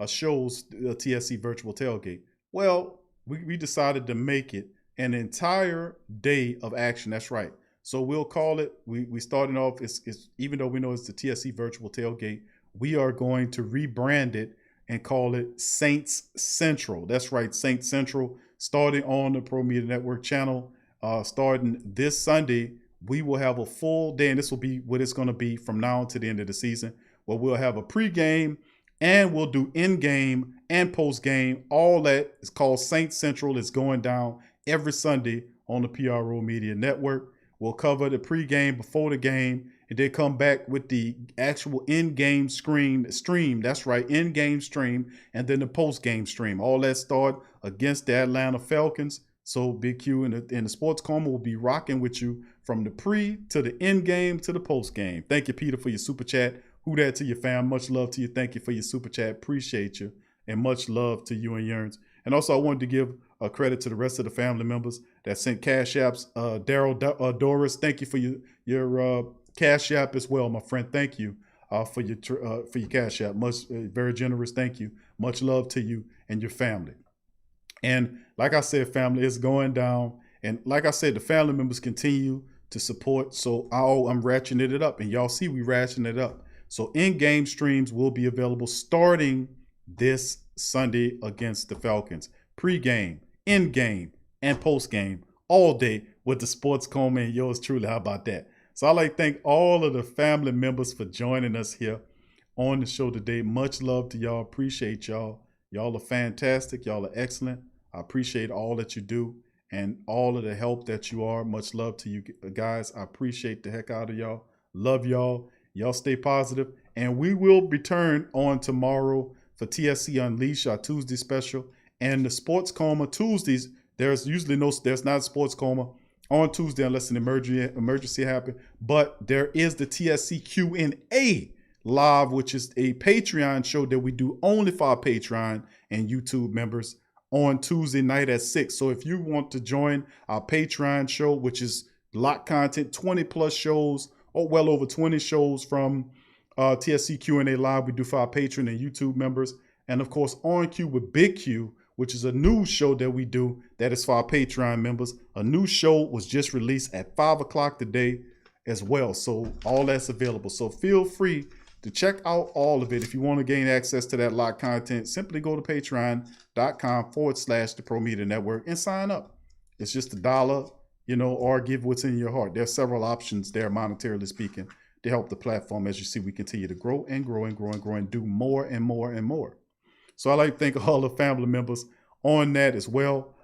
shows the TSC virtual tailgate. Well, we decided to make it an entire day of action. That's right. So we'll call it. We starting off. It's even though we know it's the TSC virtual tailgate, we are going to rebrand it and call it Saints Central. That's right, Saints Central. Starting on the Pro Media Network channel, starting this Sunday, we will have a full day, and this will be what it's going to be from now to the end of the season, where we'll have a pregame and we'll do in-game and post-game. All that is called Saints Central. It's going down every Sunday on the PRO Media Network. We'll cover the pregame before the game, and then come back with the actual in-game stream. That's right, in-game stream, and then the post-game stream. All that start against the Atlanta Falcons. So Big Q and the Sports Coma will be rocking with you from the pre to the in-game to the post-game. Thank you, Peter, for your super chat. Who that to your fam? Much love to you. Thank you for your super chat. Appreciate you. And much love to you and Yearns. And also, I wanted to give a credit to the rest of the family members that sent cash apps. Daryl Doris, thank you for your cash app as well, my friend. Thank you for your cash app. Very generous. Thank you. Much love to you and your family. And like I said, family, it's going down. And like I said, the family members continue to support. So I'm ratcheting it up. And y'all see we ratcheting it up. So in-game streams will be available starting this Sunday against the Falcons. Pre-game, in-game, and post-game all day with the Sports Coma and yours truly. How about that? So I'd like to thank all of the family members for joining us here on the show today. Much love to y'all. Appreciate y'all. Y'all are fantastic. Y'all are excellent. I appreciate all that you do and all of the help that you are. Much love to you guys. I appreciate the heck out of y'all. Love y'all. Y'all stay positive. And we will return on tomorrow for TSC Unleash, our Tuesday special. And the Sports Coma Tuesdays, there's not a Sports Coma on Tuesday unless an emergency happens. But there is the TSC Q&A live, which is a Patreon show that we do only for our Patreon and YouTube members on Tuesday night at 6. So if you want to join our Patreon show, which is locked content, 20 plus shows, or well over 20 shows from TSC Q&A live we do for our Patreon and YouTube members. And of course, On Cue with Big Q, which is a new show that we do that is for our Patreon members. A new show was just released at 5 o'clock today as well. So all that's available. So feel free to check out all of it. If you want to gain access to that locked content, simply go to patreon.com/the Pro Media Network and sign up. It's just $1, or give what's in your heart. There's several options there, monetarily speaking, to help the platform. As you see, we continue to grow and grow and grow and grow and do more and more and more. So I'd like to thank all the family members on that as well.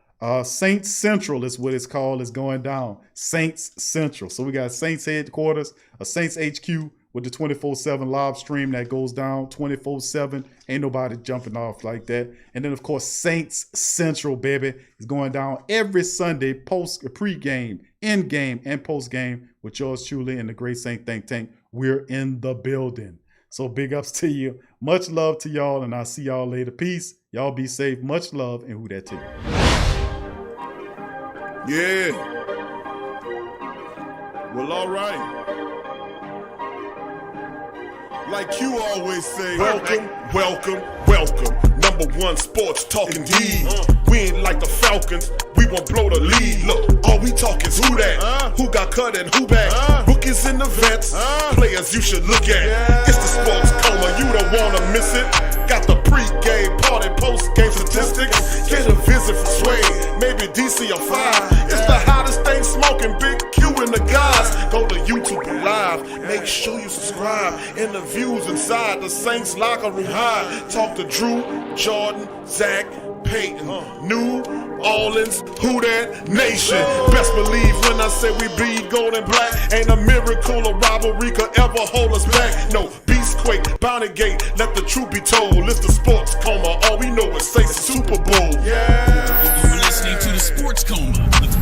Saints Central is what it's called. It's going down. Saints Central. So we got Saints headquarters, a Saints HQ with the 24/7 live stream that goes down 24/7. Ain't nobody jumping off like that. And then, of course, Saints Central, baby, is going down every Sunday, pre-game, in-game, and post-game with yours truly and the Great Saint Think Tank. We're in the building. So big ups to you. Much love to y'all, and I'll see y'all later. Peace. Y'all be safe. Much love, and who that to you? Yeah. Well, all right. Like you always say, welcome, welcome, welcome. #1 sports talking D. We ain't like the Falcons, we won't blow the lead. Look, all we talk is who that, who got cut and who back. Rookies in the vets, players you should look at. It's the Sports Coma, you don't wanna miss it. Got the pre-game, party, post-game statistics. Get a visit from Sway, maybe DC or 5. It's the hottest thing smoking, Big Q and the guys. Go to YouTube Live, make sure you subscribe. Interviews inside the Saints locker room high. Talk to Drew, Jordan, Zach, Peyton, New Orleans, who that nation. Best believe when I say we bleed gold and black. Ain't a miracle or rivalry could ever hold us back. No, Beastquake, Bounty Gate, let the truth be told. It's the Sports Coma, all we know is say Super Bowl. Yeah. You're listening to the Sports Coma with